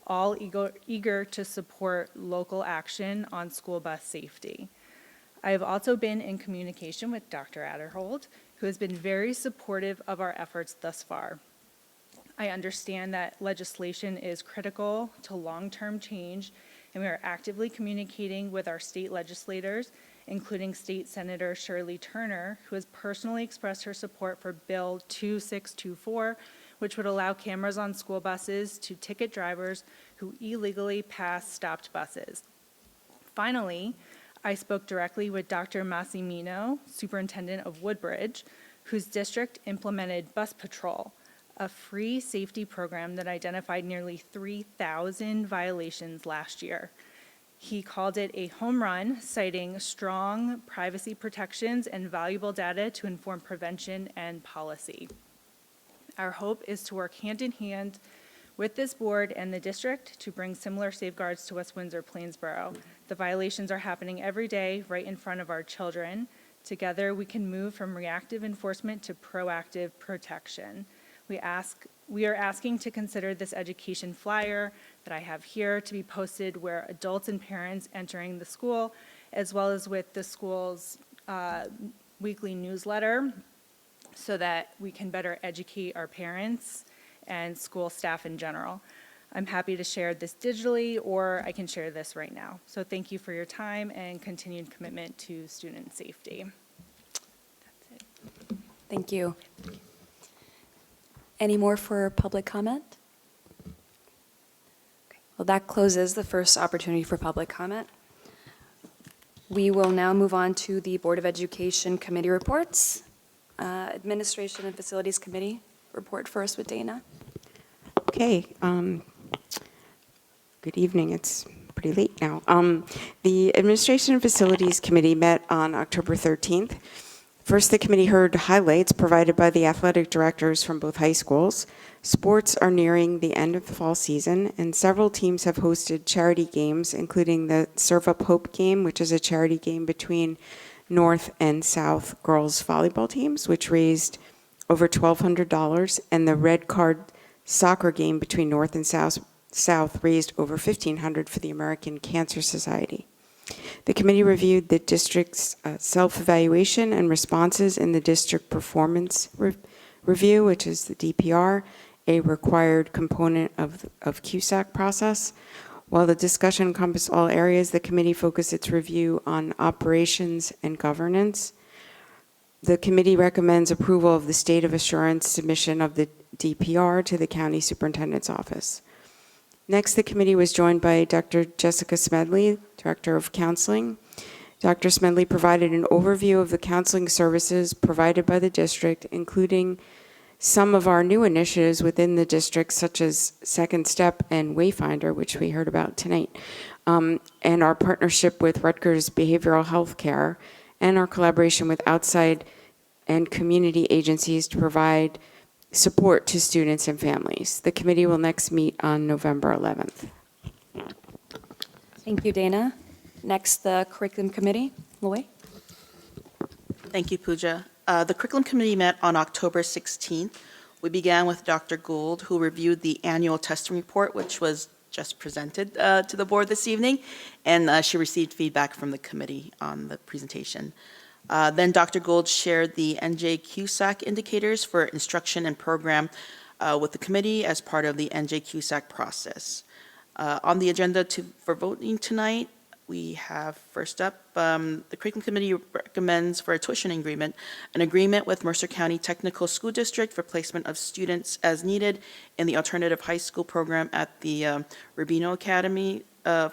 all eager to support local action on school bus safety. I have also been in communication with Dr. Adderhold, who has been very supportive of our efforts thus far. I understand that legislation is critical to long-term change, and we are actively communicating with our state legislators, including State Senator Shirley Turner, who has personally expressed her support for Bill 2624, which would allow cameras on school buses to ticket drivers who illegally pass stopped buses. Finally, I spoke directly with Dr. Massimino, Superintendent of Woodbridge, whose district implemented Bus Patrol, a free safety program that identified nearly 3,000 violations last year. He called it a home run, citing strong privacy protections and valuable data to inform prevention and policy. Our hope is to work hand in hand with this board and the district to bring similar safeguards to West Windsor-Plainsboro. The violations are happening every day right in front of our children. Together, we can move from reactive enforcement to proactive protection. We are asking to consider this education flyer that I have here to be posted where adults and parents entering the school, as well as with the school's weekly newsletter, so that we can better educate our parents and school staff in general. I'm happy to share this digitally, or I can share this right now. So thank you for your time and continued commitment to student safety. That's it. Thank you. Any more for public comment? Okay. Well, that closes the first opportunity for public comment. We will now move on to the Board of Education committee reports. Administration and Facilities Committee report first with Dana. Okay. Good evening. It's pretty late now. The Administration and Facilities Committee met on October 13th. First, the committee heard highlights provided by the athletic directors from both high schools. Sports are nearing the end of the fall season, and several teams have hosted charity games, including the Serve Up Hope game, which is a charity game between North and South girls volleyball teams, which raised over $1,200, and the Red Card soccer game between North and South raised over $1,500 for the American Cancer Society. The committee reviewed the district's self-evaluation and responses in the district performance review, which is the DPR, a required component of CUSAC process. While the discussion encompassed all areas, the committee focused its review on operations and governance. The committee recommends approval of the State of Assurance submission of the DPR to the County Superintendent's Office. Next, the committee was joined by Dr. Jessica Smedley, Director of Counseling. Dr. Smedley provided an overview of the counseling services provided by the district, including some of our new initiatives within the district, such as Second Step and Wayfinder, which we heard about tonight. and our partnership with Rutgers Behavioral Health Care, and our collaboration with outside and community agencies to provide support to students and families. The committee will next meet on November 11th. Thank you, Dana. Next, the Curriculum Committee. Loy? Thank you, Pooja. The Curriculum Committee met on October 16th. We began with Dr. Gould, who reviewed the annual testing report, which was just presented to the board this evening, and she received feedback from the committee on the presentation. Then Dr. Gould shared the NJ-CUSAC indicators for instruction and program with the committee as part of the NJ-CUSAC process. On the agenda for voting tonight, we have first up, the Curriculum Committee recommends for a tuition agreement, an agreement with Mercer County Technical School District for placement of students as needed in the alternative high school program at the Rubino Academy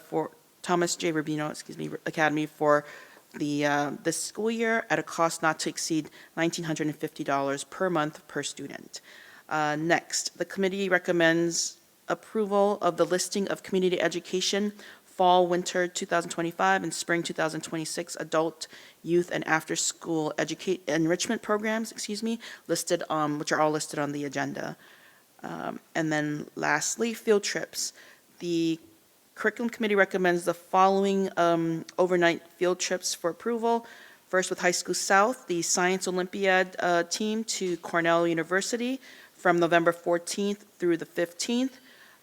for Thomas J. Rubino, Academy for this school year at a cost not to exceed $1,950 per month per student. Next, the committee recommends approval of the listing of community education fall, winter 2025 and spring 2026 adult, youth, and after-school enrichment programs, listed which are all listed on the agenda. And then lastly, field trips. The Curriculum Committee recommends the following overnight field trips for approval. First, with High School South, the Science Olympiad team to Cornell University from November 14th through the 15th.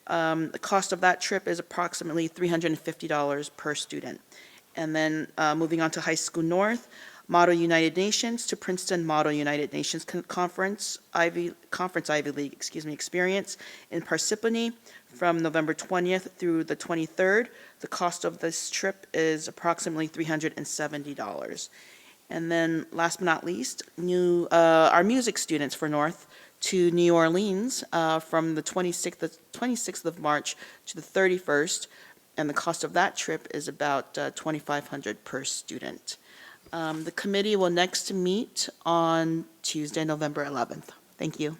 The cost of that trip is approximately $350 per student. And then moving on to High School North, Model United Nations to Princeton Model United Nations Conference Ivy League, experience in Parsippany from November 20th through the 23rd. The cost of this trip is approximately $370. And then last but not least, our music students for North to New Orleans from the 26th of March to the 31st, and the cost of that trip is about $2,500 per student. The committee will next meet on Tuesday, November 11th. Thank you.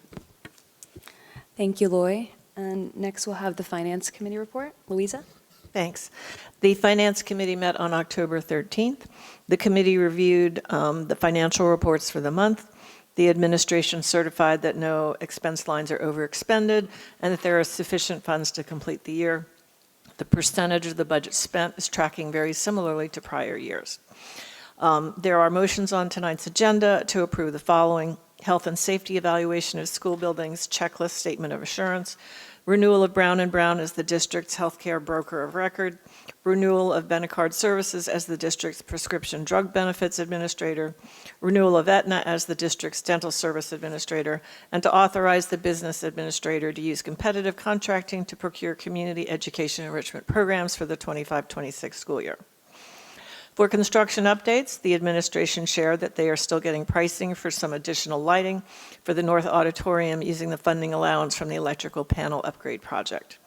Thank you, Loy. And next, we'll have the Finance Committee report. Louisa? Thanks. The Finance Committee met on October 13th. The committee reviewed the financial reports for the month. The administration certified that no expense lines are overexpended and that there are sufficient funds to complete the year. The percentage of the budget spent is tracking very similarly to prior years. There are motions on tonight's agenda to approve the following: health and safety evaluation of school buildings, checklist statement of assurance, renewal of Brown & Brown as the district's healthcare broker of record, renewal of Benecard Services as the district's prescription drug benefits administrator, renewal of Aetna as the district's dental service administrator, and to authorize the business administrator to use competitive contracting to procure community education enrichment programs for the 25-26 school year. For construction updates, the administration shared that they are still getting pricing for some additional lighting for the North Auditorium using the funding allowance from the electrical panel upgrade project.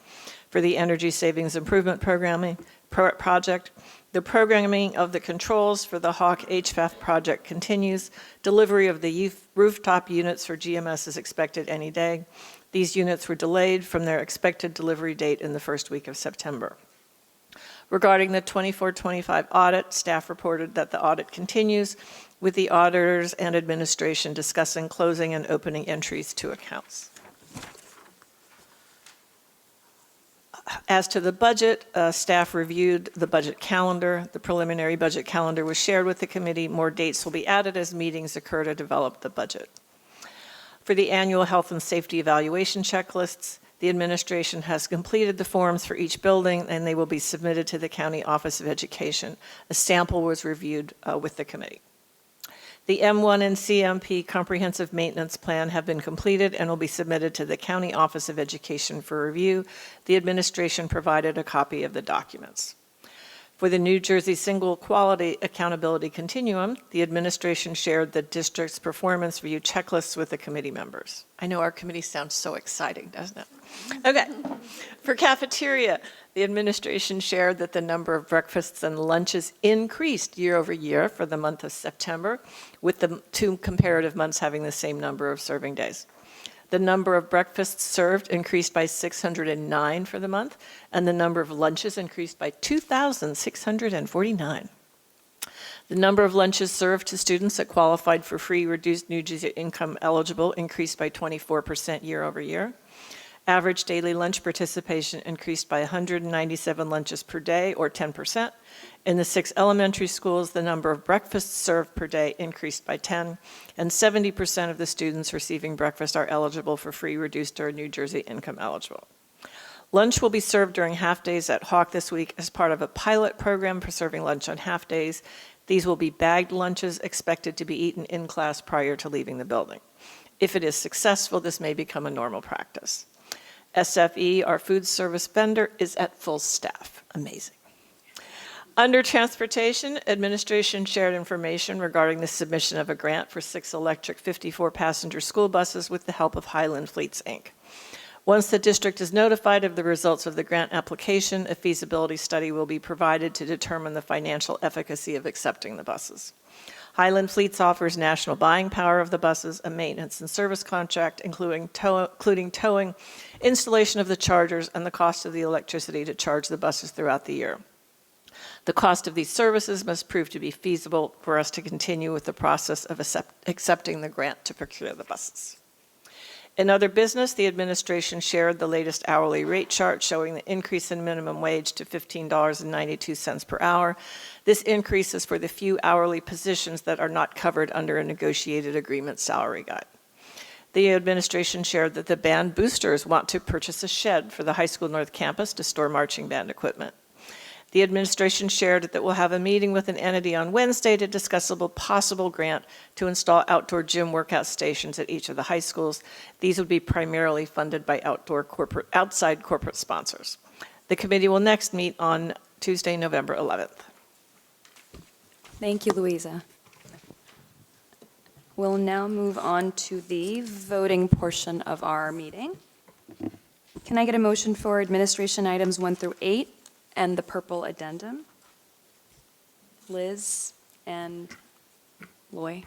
For the Energy Savings Improvement project, the programming of the controls for the Hawk HVAC project continues. Delivery of the rooftop units for GMS is expected any day. These units were delayed from their expected delivery date in the first week of September. Regarding the 24-25 audit, staff reported that the audit continues, with the auditors and administration discussing closing and opening entries to accounts. As to the budget, staff reviewed the budget calendar. The preliminary budget calendar was shared with the committee. More dates will be added as meetings occur to develop the budget. For the annual health and safety evaluation checklists, the administration has completed the forms for each building, and they will be submitted to the County Office of Education. A sample was reviewed with the committee. The M1 and CMP Comprehensive Maintenance Plan have been completed and will be submitted to the County Office of Education for review. The administration provided a copy of the documents. For the New Jersey Single Quality Accountability Continuum, the administration shared the district's performance review checklists with the committee members. I know our committee sounds so exciting, doesn't it? Okay. For cafeteria, the administration shared that the number of breakfasts and lunches increased year over year for the month of September, with the two comparative months having the same number of serving days. The number of breakfasts served increased by 609 for the month, and the number of lunches increased by 2,649. The number of lunches served to students that qualified for free reduced New Jersey income eligible increased by 24% year over year. Average daily lunch participation increased by 197 lunches per day, or 10%. In the 6 elementary schools, the number of breakfasts served per day increased by 10, and 70% of the students receiving breakfast are eligible for free reduced or New Jersey income eligible. Lunch will be served during half-days at Hawk this week as part of a pilot program for serving lunch on half-days. These will be bagged lunches expected to be eaten in class prior to leaving the building. If it is successful, this may become a normal practice. SFE, our food service vendor, is at full staff. Amazing. Under transportation, administration shared information regarding the submission of a grant for 6 electric 54-passenger school buses with the help of Highland Fleets, Inc. Once the district is notified of the results of the grant application, a feasibility study will be provided to determine the financial efficacy of accepting the buses. Highland Fleets offers national buying power of the buses, a maintenance and service contract, including towing, installation of the chargers, and the cost of the electricity to charge the buses throughout the year. The cost of these services must prove to be feasible for us to continue with the process of accepting the grant to procure the buses. In other business, the administration shared the latest hourly rate chart showing the increase in minimum wage to $15.92 per hour. This increase is for the few hourly positions that are not covered under a negotiated agreement salary guide. The administration shared that the band boosters want to purchase a shed for the high school north campus to store marching band equipment. The administration shared that we'll have a meeting with an entity on Wednesday to discuss a possible grant to install outdoor gym workout stations at each of the high schools. These would be primarily funded by outside corporate sponsors. The committee will next meet on Tuesday, November 11th. Thank you, Louisa. We'll now move on to the voting portion of our meeting. Can I get a motion for administration items 1 through 8 and the purple addendum? Liz and Loy.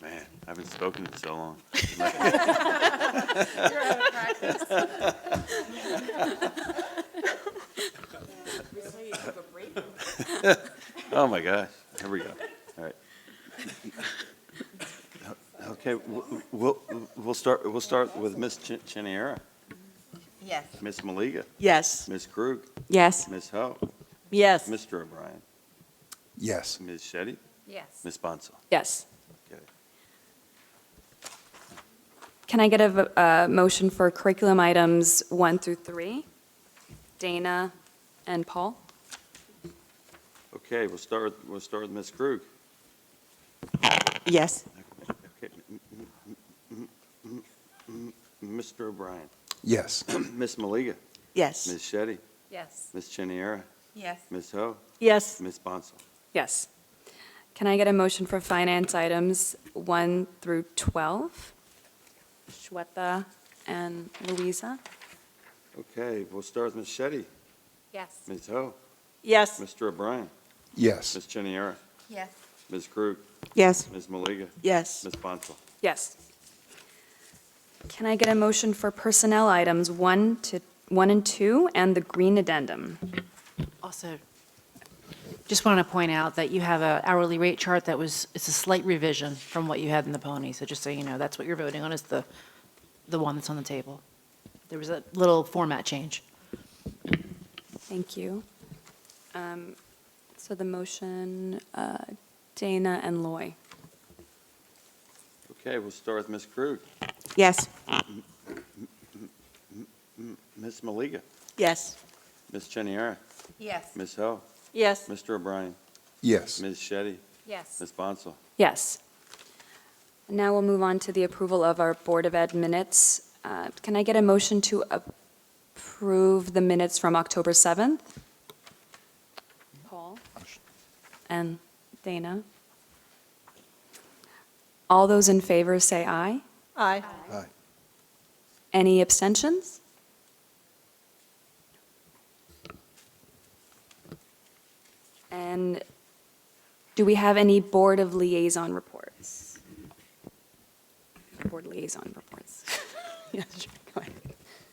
Man, I haven't spoken in so long. You're out of practice. Oh, my gosh. Here we go. All right. Okay, we'll start with Ms. Chiniera. Yes. Ms. Maliga. Yes. Ms. Krug. Yes. Ms. Ho. Yes. Mr. O'Brien. Yes. Ms. Shetty. Yes. Ms. Bonsall. Yes. Okay. Can I get a motion for curriculum items 1 through 3? Dana and Paul? Okay, we'll start with Ms. Krug. Yes. Okay. Mr. O'Brien. Yes. Ms. Maliga. Yes. Ms. Shetty. Yes. Ms. Chiniera. Yes. Ms. Ho. Yes. Ms. Bonsall. Yes. Can I get a motion for finance items 1 through 12? Shweta and Louisa? Okay, we'll start with Ms. Shetty. Yes. Ms. Ho. Yes. Mr. O'Brien. Yes. Ms. Chiniera. Yes. Ms. Krug. Yes. Ms. Maliga. Yes. Ms. Bonsall. Yes. Can I get a motion for personnel items 1 and 2 and the green addendum? Also, just want to point out that you have an hourly rate chart it's a slight revision from what you had in the pony. So just so you know, that's what you're voting on is the one that's on the table. There was a little format change. Thank you. So the motion, Dana and Loy. Okay, we'll start with Ms. Krug. Yes. Ms. Maliga. Yes. Ms. Chiniera. Yes. Ms. Ho. Yes. Mr. O'Brien. Yes. Ms. Shetty. Yes. Ms. Bonsall. Yes. Now we'll move on to the approval of our Board of Ed minutes. Can I get a motion to approve the minutes from October 7th? Paul and Dana. All those in favor say aye. Aye. Aye. Any abstentions? And do we have any Board of Liaison reports? board liaison reports. Yes, sure, go ahead.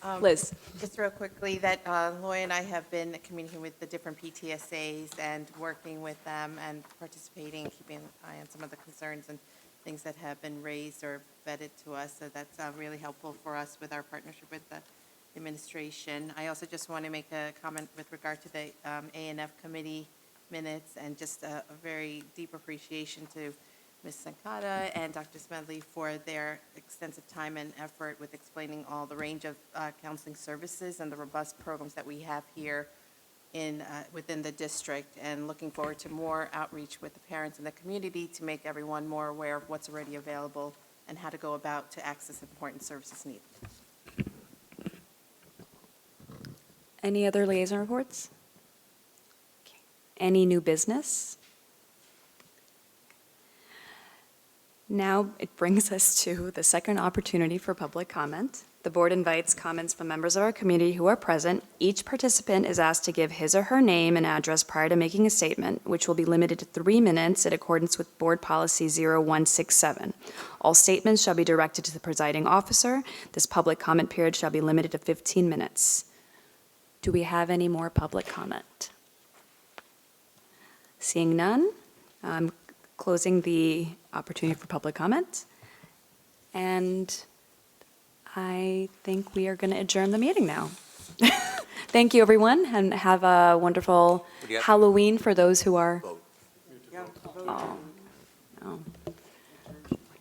Um, Liz? Just real quickly, that Loy and I have been communicating with the different PTSAs and working with them and participating, keeping an eye on some of the concerns and things that have been raised or vetted to us. So that's really helpful for us with our partnership with the administration. I also just want to make a comment with regard to the A&F committee minutes and just a very deep appreciation to Ms. Sankata and Dr. Smedley for their extensive time and effort with explaining all the range of counseling services and the robust programs that we have here within the district, and looking forward to more outreach with the parents and the community to make everyone more aware of what's already available and how to go about to access important services needed. Any other liaison reports? Okay. Any new business? Now it brings us to the second opportunity for public comment. The board invites comments from members of our community who are present. Each participant is asked to give his or her name and address prior to making a statement, which will be limited to 3 minutes in accordance with Board Policy 0167. All statements shall be directed to the presiding officer. This public comment period shall be limited to 15 minutes. Do we have any more public comment? Seeing none, I'm closing the opportunity for public comment. And I think we are going to adjourn the meeting now. Thank you, everyone, and have a wonderful Halloween for those who are. Oh, no.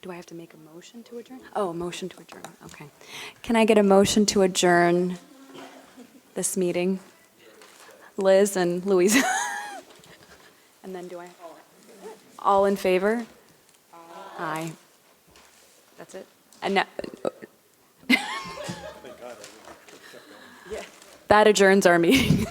Do I have to make a motion to adjourn? Oh, a motion to adjourn, okay. Can I get a motion to adjourn this meeting? Liz and Louise. And then do I? All in favor? Aye. That's it? And now, that adjourns our meeting.